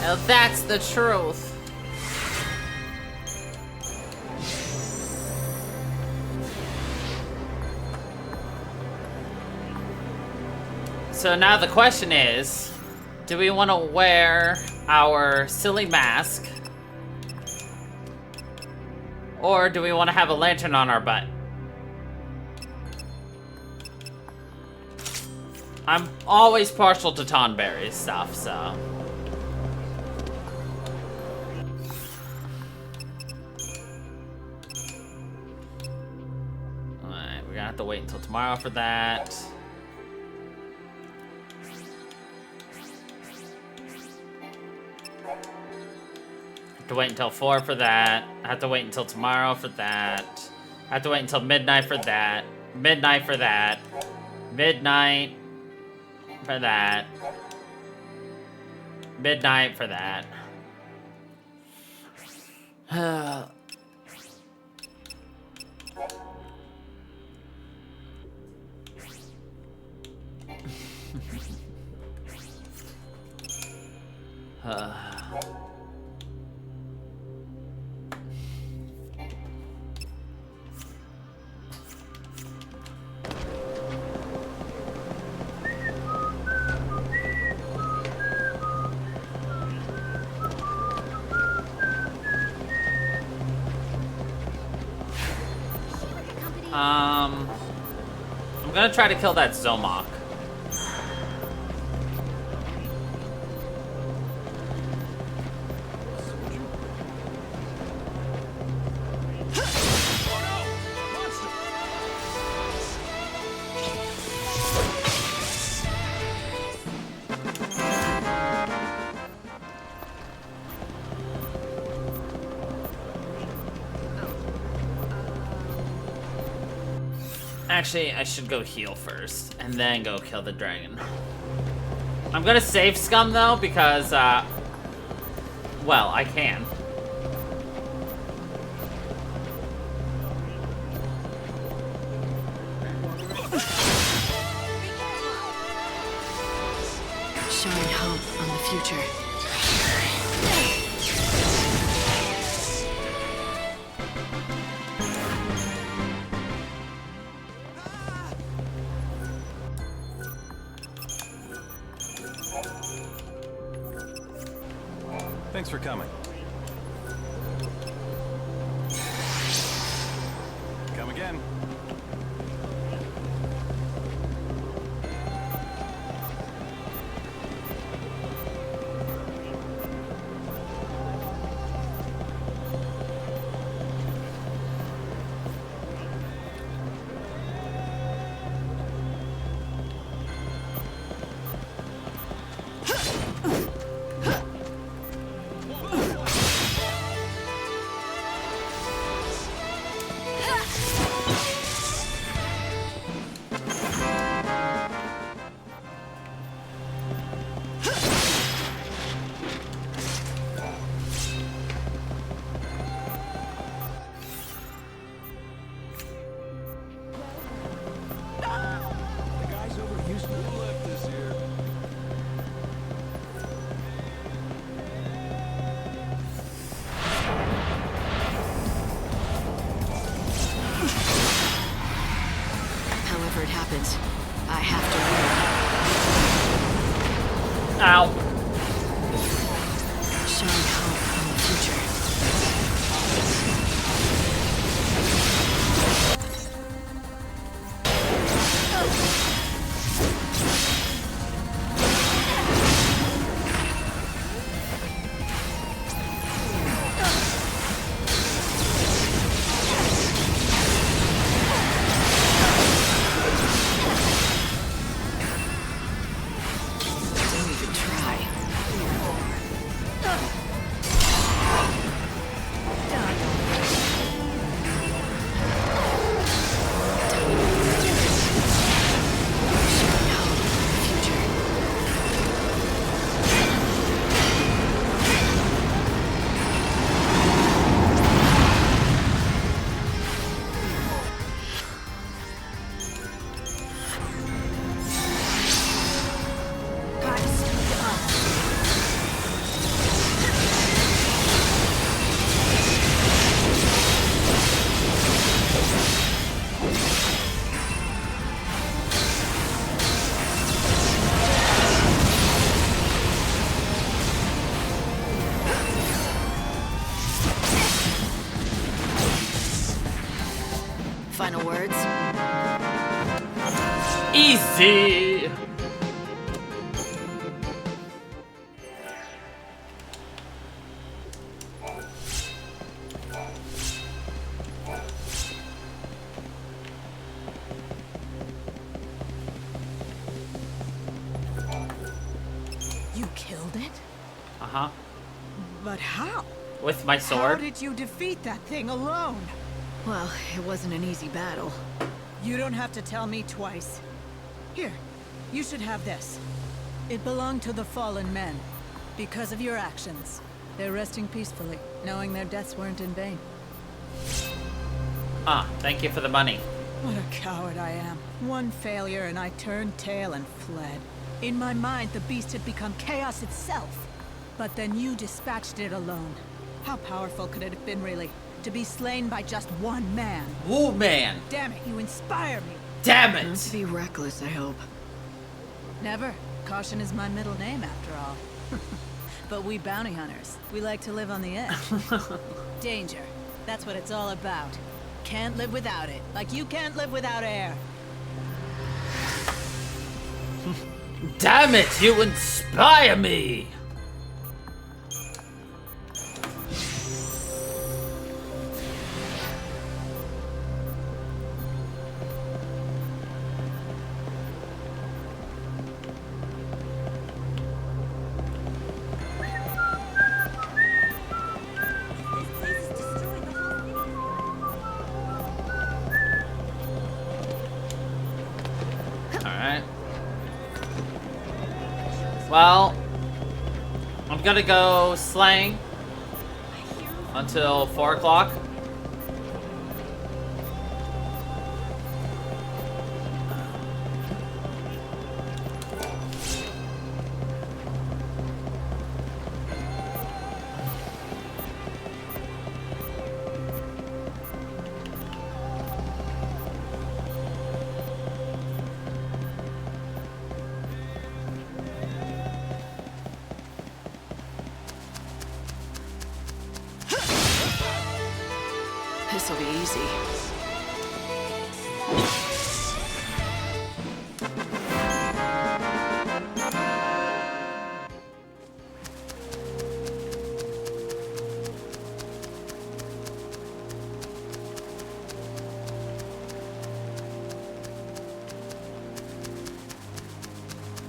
Well, that's the truth. So now the question is, do we want to wear our silly mask? Or do we want to have a lantern on our butt? I'm always partial to Tonberry's stuff, so. Alright, we're gonna have to wait until tomorrow for that. Have to wait until 4 for that. I have to wait until tomorrow for that. I have to wait until midnight for that. Midnight for that. Midnight for that. Midnight for that. I'm gonna try to kill that Zomok. Actually, I should go heal first, and then go kill the dragon. I'm gonna save Scum, though, because, well, I can. Showing hope on the future. Thanks for coming. Come again. However it happens, I have to. Ow. Showing hope on the future. Final words? Easy! You killed it? Uh-huh. But how? With my sword. How did you defeat that thing alone? Well, it wasn't an easy battle. You don't have to tell me twice. Here, you should have this. It belonged to the fallen men. Because of your actions, they're resting peacefully, knowing their deaths weren't in vain. Ah, thank you for the money. What a coward I am. One failure and I turned tail and fled. In my mind, the beast had become chaos itself. But then you dispatched it alone. How powerful could it have been, really? To be slain by just one man. Woo man! Damn it, you inspire me. Damn it! Not to be reckless, I hope. Never. Caution is my middle name, after all. But we bounty hunters, we like to live on the edge. Danger. That's what it's all about. Can't live without it, like you can't live without air. Damn it, you inspire me! Alright. Well, I'm gonna go slaying until 4 o'clock. This'll be easy.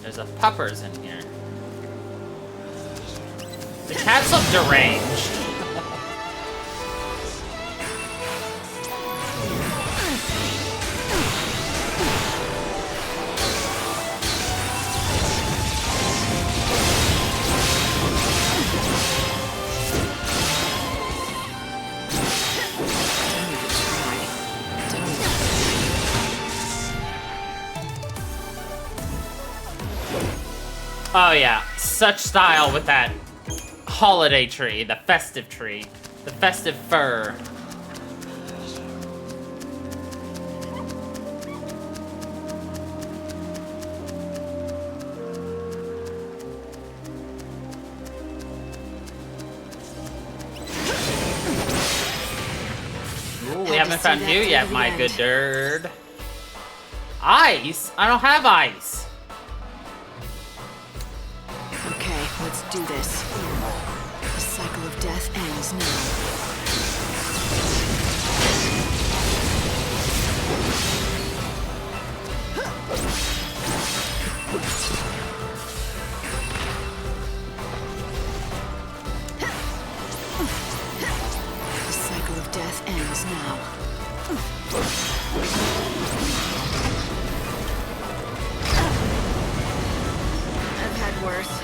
There's a puppers in here. The cats look deranged. Oh yeah, such style with that holiday tree, the festive fur. Ooh, we haven't found you yet, my good nerd. Ice? I don't have ice. Okay, let's do this. The cycle of death ends now. The cycle of death ends now. I've had worse.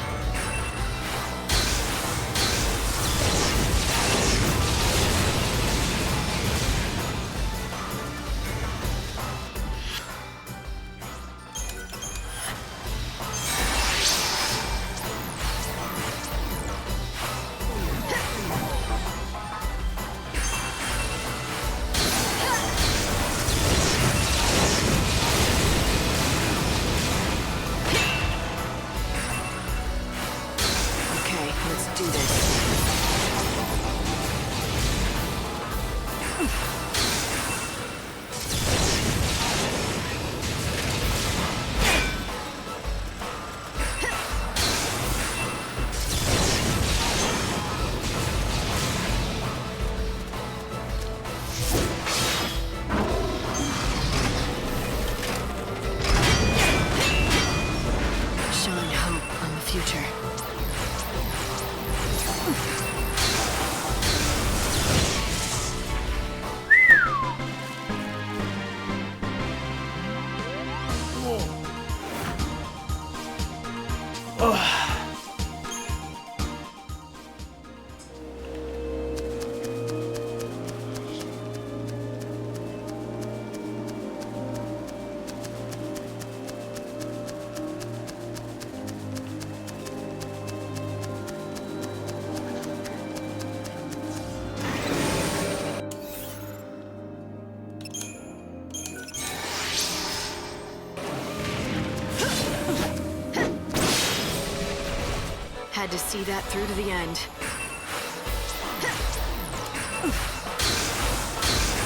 Had to see that through to the end.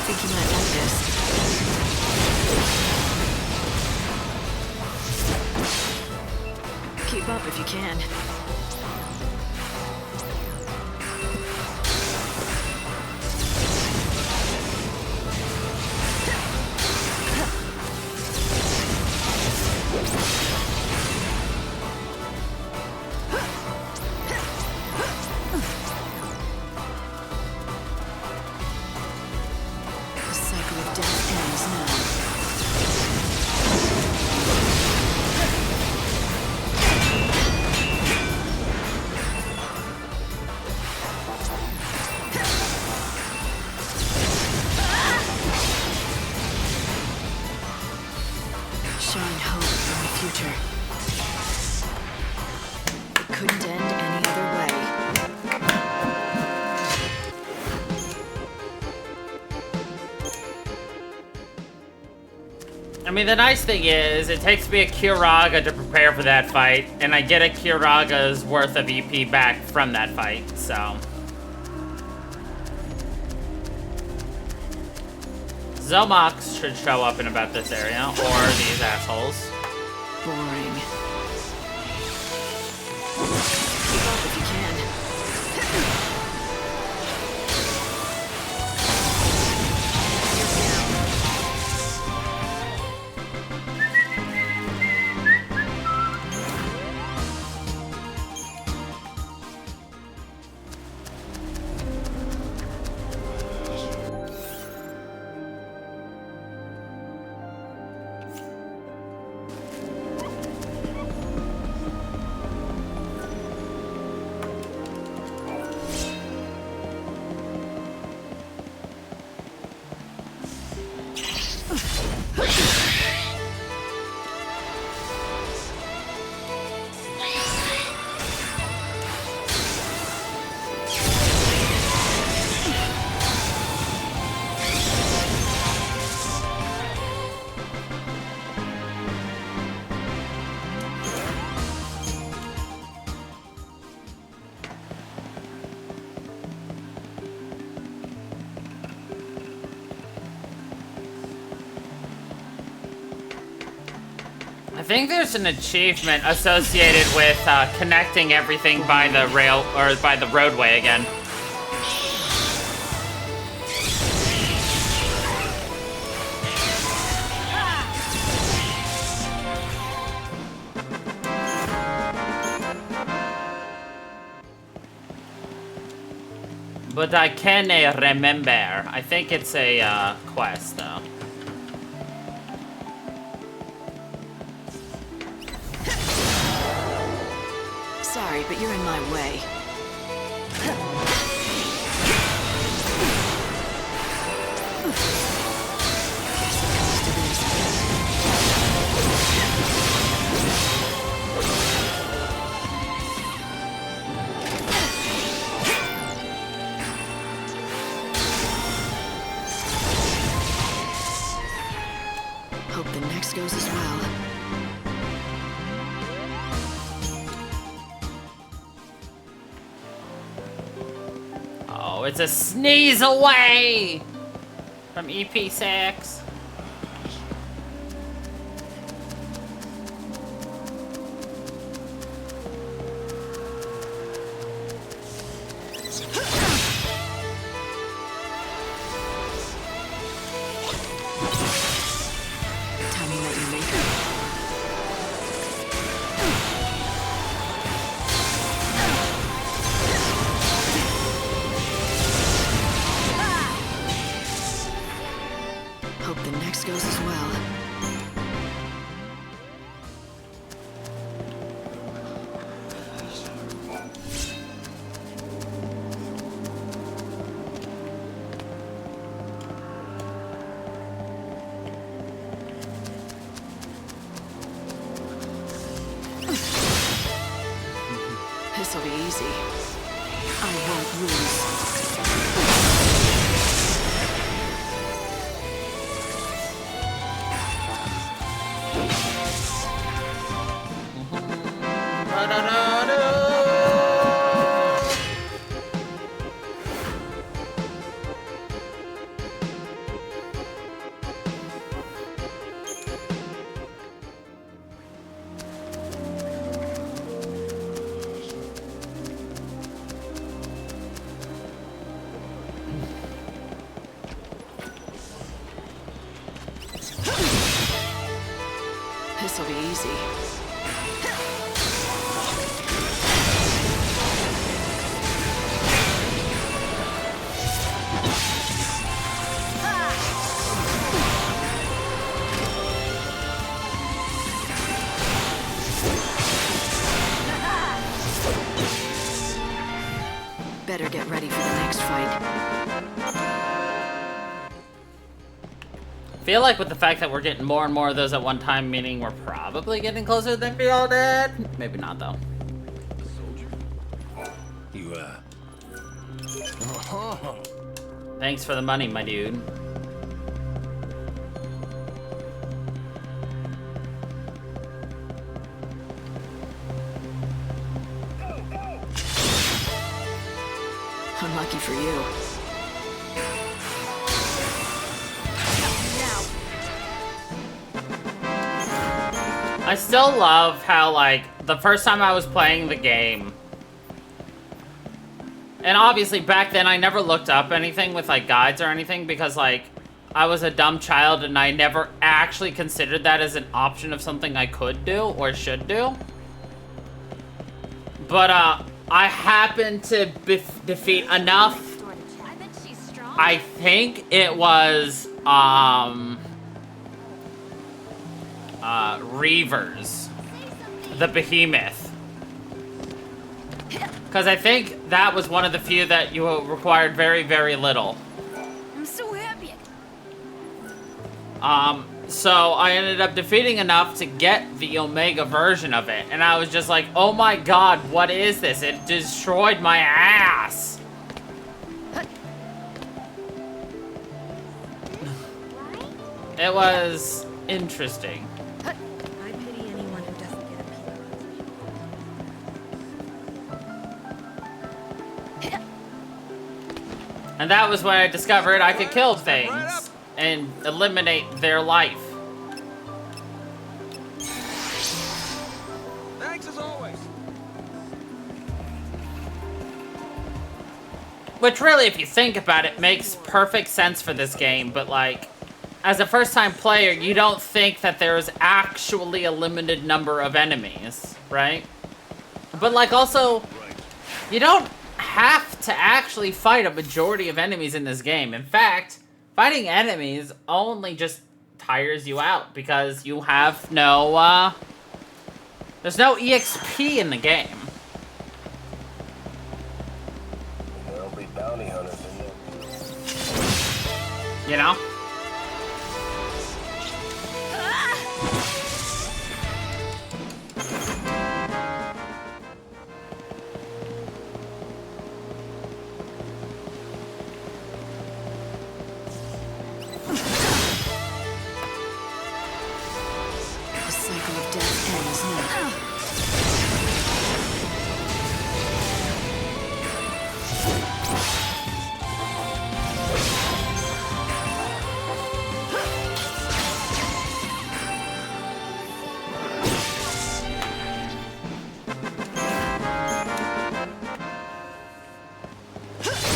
Think you might like this. Keep up if you can. The cycle of death ends now. shine hope in the future. It couldn't end any other way. I mean, the nice thing is, it takes me a Kiraga to prepare for that fight, and I get a Kiraga's worth of EP back from that fight, so. Zomox should show up in about this area, or these assholes. Boring. Keep up if you can. I think there's an achievement associated with connecting everything by the rail or by the roadway again. But I can't remember. I think it's a quest though. Sorry, but you're in my way. Hope the next goes as well. Oh, it's a sneeze away from EP6. Timing that you make her. Hope the next goes as well. This'll be easy. I won't lose. This'll be easy. Better get ready for the next fight. Feel like with the fact that we're getting more and more of those at one time, meaning we're probably getting closer than Feel Dead. Maybe not though. You, Thanks for the money, my dude. Unlucky for you. I still love how, like, the first time I was playing the game, and obviously back then I never looked up anything with, like, guides or anything because, like, I was a dumb child and I never actually considered that as an option of something I could do or should do. But, I happened to defeat enough. I think it was, Reavers, the behemoth. Because I think that was one of the few that you required very, very little. I'm so happy. So I ended up defeating enough to get the Omega version of it. And I was just like, oh my god, what is this? It destroyed my ass. It was interesting. I pity anyone who doesn't get a peek. And that was when I discovered I could kill things and eliminate their life. Thanks as always. Which really, if you think about it, makes perfect sense for this game, but like, as a first-time player, you don't think that there's actually a limited number of enemies, right? But like also, you don't have to actually fight a majority of enemies in this game. In fact, fighting enemies only just tires you out because you have no, there's no EXP in the game. There'll be bounty hunters in there. You know? The cycle of death ends now.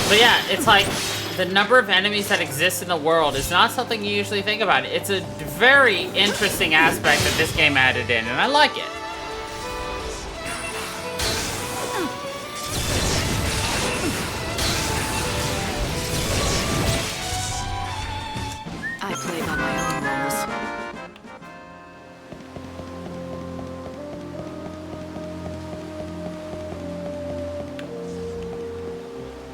But yeah, it's like, the number of enemies that exist in the world is not something you usually think about. It's a very interesting aspect that this game added in, and I like it. I play by my own rules.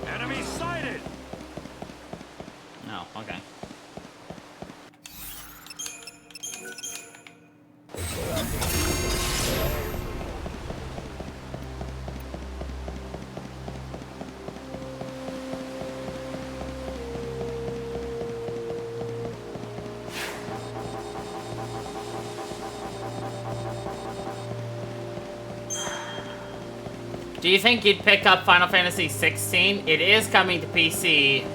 Enemy sighted. No, okay. Do you think you'd pick up Final Fantasy XVI? It is coming to PC,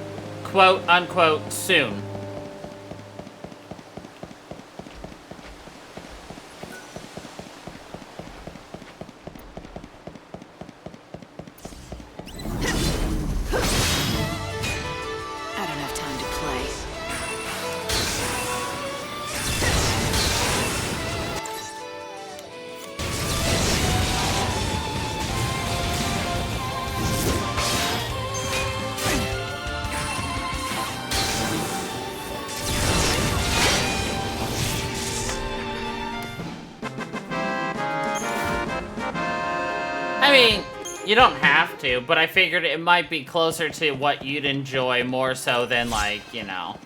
quote unquote, soon. I don't have time to play. I mean, you don't have to, but I figured it might be closer to what you'd enjoy more so than, like, you know,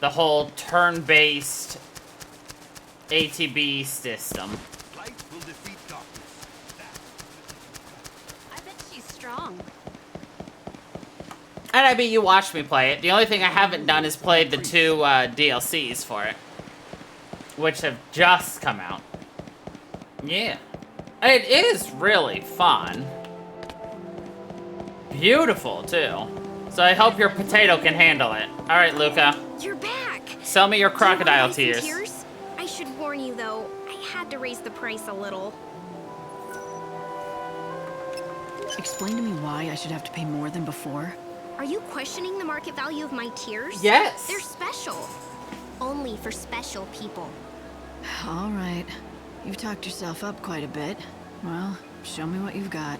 the whole turn-based ATB system. Light will defeat darkness. I bet she's strong. And I mean, you watched me play it. The only thing I haven't done is played the 2 DLCs for it, which have just come out. Yeah. It is really fun. Beautiful, too. So I hope your potato can handle it. Alright, Luca. You're back. Sell me your Do you want crocodile ice and tears. I should warn you, though. I had to raise the price a little. Explain to me why I should have to pay more than before. Are you questioning the market value of my tears? Yes. They're special. Only for special people. All right. You've talked yourself up quite a bit. Well, show me what you've got.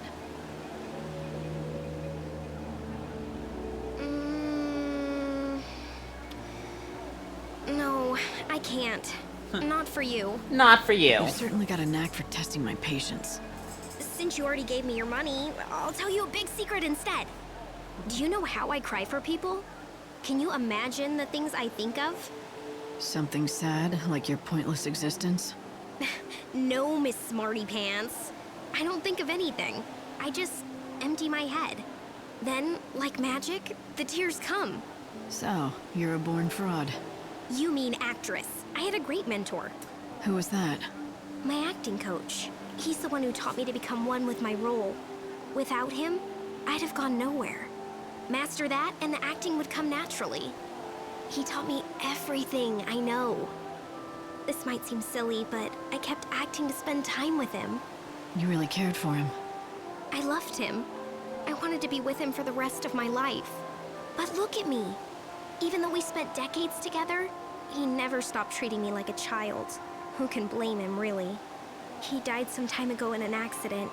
No, I can't. Not for you. Not for you. You've certainly got a knack for testing my patience. Since you already gave me your money, I'll tell you a big secret instead. Do you know how I cry for people? Can you imagine the things I think of? Something sad, like your pointless existence? No, Miss Smarty Pants. I don't think of anything. I just empty my head. Then, like magic, the tears come. So, you're a born fraud. You mean actress. I had a great mentor. Who was that? My acting coach. He's the one who taught me to become one with my role. Without him, I'd have gone nowhere. Master that, and the acting would come naturally. He taught me everything I know. This might seem silly, but I kept acting to spend time with him. You really cared for him. I loved him. I wanted to be with him for the rest of my life. But look at me. Even though we spent decades together, he never stopped treating me like a child. Who can blame him, really? He died some time ago in an accident.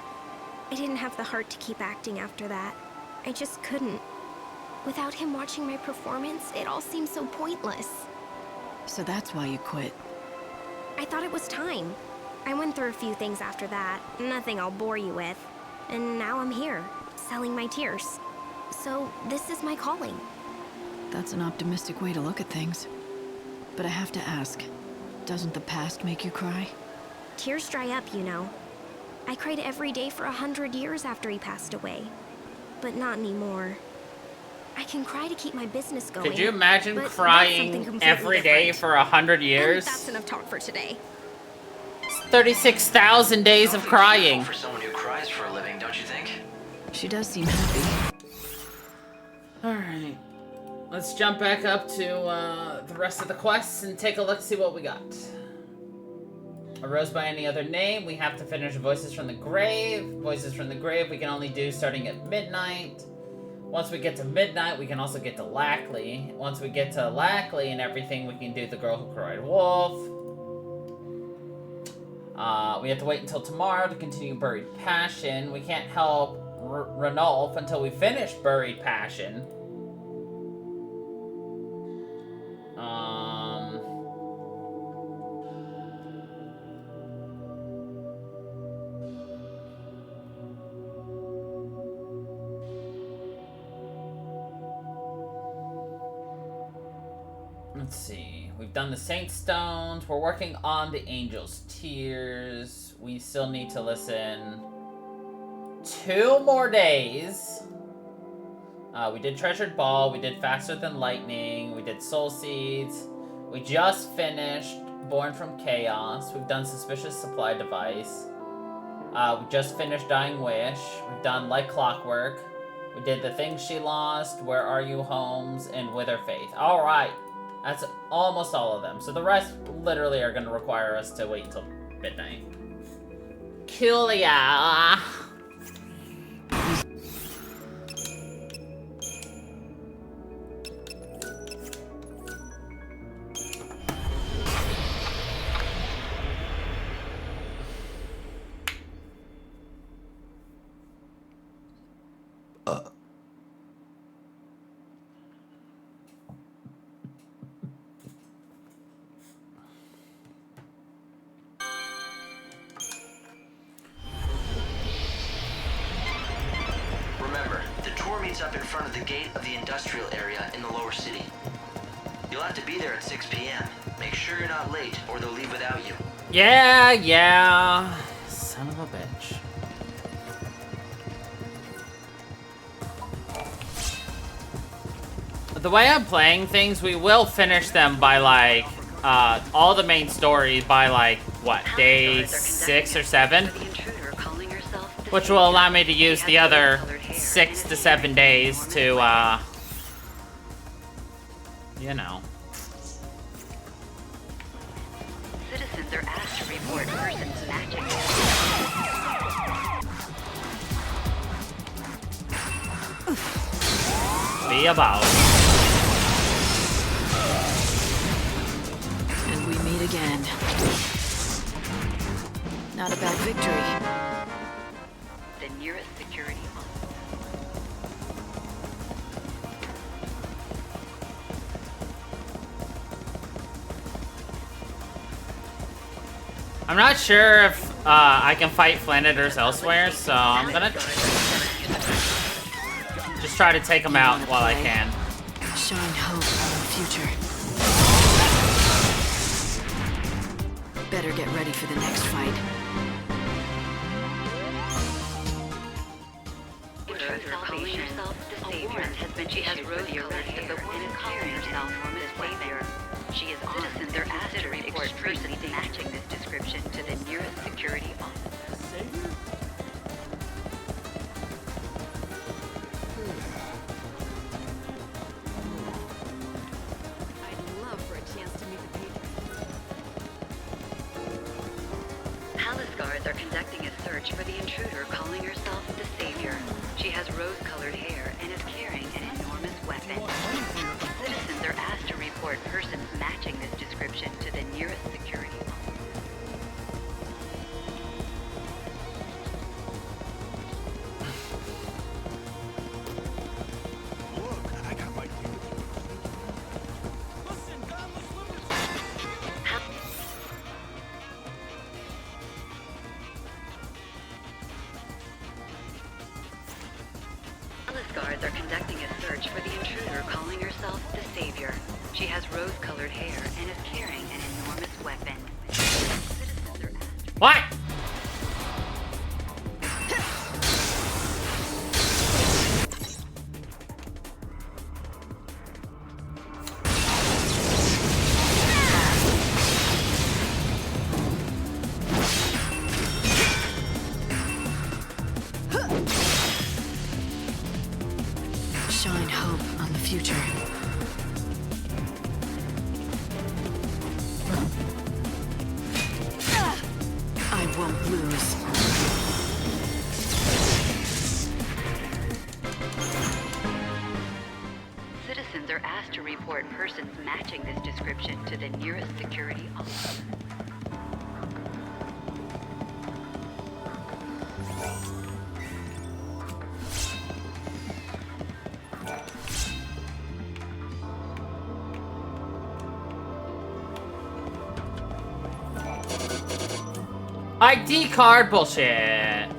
I didn't have the heart to keep acting after that. I just couldn't. Without him watching my performance, it all seemed so pointless. So that's why you quit. I thought it was time. I went through a few things after that, nothing I'll bore you with. And now I'm here, selling my tears. So this is my calling. That's an optimistic way to look at things. But I have to ask, doesn't the past make you cry? Tears dry up, you know. I cried every day for 100 years after he passed away. But not anymore. I can cry to keep my business going. Could you imagine but that's something crying completely every day different. for 100 years? And that's enough talk for today. 36,000 days of crying. For someone who cries for a living, don't you think? She does seem happy. Alright. Let's jump back up to the rest of the quests and take a look, see what we got. Arose by any other name, we have to finish Voices from the Grave. Voices from the Grave we can only do starting at midnight. Once we get to midnight, we can also get to Lackley. Once we get to Lackley and everything, we can do The Girl Who Cried Wolf. We have to wait until tomorrow to continue Buried Passion. We can't help Ranulf until we finish Buried Passion. Let's see. We've done the Saint Stones. We're working on the Angel's Tears. We still need to listen 2 more days. We did Treasured Ball. We did Faster Than Lightning. We did Soul Seeds. We just finished Born from Chaos. We've done Suspicious Supply Device. We just finished Dying Wish. We've done Like Clockwork. We did The Things She Lost, Where Are You Holmes, and Wither Faith. Alright. That's almost all of them. So the rest literally are going to require us to wait until midnight. Cool, yeah. Remember, the tour meets up in front of the gate of the industrial area in the lower city. You'll have to be there at 6 p.m. Make sure you're not late, or they'll leave without you. Yeah. Son of a bitch. The way I'm playing things, we will finish them by like all the main story by like what, day 6 or 7, which will allow me to use the other 6 to 7 days to you know. Citizens are asked to report persons matching. Be about. And we meet again. Not about victory. The nearest security. I'm not sure if I can fight Flanators elsewhere, so I'm gonna just try to take them out while I can. Shine hope on the future. Better get ready for the next fight. Calling herself the Savior has been she has rose-colored hair and is calling herself the Savior. She is citizens are asked to report persons matching this description to the nearest security office. Savior? I'd love for a chance to meet the patron. Palace guards are conducting a search for the intruder calling herself the Savior. She has rose-colored hair and is carrying an enormous weapon. Citizens are asked to report persons matching this description to the nearest security office. Palace guards are conducting a search for the intruder calling herself the Savior. She has rose-colored hair and is carrying an enormous weapon. Citizens are asked. What? Shine hope on the future. I won't lose. Citizens are asked to report persons matching this description to the nearest security officer. ID card bullshit.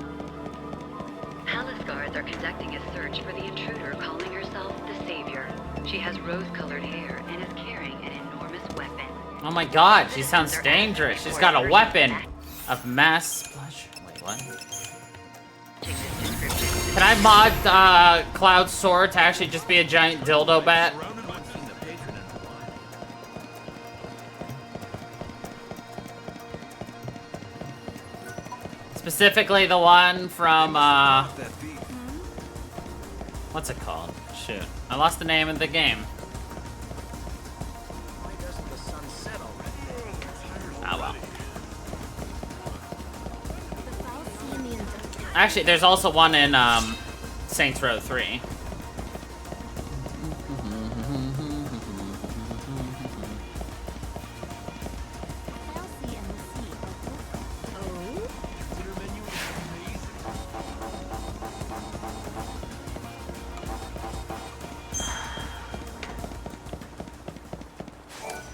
Palace guards are conducting a search for the intruder calling herself the Savior. She has rose-colored hair and is carrying an enormous weapon. Oh my god, she sounds dangerous. She's got a weapon of mass pleasure. Wait, what? Can I mod Cloud's sword to actually just be a giant dildo bat? Specifically the one from, what's it called? Shoot. I lost the name of the game. Oh well. Actually, there's also one in, Saints Row 3.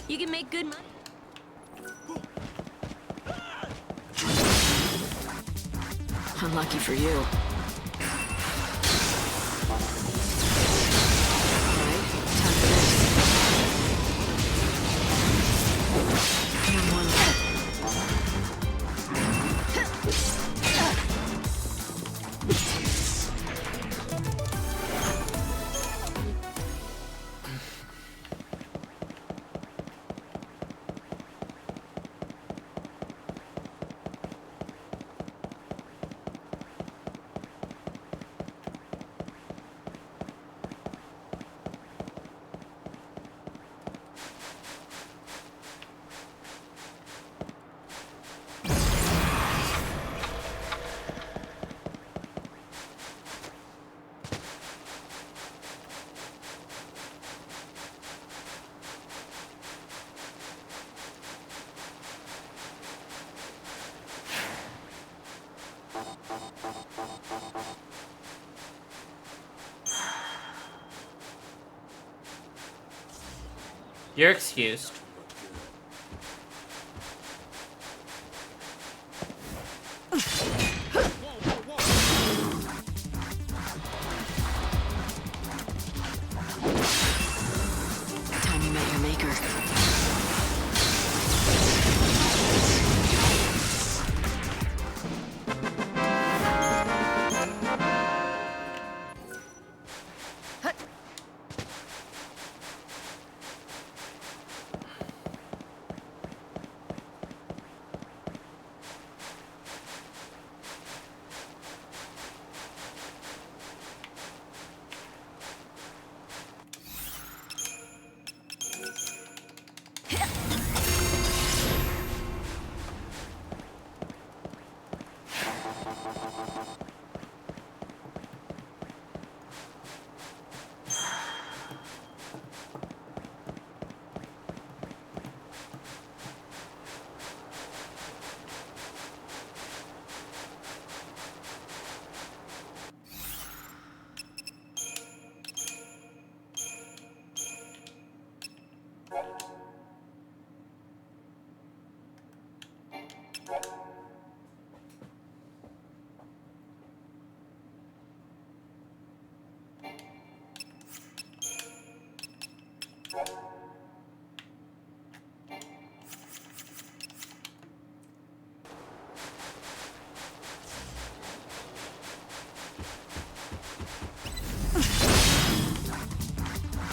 You can make good money. Unlucky for you. Alright, time for this. You're excused. Time you met your maker.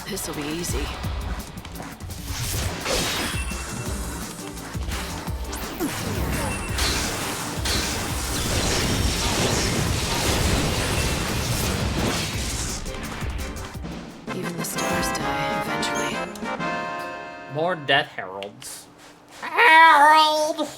This'll be easy. Even the stars die eventually. More death heralds. Herald!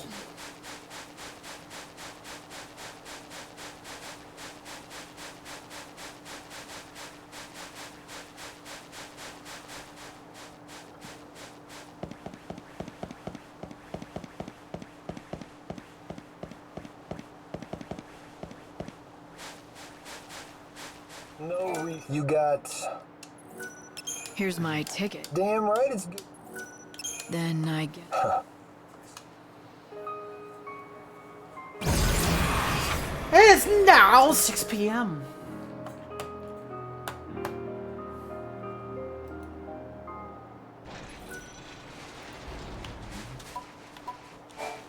No, you got... Here's my ticket. Damn right it's good. Then I get... It's now 6 p.m.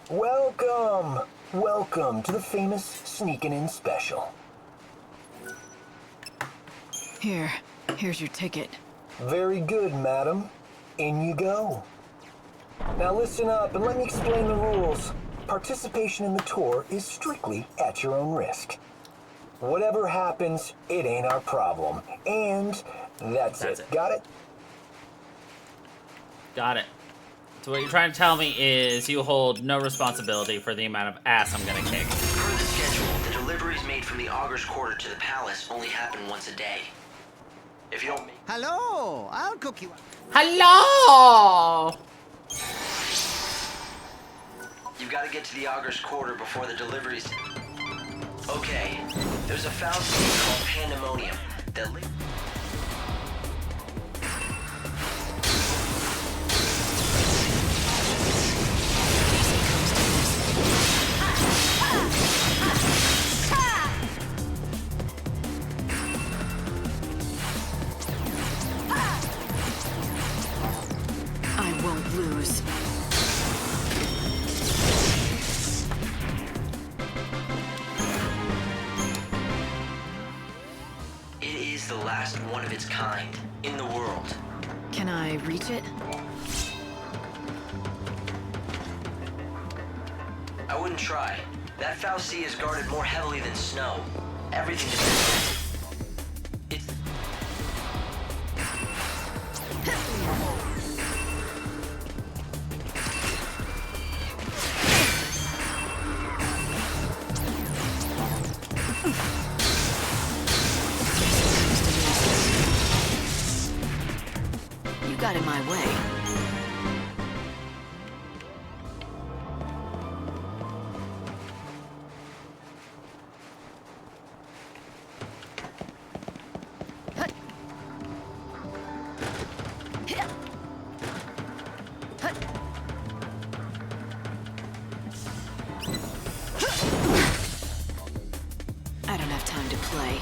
Welcome! Welcome to the famous Sneakin' In special. Here's your ticket. Very good, madam. In you go. Now listen up and let me explain the rules. Participation in the tour is strictly at your own risk. Whatever happens, it ain't our problem. And that's it. Got it? Got it. So what you're trying to tell me is you hold no responsibility for the amount of ass I'm gonna kick. Per the schedule, the deliveries made from the Augur's Quarter to the palace only happen once a day. If you don't make... Hello! I'll cook you up. Hello! You've got to get to the Augur's Quarter before the deliveries... Okay, there's a foul seed called Pandemonium that... I won't lose. It is the last one of its kind in the world. Can I reach it? I wouldn't try. That foul sea is guarded more heavily than snow. Everything depends. It's... You got in my way. play.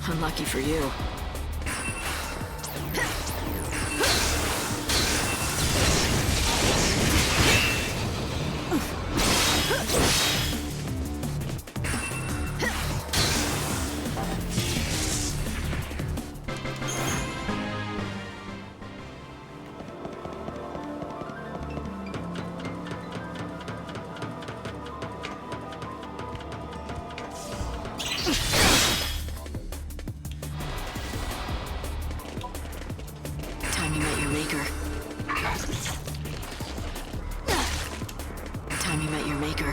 Unlucky for you. Time you met your maker. Time you met your maker.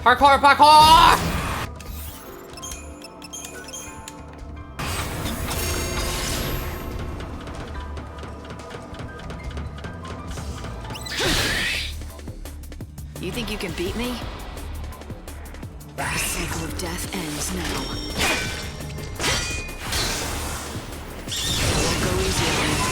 Parkour, parkour! You think you can beat me? The cycle of death ends now. I won't go easy on you.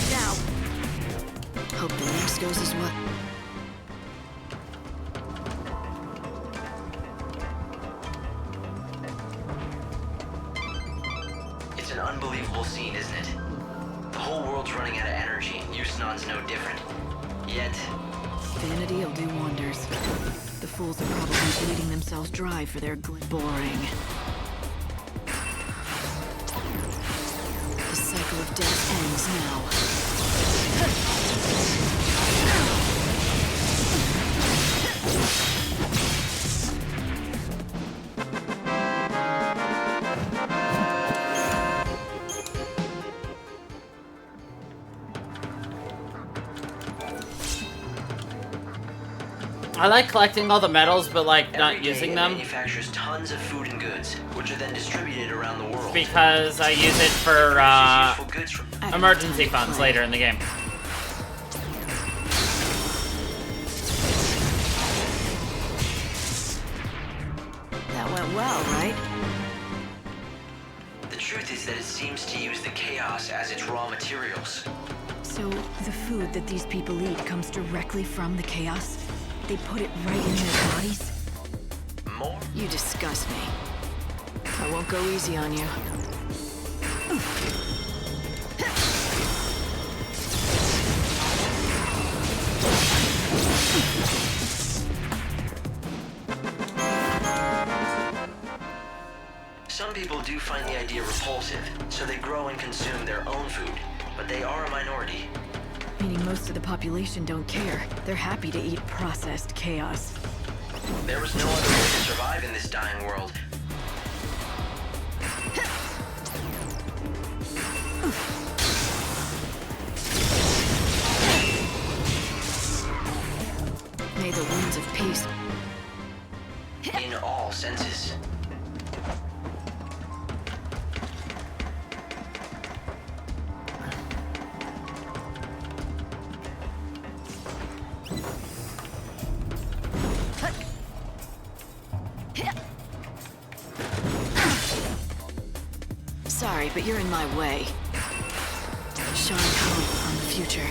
Now. Hope the next goes as well. It's an unbelievable scene, isn't it? The whole world's running out of energy, and Yusnan's no different. Yet... Vanity'll do wonders. The fools are probably bleeding themselves dry for their boring. The cycle of death ends now. I like collecting all the medals, but like not Every day using it them. manufactures tons of food and goods, which are then distributed around the world. Because I use it for emergency funds later in the game. That went well, right? The truth is that it seems to use the chaos as its raw materials. So, the food that these people eat comes directly from the chaos? They put it right in their bodies? More? You disgust me. I won't go easy on you. Some people do find the idea repulsive, so they grow and consume their own food, but they are a minority. Meaning most of the population don't care. They're happy to eat processed chaos. There was no other way to survive in this dying world. May the winds of peace. In all senses. Sorry, but you're in my way. Shine hope on the future.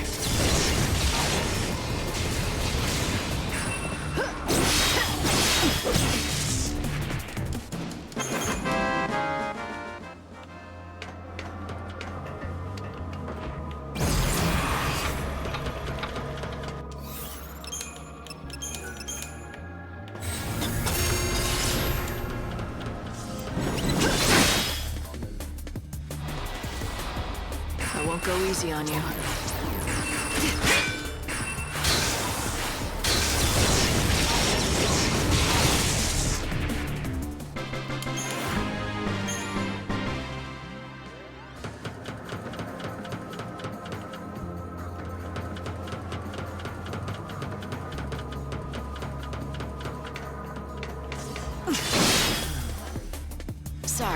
I won't go easy on you.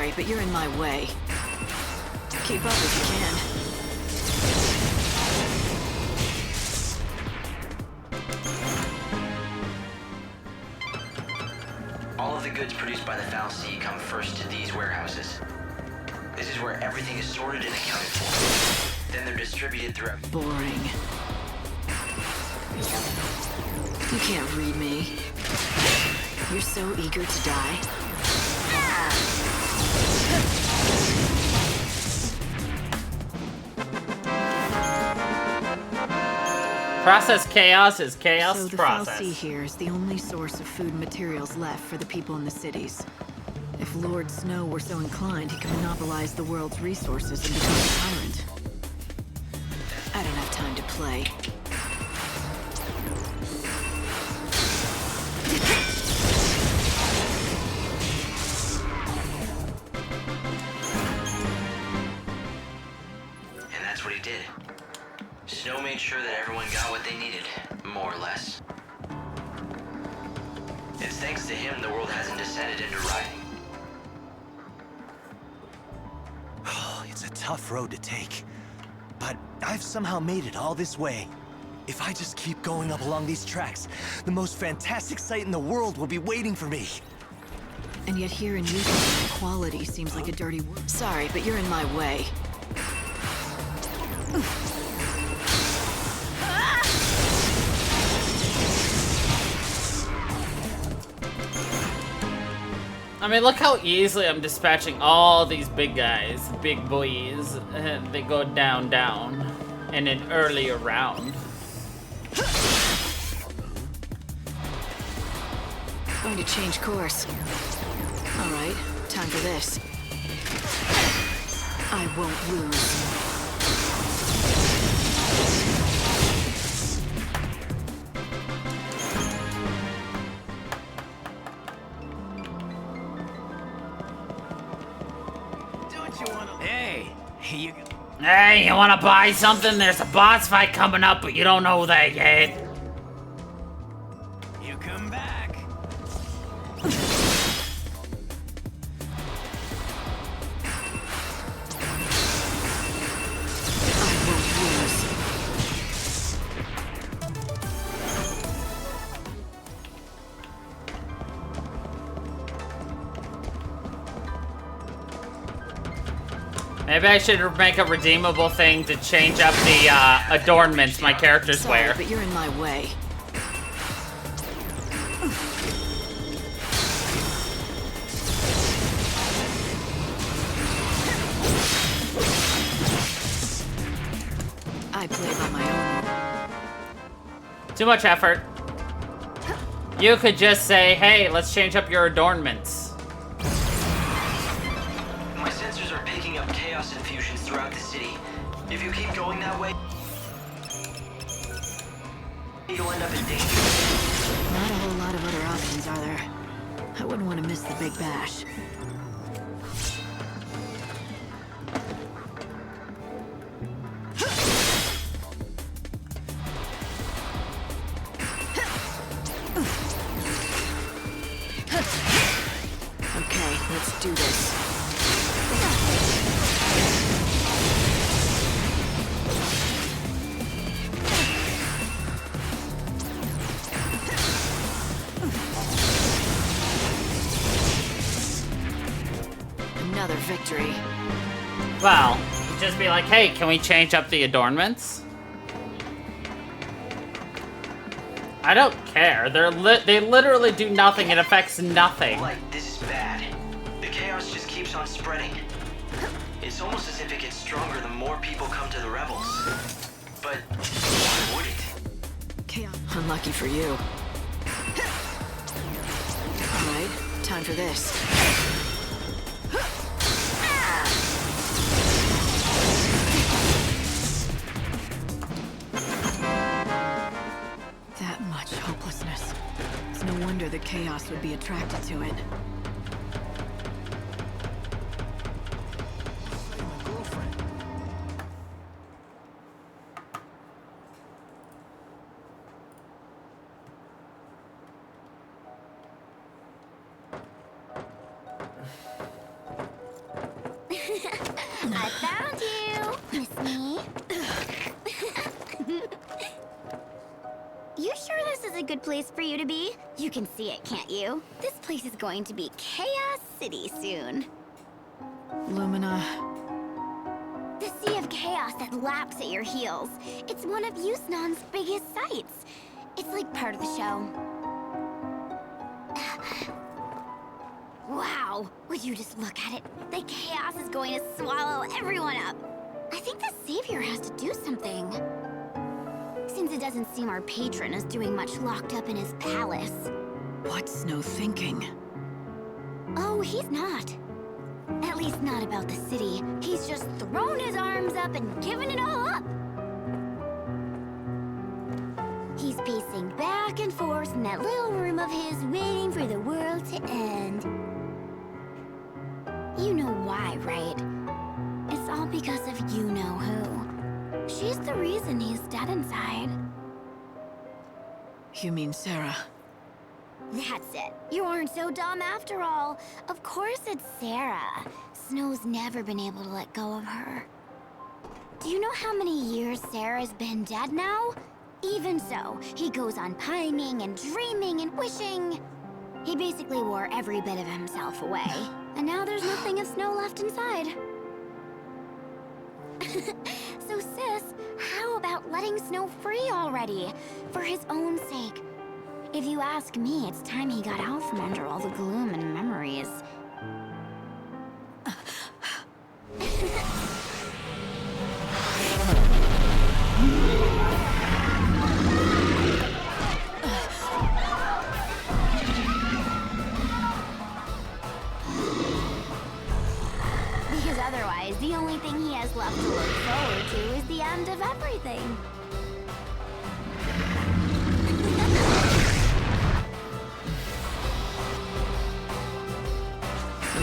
Sorry, but you're in my way. Keep up if you can. All of the goods produced by the Foul Sea come first to these warehouses. This is where everything is sorted and accounted for. Then they're distributed throughout. Boring. You can't read me. You're so eager to die. Process chaos is chaos So the process. Foul Sea here is the only source of food and materials left for the people in the cities. If Lord Snow were so inclined, he could monopolize the world's resources and become a tyrant. I don't have time to play. And that's what he did. Snow made sure that everyone got what they needed, more or less. It's thanks to him the world hasn't descended into rioting. It's a tough road to take, but I've somehow made it all this way. If I just keep going up along these tracks, the most fantastic sight in the world will be waiting for me. And yet here in Utah, quality seems like a dirty word. Sorry, but you're in my way. I mean, look how easily I'm dispatching all these big guys, big boys. They go down, in an earlier round. Going to change course. All right, time for this. I won't lose. Hey, you wanna buy something? There's a boss fight coming up, but you don't know that yet. You come back. Maybe I should make a redeemable thing to change up the adornments my characters Sorry, wear. but you're in my way. I play by my own. Too much effort. You could just say, hey, let's change up your adornments. My sensors are picking up chaos infusions throughout the city. If you keep going that way, you'll end up in danger. Not a whole lot of other options, are there? I wouldn't want to miss the big bash. Okay, let's do this. Another victory. Well, just be like, hey, can we change up the adornments? I don't care. They literally do nothing. It affects nothing. Like, this is bad. The chaos just keeps on spreading. It's almost as if it gets stronger the more people come to the revels. But why would it? Chaos. Unlucky for you. All right, time for this. That much hopelessness. It's no wonder the chaos would be attracted to it. I found you, Miss Me. You sure this is a good place for you to be? You can see it, can't you? This place is going to be Chaos City soon. Lumina. The sea of chaos that laps at your heels. It's one of Yusnaan's biggest sights. It's like part of the show. Wow, would you just look at it? The chaos is going to swallow everyone up. I think the Savior has to do something. Since it doesn't seem our patron is doing much locked up in his palace. What's Snow thinking? Oh, he's not. At least not about the city. He's just thrown his arms up and given it all up. He's pacing back and forth in that little room of his, waiting for the world to end. You know why, right? It's all because of you-know-who. She's the reason he's dead inside. You mean Sarah? That's it. You aren't so dumb after all. Of course it's Sarah. Snow's never been able to let go of her. Do you know how many years Sarah's been dead now? Even so, he goes on pining and dreaming and wishing. He basically wore every bit of himself away. And now there's nothing of Snow left inside. So sis, how about letting Snow free already? For his own sake. If you ask me, it's time he got out from under all the gloom and memories. Because otherwise, the only thing he has left to look forward to is the end of everything.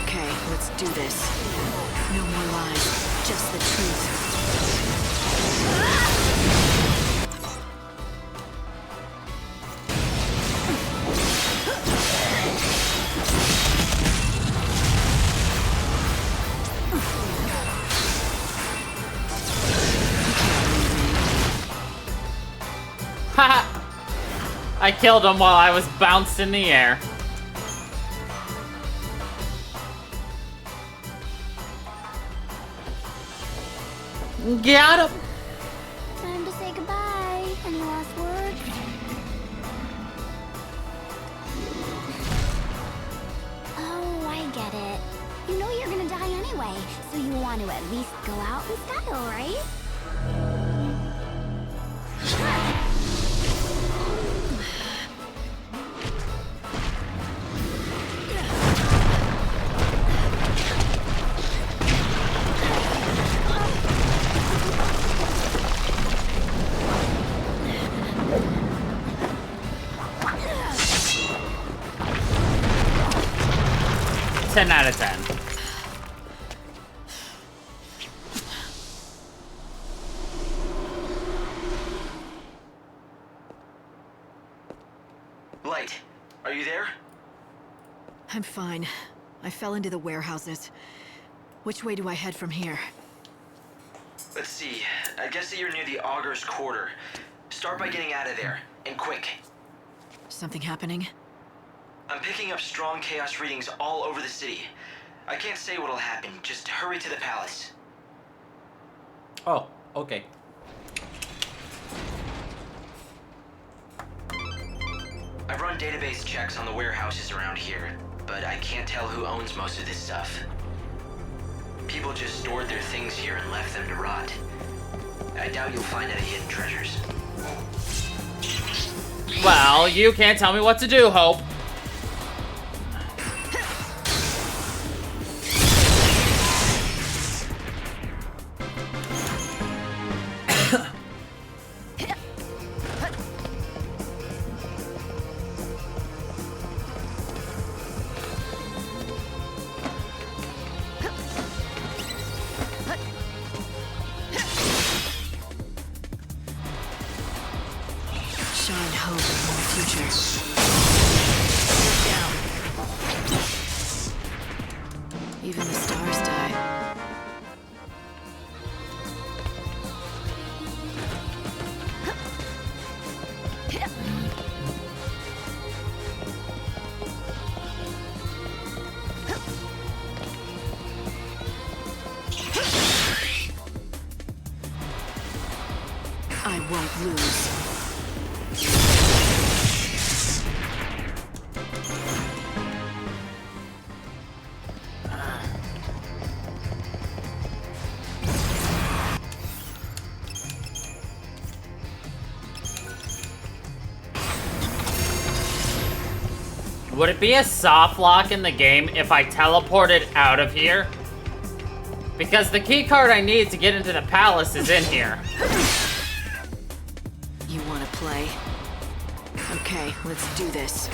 Okay, let's do this. No more lies, just the truth. Haha! I killed him while I was bounced in the air. Got him! Time to say goodbye. Any last words? Oh, I get it. You know you're gonna die anyway, so you want to at least go out in style, right? Ten out of 10. Light, are you there? I'm fine. I fell into the warehouses. Which way do I head from here? Let's see. I guess that you're near the Augur's Quarter. Start by getting out of there, and quick. Something happening? I'm picking up strong chaos readings all over the city. I can't say what'll happen. Just hurry to the palace. Oh, okay. I've run database checks on the warehouses around here, but I can't tell who owns most of this stuff. People just stored their things here and left them to rot. I doubt you'll find any hidden treasures. Well, you can't tell me what to do, Hope. Shine hope in the future. Even the stars die. I won't lose. Would it be a soft lock in the game if I teleported out of here? Because the key card I need to get into the palace is in here. You wanna play? Okay, let's do this.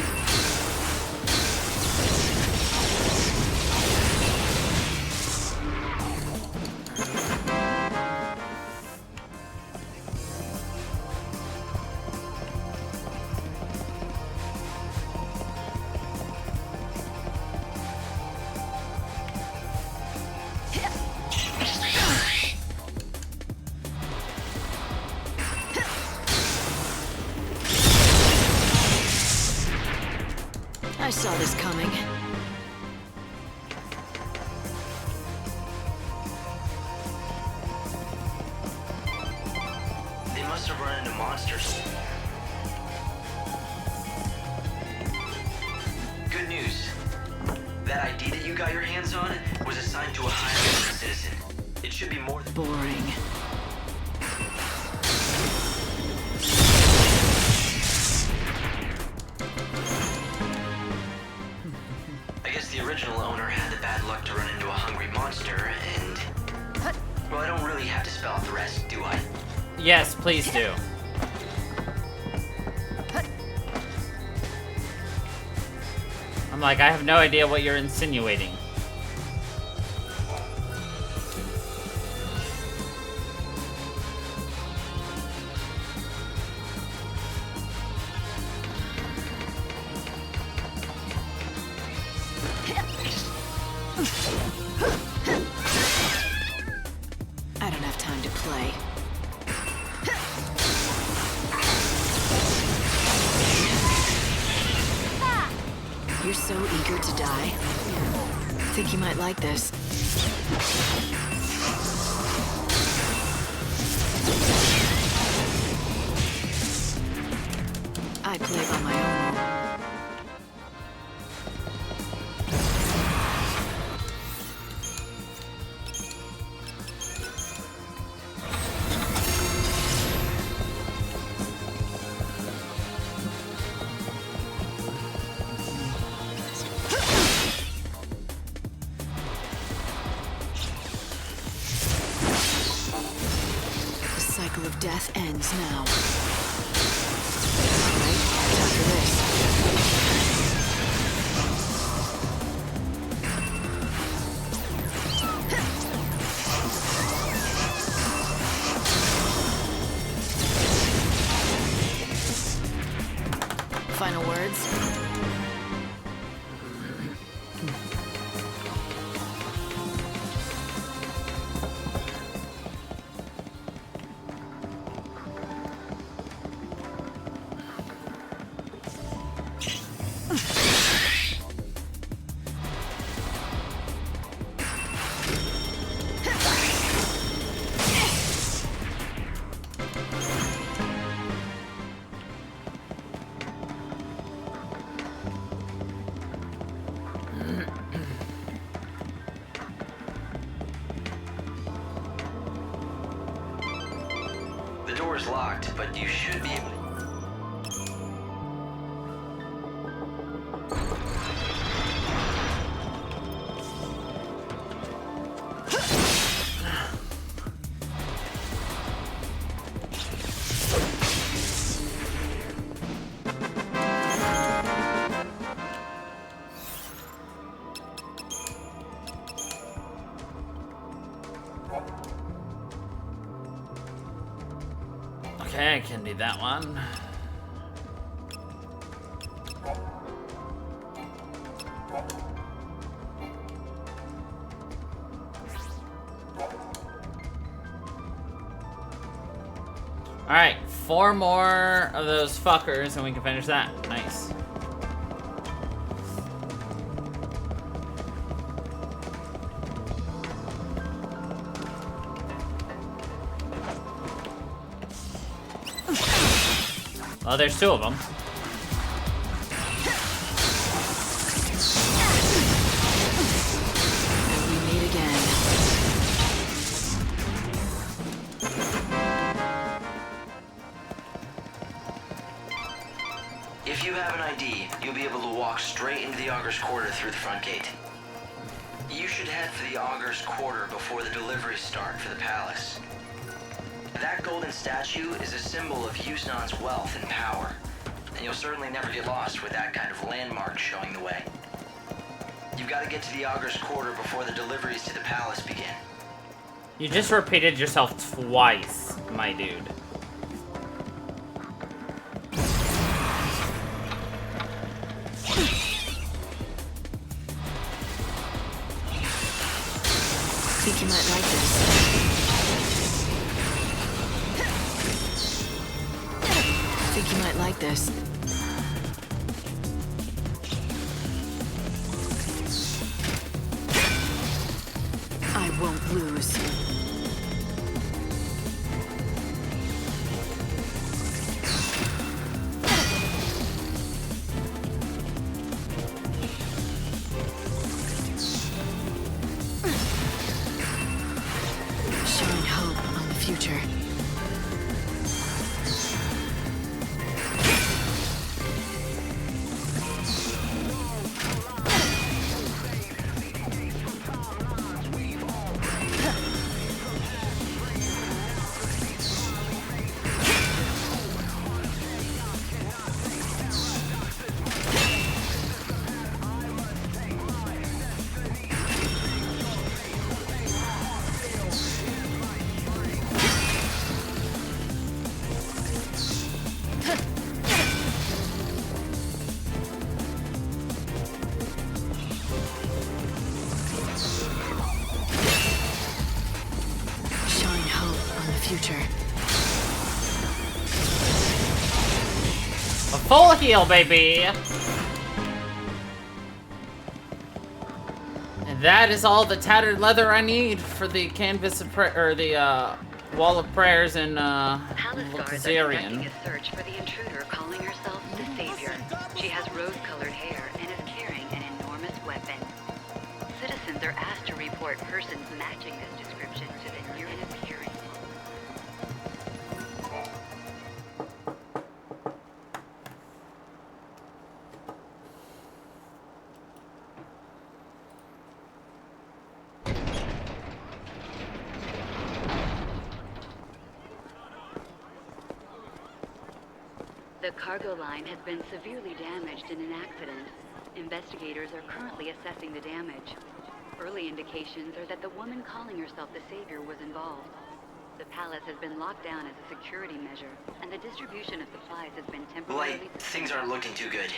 I saw this coming. They must have run into monsters. Good news. That ID that you got your hands on was assigned to a higher citizen. It should be more than boring. I guess the original owner had the bad luck to run into a hungry monster, and... Well, I don't really have to spell out the rest, do I? Yes, please do. I'm like, I have no idea what you're insinuating. I don't have time to play. You're so eager to die. Think you might like this. I play by my own rule. The cycle of death ends now. Alright, time for this. Final words? The door is locked, but you should be able to... Okay, I can do that one. Alright, 4 more of those fuckers and we can finish that. Nice. Oh, there's two of them. And we meet again. If you have an ID, you'll be able to walk straight into the Augur's Quarter through the front gate. You should head for the Augur's Quarter before the deliveries start for the palace. That golden statue is a symbol of Yusnaan's wealth and power, and you'll certainly never get lost with that kind of landmark showing the way. You've got to get to the Augur's Quarter before the deliveries to the palace begin. You just repeated yourself twice, my dude. Think you might like this. Think you might like this. I won't lose. Showing hope on the future. Showing hope on the future. A full heal, baby! And that is all the tattered leather I need for the canvas of or the wall of prayers in Palace guards are Xarian. conducting a search for the intruder calling herself the Savior. She has rose-colored hair and is carrying an enormous weapon. Citizens are asked to report persons matching this description to the nearest hearing. The cargo line has been severely damaged in an accident. Investigators are currently assessing the damage. Early indications are that the woman calling herself the Savior was involved. The palace has been locked down as a security measure, and the distribution of supplies has been temporarily... Light, things aren't looking too good.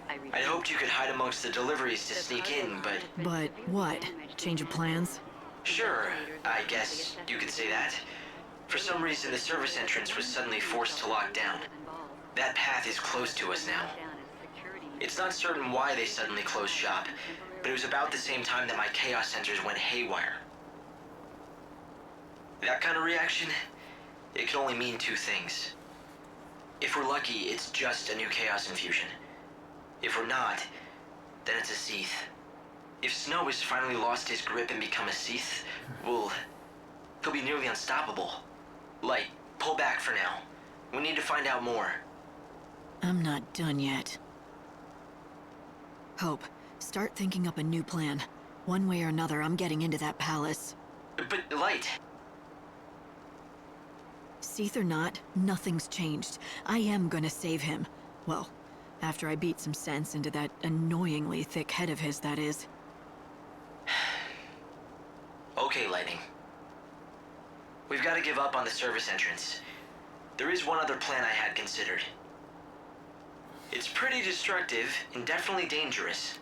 I'd hoped you could hide amongst the deliveries to sneak in, but... But what? Change of plans? Sure, I guess you could say that. For some reason, the service entrance was suddenly forced to lock down. That path is closed to us now. It's not certain why they suddenly closed shop, but it was about the same time that my chaos sensors went haywire. That kind of reaction, it can only mean two things. If we're lucky, it's just a new chaos infusion. If we're not, then it's a XIII. If Snow has finally lost his grip and become a XIII, well, he'll be nearly unstoppable. Light, pull back for now. We need to find out more. I'm not done yet. Hope, start thinking up a new plan. One way or another, I'm getting into that palace. But Light... XIII or not, nothing's changed. I am gonna save him. Well, after I beat some sense into that annoyingly thick head of his, that is. Okay, Lightning. We've got to give up on the service entrance. There is one other plan I had considered. It's pretty destructive and definitely dangerous.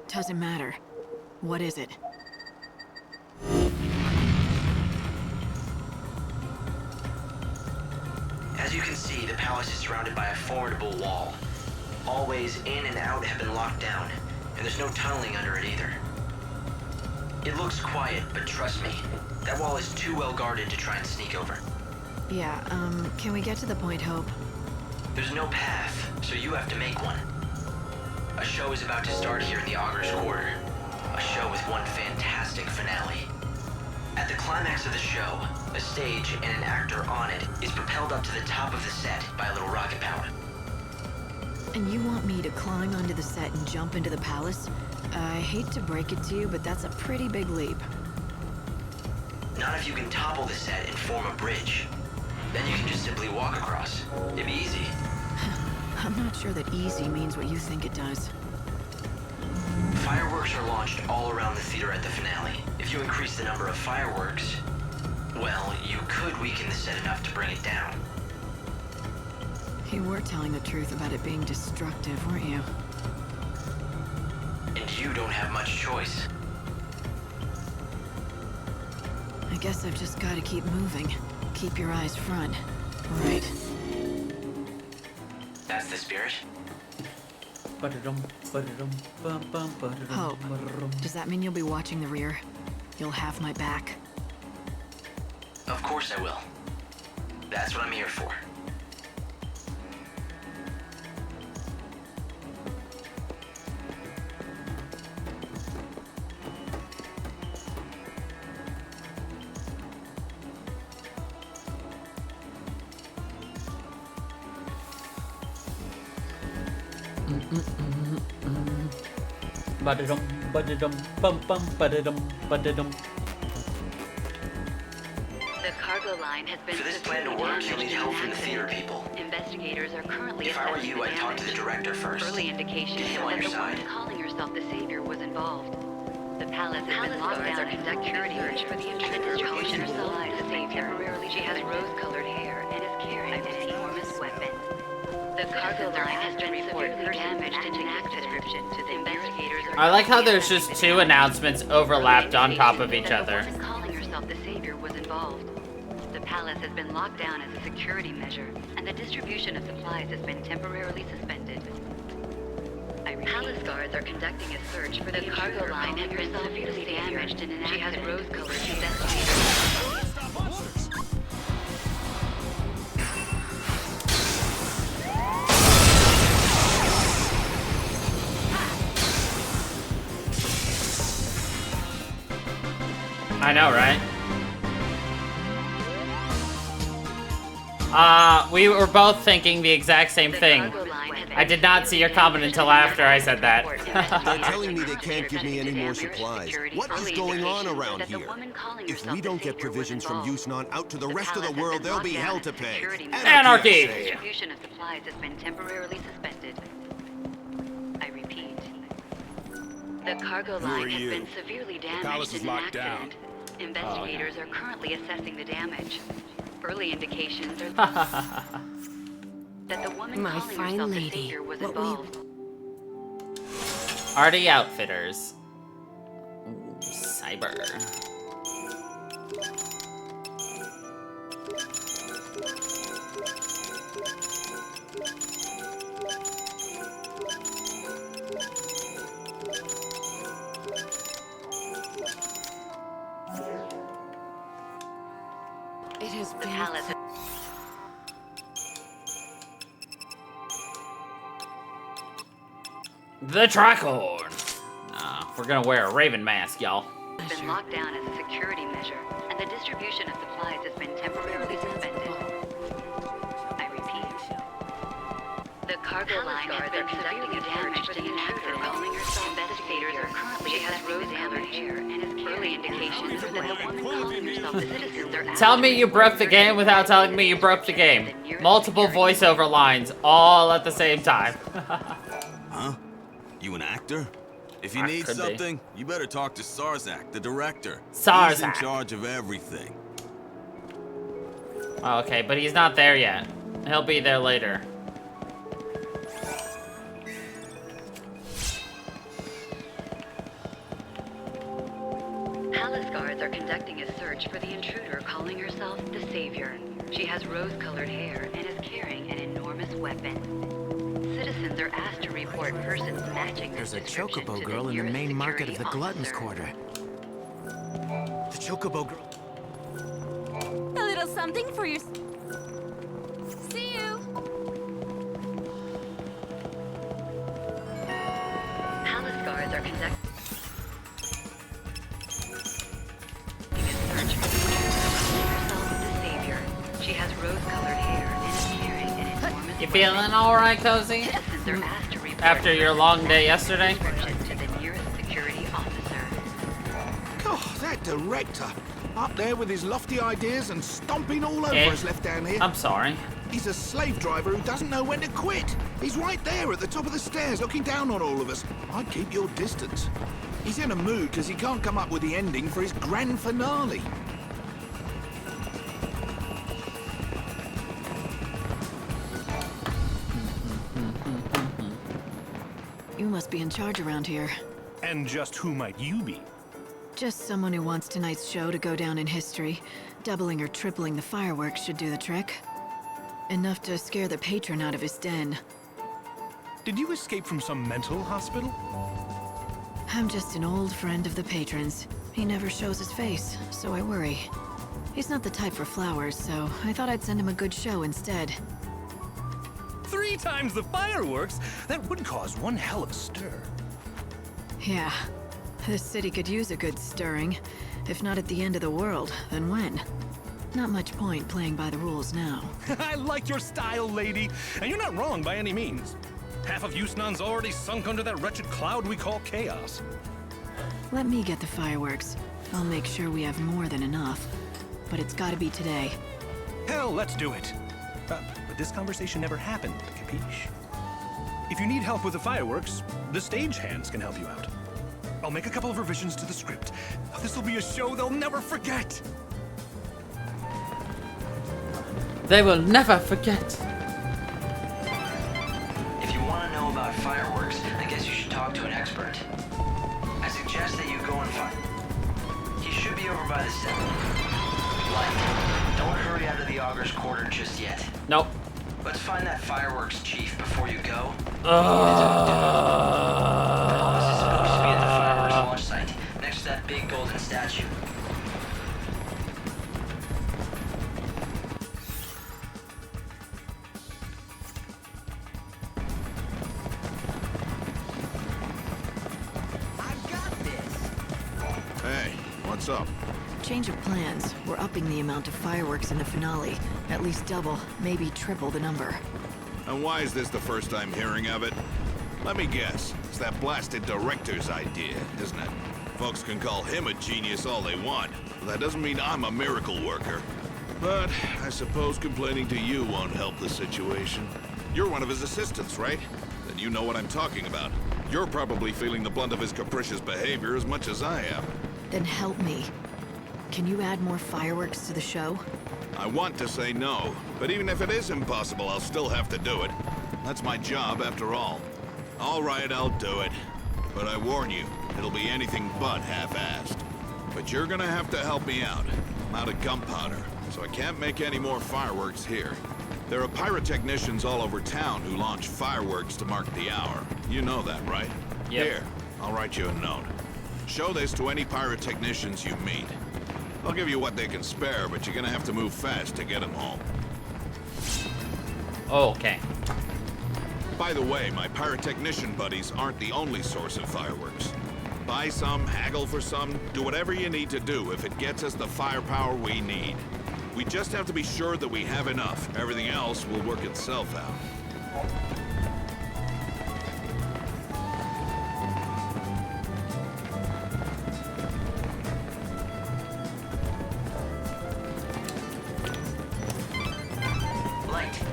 Doesn't matter. What is it? As you can see, the palace is surrounded by a formidable wall. All ways in and out have been locked down, and there's no tunneling under it either. It looks quiet, but trust me, that wall is too well guarded to try and sneak over. Yeah, can we get to the point, Hope? There's no path, so you have to make one. A show is about to start here in the Augur's Quarter. A show with one fantastic finale. At the climax of the show, a stage and an actor on it is propelled up to the top of the set by a little rocket power. And you want me to climb onto the set and jump into the palace? I hate to break it to you, but that's a pretty big leap. Not if you can topple the set and form a bridge. Then you can just simply walk across. It'd be easy. I'm not sure that easy means what you think it does. Fireworks are launched all around the theater at the finale. If you increase the number of fireworks, well, you could weaken the set enough to bring it down. You were telling the truth about it being destructive, weren't you? And you don't have much choice. I guess I've just got to keep moving. Keep your eyes front. Right. That's the spirit? Hope, does that mean you'll be watching the rear? You'll have my back? Of course I will. That's what I'm here for. Ba-da-dum, ba-da-dum, bum-bum, ba-da-dum, ba-da-dum. The cargo line has been For this plan to work, you'll need help from the theater people. Investigators are currently If I were you, I'd talk to the director first. Early indications Get him on that your the side. woman calling herself the Savior was involved. The palace has been locked down and security search for the intruder calling herself the Savior. She has rose-colored hair and is carrying an enormous weapon. The cargo line has been severely damaged in an accident. To the investigators are I like how there's just two announcements overlapped on top of each that other. The woman calling herself the Savior was involved. The palace has been locked down as a security measure, and the distribution of supplies has been temporarily suspended. Palace guards are conducting a search for the cargo line has been severely damaged in an accident. She has rose-colored investigators. I know, right? We were both thinking the exact same thing. I did not see your comment until after I said that. They're telling me they can't give me any more supplies. What is going on around here? If we don't get provisions from XIII out to the rest of the world, there'll be hell to pay. Anarchy! The distribution of supplies has been temporarily suspended. I repeat. The cargo line has been severely damaged in an accident. Investigators are currently assessing the damage. Early indications are that the woman My calling fine herself the lady, Savior was what involved. Arty Outfitters. Ooh, cyber. It has The palace. The tricorn. We're gonna wear a raven mask, y'all. Has been locked down as a security measure, and the distribution of supplies has been temporarily suspended. I repeat. The cargo line has been severely damaged in an accident. Investigators are currently assessing rose-colored hair, and as early indications that the woman calling herself the citizens are Tell me you broke the game without telling me you broke the game. Multiple voiceover lines, all at the same time. Huh? You an actor? If you need something, you better talk to Sarzak, the director. He's in Sarzak. charge of everything. Okay, but he's not there yet. He'll be there later. Palace guards are conducting a search for the intruder calling herself the Savior. She has rose-colored hair and is carrying an enormous weapon. Citizens are asked to report persons matching this There's a description Chocobo to girl the in the nearest main market of the security Glutton's officer. Quarter. The Chocobo girl. A little something for your... rose-colored hair and is carrying an enormous You feeling alright, Cozy? Citizens are asked to report After your long day yesterday? to the nearest security officer. Oh, that director. Up there with his lofty ideas and stomping all over us left down here. I'm sorry. He's a slave driver who doesn't know when to quit. He's right there at the top of the stairs looking down on all of us. I'd keep your distance. He's in a mood because he can't come up with the ending for his grand finale. You must be in charge around here. And just who might you be? Just someone who wants tonight's show to go down in history. Doubling or tripling the fireworks should do the trick. Enough to scare the patron out of his den. Did you escape from some mental hospital? I'm just an old friend of the patron's. He never shows his face, so I worry. He's not the type for flowers, so I thought I'd send him a good show instead. 3 times the fireworks? That would cause one hell of a stir. Yeah. This city could use a good stirring. If not at the end of the world, then when? Not much point playing by the rules now. I like your style, lady. And you're not wrong by any means. Half of Yusnan's already sunk under that wretched cloud we call chaos. Let me get the fireworks. I'll make sure we have more than enough. But it's gotta be today. Hell, let's do it. But this conversation never happened, capiche? If you need help with the fireworks, the stagehands can help you out. I'll make a couple of revisions to the script. This'll be a show they'll never forget. They will never forget. If you want to know about fireworks, I guess you should talk to an expert. I suggest that you go and find... He should be over by the 7. Like, don't hurry out of the Augur's quarter just yet. Nope. Let's find that fireworks chief before you go. Launch site, next to that big golden statue. Hey, what's up? Change of plans. We're upping the amount of fireworks in the finale. At least double, maybe triple the number. And why is this the first I'm hearing of it? Let me guess. It's that blasted director's idea, isn't it? Folks can call him a genius all they want, but that doesn't mean I'm a miracle worker. But I suppose complaining to you won't help the situation. You're one of his assistants, right? Then you know what I'm talking about. You're probably feeling the blunt of his capricious behavior as much as I am. Then help me. Can you add more fireworks to the show? I want to say no, but even if it is impossible, I'll still have to do it. That's my job, after all. All right, I'll do it. But I warn you, it'll be anything but half-assed. But you're gonna have to help me out. I'm out of gunpowder, so I can't make any more fireworks here. There are pyrotechnicians all over town who launch fireworks to mark the hour. You know that, right? Yep. Here, I'll write you a note. Show this to any pyrotechnicians you meet. I'll give you what they can spare, but you're gonna have to move fast to get them home. Oh, okay. By the way, my pyrotechnician buddies aren't the only source of fireworks. Buy some, haggle for some, do whatever you need to do if it gets us the firepower we need. We just have to be sure that we have enough. Everything else will work itself out.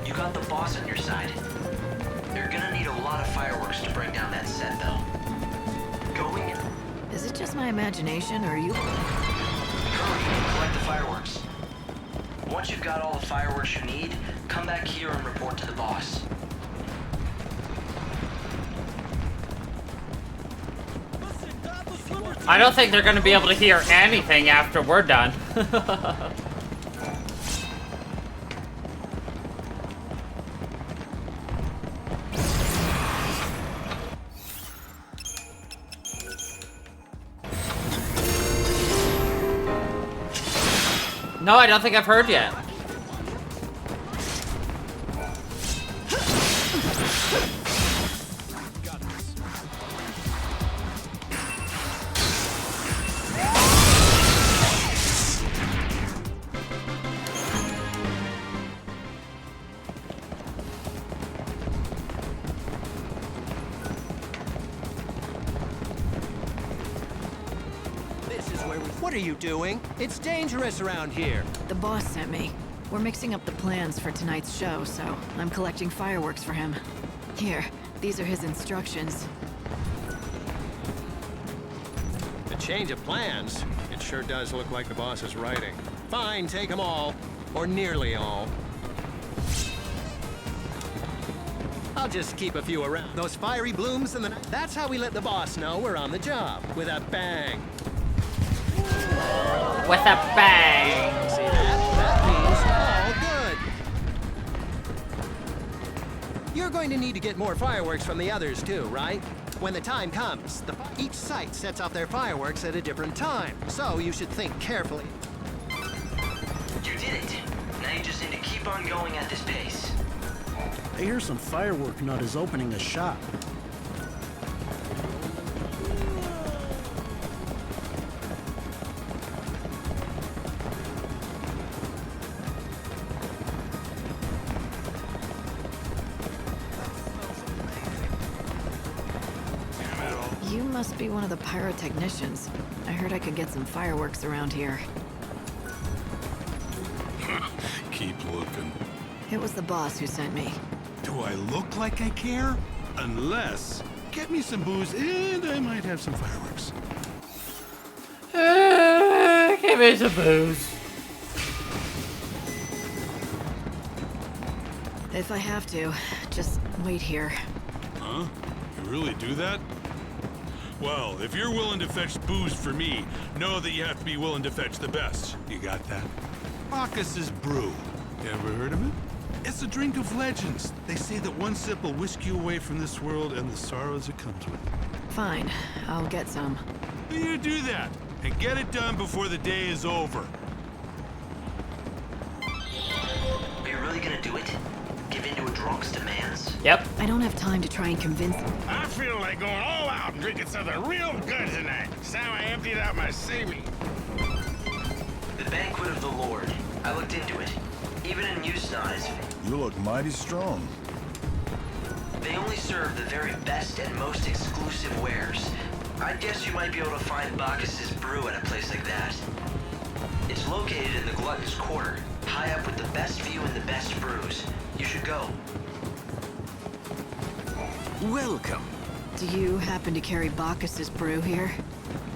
You got the boss on your side. You're gonna need a lot of fireworks to bring down that set, though. Going in. Is it just my imagination, or are you... Hurry and collect the fireworks. Once you've got all the fireworks you need, come back here and report to the boss. I don't think they're gonna be able to hear anything after we're done. No, I don't think I've heard yet. are you doing? It's dangerous around here. The boss sent me. We're mixing up the plans for tonight's show, so I'm collecting fireworks for him. Here, these are his instructions. A change of plans? It sure does look like the boss is writing. Fine, take them all. Or nearly all. I'll just keep a few around. Those fiery blooms in the night. That's how we let the boss know we're on the job. With a bang. With a bang. See that? That means all good. You're going to need to get more fireworks from the others too, right? When the time comes, each site sets off their fireworks at a different time. So you should think carefully. You did it. Now you just need to keep on going at this pace. I hear some firework nut is opening a shop. You must be one of the pyrotechnicians. I heard I could get some fireworks around here. Keep looking. It was the boss who sent me. Do I look like I care? Unless, get me some booze and I might have some fireworks. Give me some booze. If I have to, just wait here. Huh? You really do that? Well, if you're willing to fetch booze for me, know that you have to be willing to fetch the best. You got that? Bacchus's Brew. You ever heard of it? It's a drink of legends. They say that one sip will whisk you away from this world and the sorrows it comes with. Fine, I'll get some. You do that, and get it done before the day is over. Are you really gonna do it? Give in to a drunk's demands? Yep. I don't have time to try and convince him. I feel like going all out and drinking something real good tonight. So I emptied out my seaweed. The Banquet of the Lord. I looked into it. Even in XIII, You look mighty strong. they only serve the very best and most exclusive wares. I guess you might be able to find Bacchus's Brew at a place like that. It's located in the Glutton's Quarter, high up with the best view and the best brews. You should go. Welcome. Do you happen to carry Bacchus's Brew here?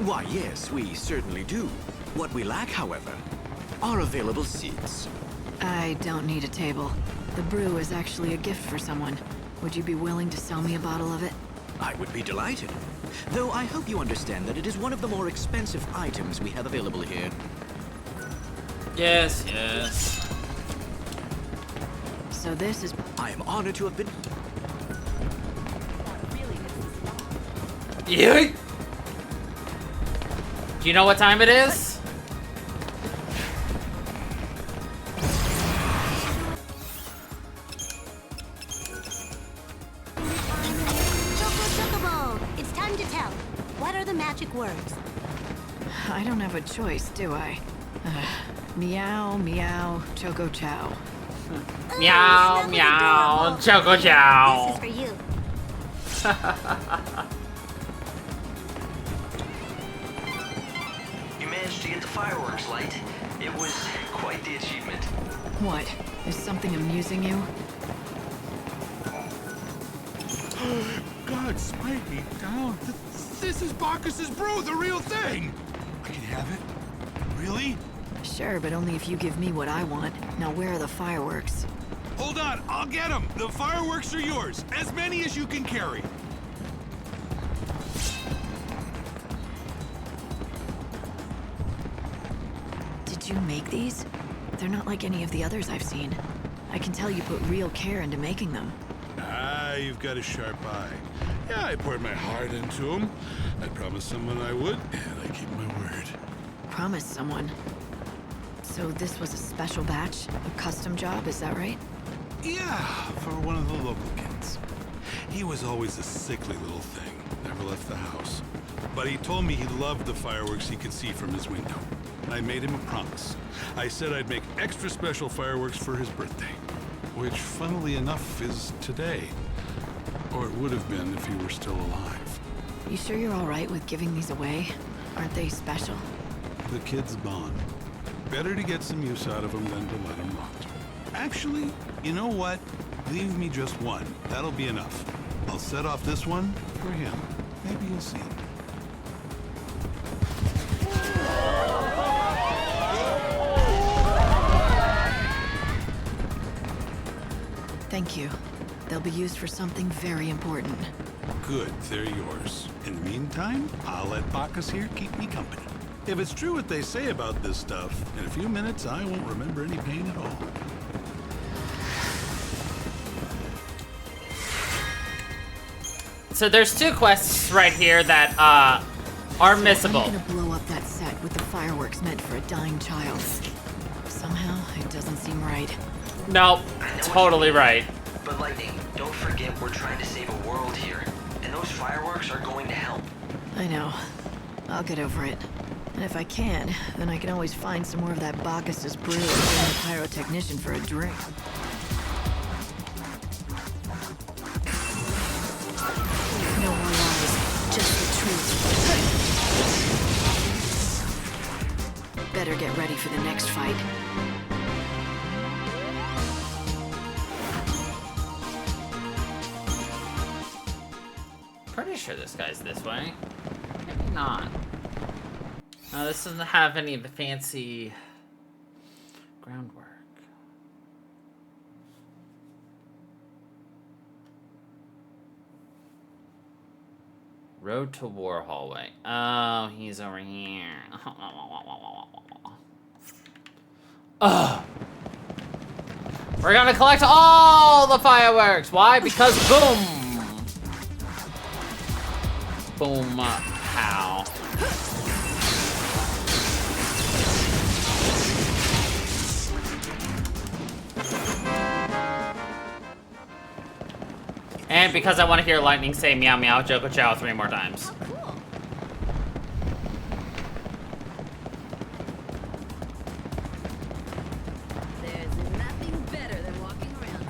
Why, yes, we certainly do. What we lack, however, are available seats. I don't need a table. The brew is actually a gift for someone. Would you be willing to sell me a bottle of it? I would be delighted. Though I hope you understand that it is one of the more expensive items we have available here. Yes, yes. So this is... I am honored to have been... Yeet! Do you know what time it is? Choco, it's time to tell. What are the magic words? I don't have a choice, do I? Meow, meow, Choco, Chow. Meow, meow, Choco, Chow. This is for you. You managed to get the fireworks light. It was quite the achievement. What? Is something amusing you? God, smite me down. This is Bacchus's Brew, the real thing. I can have it? Really? Sure, but only if you give me what I want. Now where are the fireworks? Hold on, I'll get them. The fireworks are yours. As many as you can carry. Did you make these? They're not like any of the others I've seen. I can tell you put real care into making them. Ah, you've got a sharp eye. Yeah, I poured my heart into them. I promised someone I would, and I keep my word. Promised someone. So this was a special batch? A custom job, is that right? Yeah, for one of the local kids. He was always a sickly little thing. Never left the house. But he told me he loved the fireworks he could see from his window. I made him a promise. I said I'd make extra special fireworks for his birthday. Which, funnily enough, is today. Or it would have been if he were still alive. You sure you're all right with giving these away? Aren't they special? The kids bond. Better to get some use out of them than to let them rot. Actually, you know what? Leave me just one. That'll be enough. I'll set off this one for him. Maybe you'll see him. Thank you. They'll be used for something very important. Good, they're yours. In the meantime, I'll let Bacchus here keep me company. If it's true what they say about this stuff, in a few minutes I won't remember any pain at all. So there's two quests right here that are missable. I'm gonna blow up that set with the fireworks meant for a dying child. Somehow, it doesn't seem right. Nope, totally right. But Lightning, don't forget we're trying to save a world here, and those fireworks are going to help. I know. I'll get over it. And if I can, then I can always find some more of that Bacchus's brew and bring the pyrotechnician for a drink. No more lies, just the truth. Better get ready for the next fight. Pretty sure this guy's this way. Maybe not. No, this doesn't have any of the fancy groundwork. Road to War hallway. Oh, he's over here. Ugh. We're gonna collect all the fireworks. Why? Because boom. Boom. How? And because I want to hear Lightning say meow meow Choco Chow 3 more times. There's nothing better than walking around.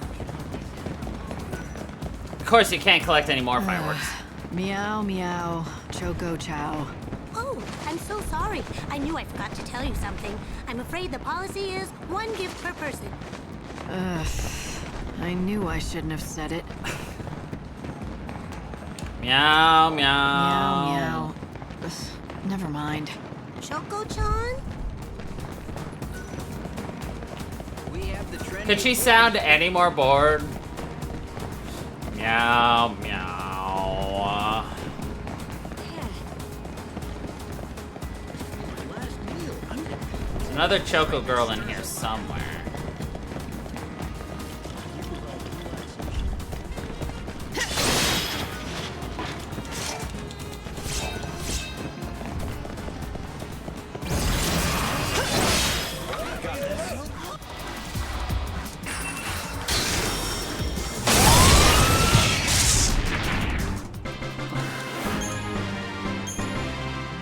Of course, you can't collect any more fireworks. Meow meow Choco Chow. Oh, I'm so sorry. I knew I forgot to tell you something. I'm afraid the policy is 1 gift per person. I knew I shouldn't have said it. Meow meow. Meow meow. Never mind. Choco-chan? Could she sound any more bored? Meow meow. There's another Choco girl in here somewhere.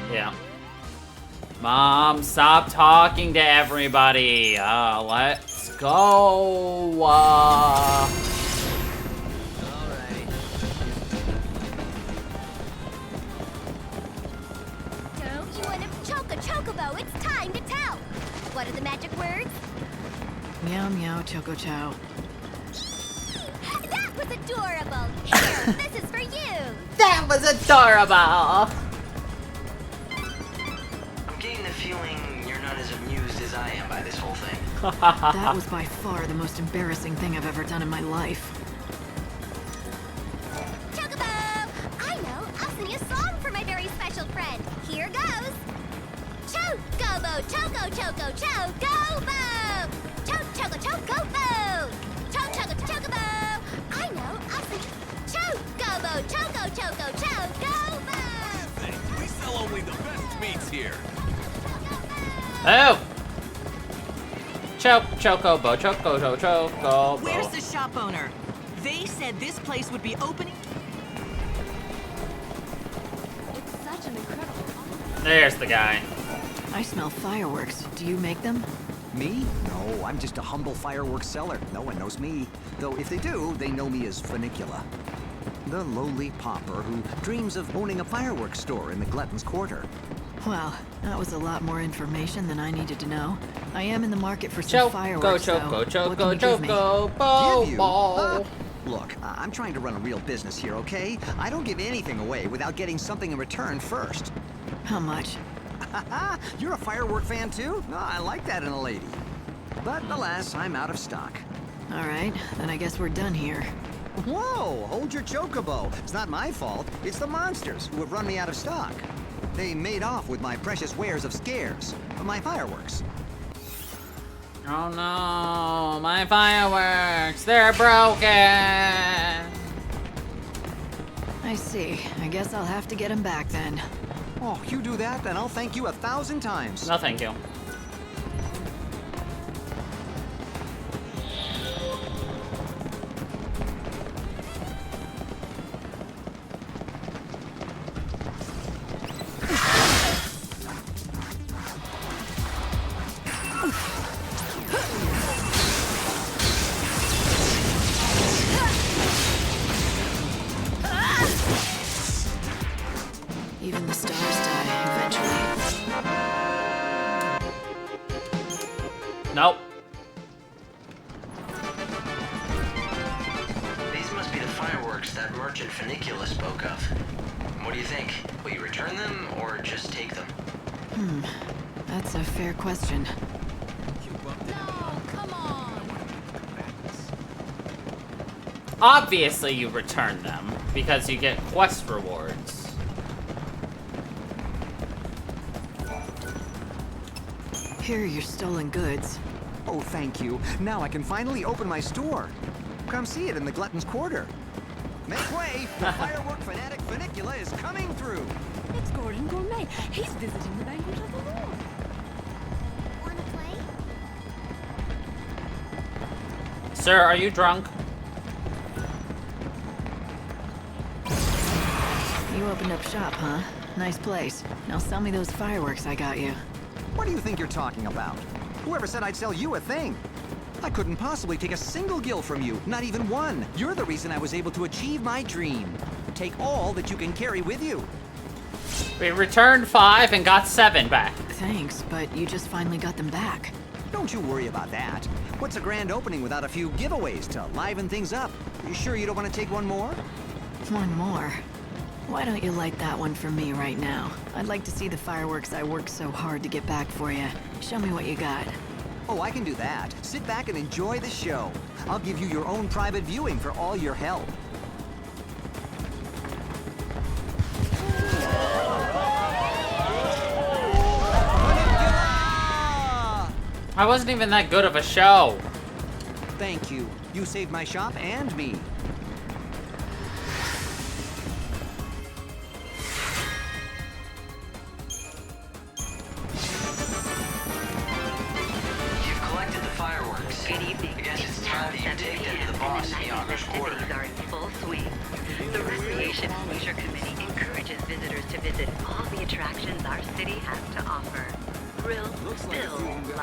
Yeah. Mom, stop talking to everybody. Let's go. Don't you want to Choco-Chocobo? It's time to tell. What are the magic words? Meow meow Choco Chow. That was adorable. Here, this is for you. That was adorable. I'm getting the feeling you're not as amused as I am by this whole thing. That was by far the most embarrassing thing I've ever done in my life. Chocobo! I know. I'll sing you a song for my very special friend. Here goes. Chocobo, Choco, Choco, Chocobo! Choco, Chocobo! Chocobo! I know. I'll sing Chocobo, Choco, Choco, Chocobo! We sell only the best meats here. Oh! Chocobo, Chocobo. Where's the shop owner? They said this place would be opening. It's such an incredible. There's the guy. I smell fireworks. Do you make them? Me? No, I'm just a humble fireworks seller. No one knows me. Though if they do, they know me as Funicula, the lowly pauper who dreams of owning a fireworks store in the Glutton's Quarter. Well, that was a lot more information than I needed to know. I am in the market for some fireworks, Choco, though. What Choco, can you give me? Choco, Bo, Give you? Bo. Look, I'm trying to run a real business here, okay? I don't give anything away without getting something in return first. How much? You're a firework fan too? No, I like that in a lady. But alas, I'm out of stock. All right, then I guess we're done here. Whoa, hold your chocobo. It's not my fault. It's the monsters who have run me out of stock. They made off with my precious wares of scares, my fireworks. Oh no, my fireworks, they're broken. I see. I guess I'll have to get him back then. Oh, you do that, and I'll thank you 1,000 times. No, thank you. Even the stars die eventually. Nope. These must be the fireworks that merchant Funicula spoke of. What do you think? Will you return them, or just take them? That's a fair question. Obviously you return them, because you get quest rewards. Here are your stolen goods. Oh, thank you. Now I can finally open my store. Come see it in the Glutton's Quarter. Make way! The firework fanatic Funicula is coming through! It's Gordon Gourmet. He's visiting the banquet of the Lord. Wanna play? Sir, are you drunk? You opened up shop, huh? Nice place. Now sell me those fireworks I got you. What do you think you're talking about? Whoever said I'd sell you a thing? I couldn't possibly take a single gil from you, not even one. You're the reason I was able to achieve my dream. Take all that you can carry with you. We returned 5 and got 7 back. Thanks, but you just finally got them back. Don't you worry about that. What's a grand opening without a few giveaways to liven things up? You sure you don't want to take one more? One more. Why don't you light that one for me right now? I'd like to see the fireworks I worked so hard to get back for you. Show me what you got. Oh, I can do that. Sit back and enjoy the show. I'll give you your own private viewing for all your help. I wasn't even that good of a show. Thank you. You saved my shop and me. You've collected the fireworks. Good evening. I guess it's time that you take them to the boss in the August Quarter. Activities are in full swing. The Recreation and Leisure Committee encourages visitors to visit all the attractions our city has to offer. Grill, still,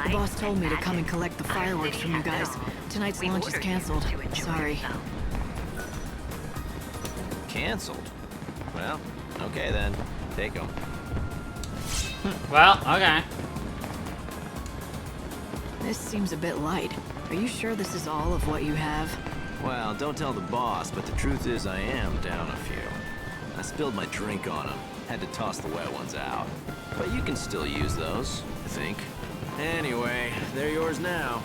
The boss told me to come and collect the fireworks from you guys. Tonight's launch is canceled. Sorry. Canceled? Well, okay then. Take them. Well, okay. This seems a bit light. Are you sure this is all of what you have? Well, don't tell the boss, but the truth is I am down a few. I spilled my drink on him. Had to toss the wet ones out. But you can still use those, I think. Anyway, they're yours now.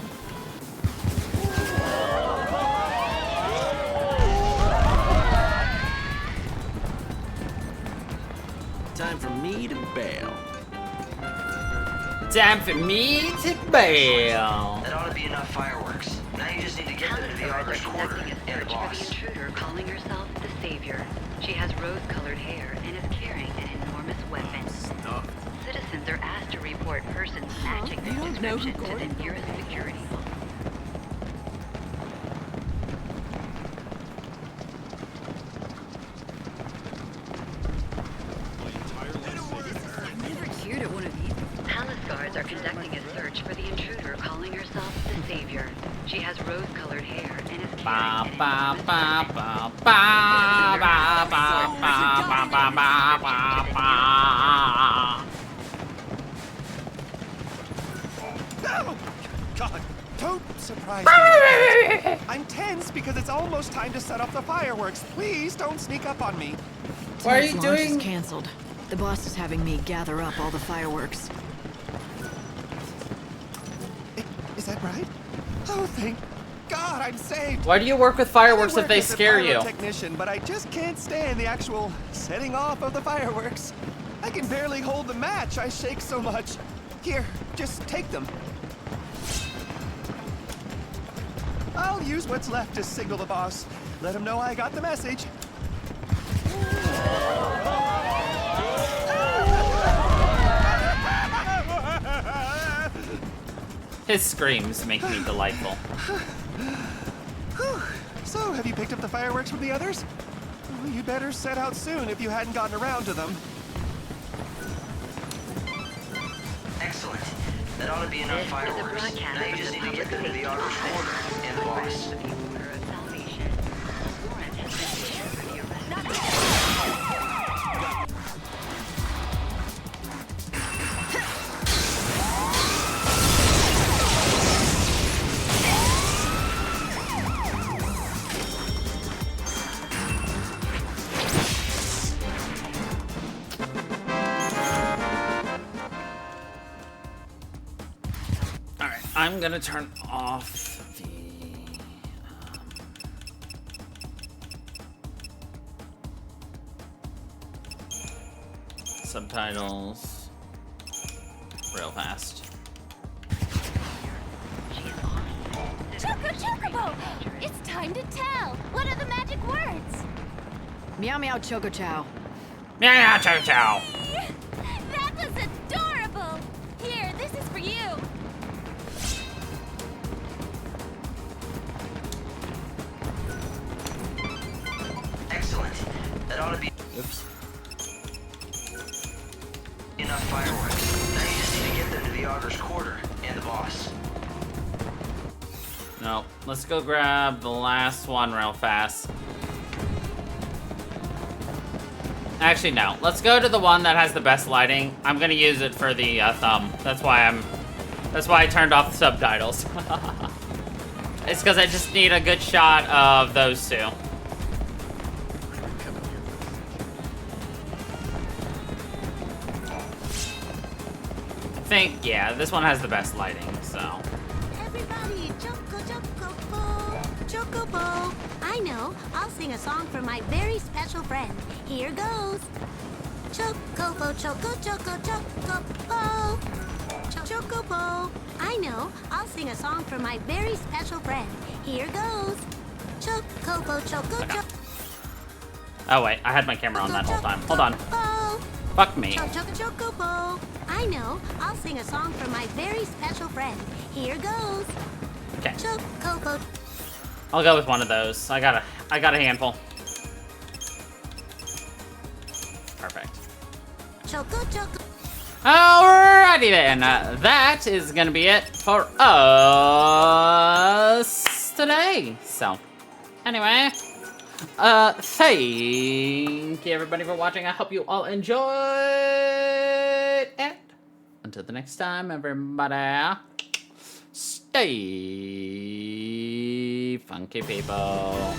Time for me to bail. Time for me to bail. That ought to be enough fireworks. Now you just need to get them to the August Quarter and the For the boss. intruder calling herself the Savior. She has rose-colored hair and is carrying an enormous weapon. Citizens are asked to report persons matching this description to the nearest security vault. I've never cheered at one of these. Palace guards are conducting a search for the intruder calling herself the Savior. She has rose-colored hair and is Ba carrying ba an ba ba ba ba ba ba ba ba ba ba. No! God, don't surprise me like that. I'm tense because it's almost time to set off the fireworks. Please don't sneak up on me. Why are you Tonight's launch doing? is canceled. The boss is having me gather up all the fireworks. Is that right? Oh, thank God, I'm saved. Why do you work with fireworks I if they work as a scare you? Technician, but I just can't stand the actual setting off of the fireworks. I can barely hold the match. I shake so much. Here, just take them. I'll use what's left to signal the boss. Let him know I got the message. His screams make me delightful. So, have you picked up the fireworks from the others? Well, you'd better set out soon if you hadn't gotten around to them. Excellent. That ought to be enough fireworks. Now you just need to get them to the Augur's Quarter and the boss. Alright, I'm gonna turn off the subtitles real fast. Choco Chocobo! It's time to tell! What are the magic words? Meow meow Choco Chow. Meow meow Chow Chow. That was adorable! Here, this is for you! Excellent. That ought to be enough fireworks. Now you just need to get them to the Augur's Quarter and the boss. No, let's go grab the last one real fast. Actually, no. Let's go to the one that has the best lighting. I'm gonna use it for the thumb. That's why I turned off the subtitles. It's because I just need a good shot of those two. I think, yeah, this one has the best lighting, so. Everybody, Chocobo. I know. I'll sing a song for my very special friend. Here goes. Chocobo, Chocobo. Chocobo. I know. I'll sing a song for my very special friend. Here goes. Chocobo, Choco. Oh wait, I had my camera on that whole time. Hold on. Fuck me. Chocobo. I know. I'll sing a song for my very special friend. Here goes. Okay. Chocobo. I'll go with one of those. I got a handful. Perfect. Choco. Alrighty then, that is gonna be it for us today. So, anyway, thank you everybody for watching. I hope you all enjoyed it. Until the next time, everybody, stay funky, people.